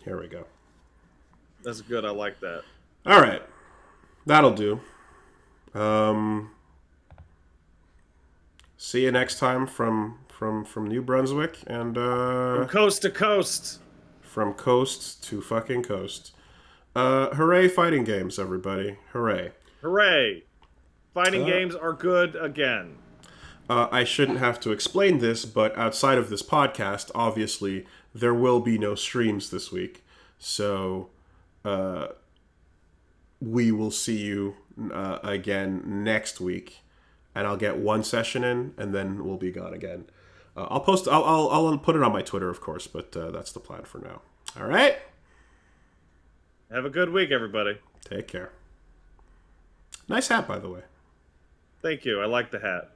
Here we go. That's good. I like that. All right. That'll do. See you next time from New Brunswick and from coast to coast. From coast to fucking coast. Hooray fighting games, everybody. Hooray. Hooray. Fighting games are good again. I shouldn't have to explain this, but outside of this podcast, obviously, there will be no streams this week. So, we will see you again next week. And I'll get one session in, and then we'll be gone again. I'll put it on my Twitter, of course, but that's the plan for now. All right? Have a good week, everybody. Take care. Nice hat, by the way. Thank you. I like the hat.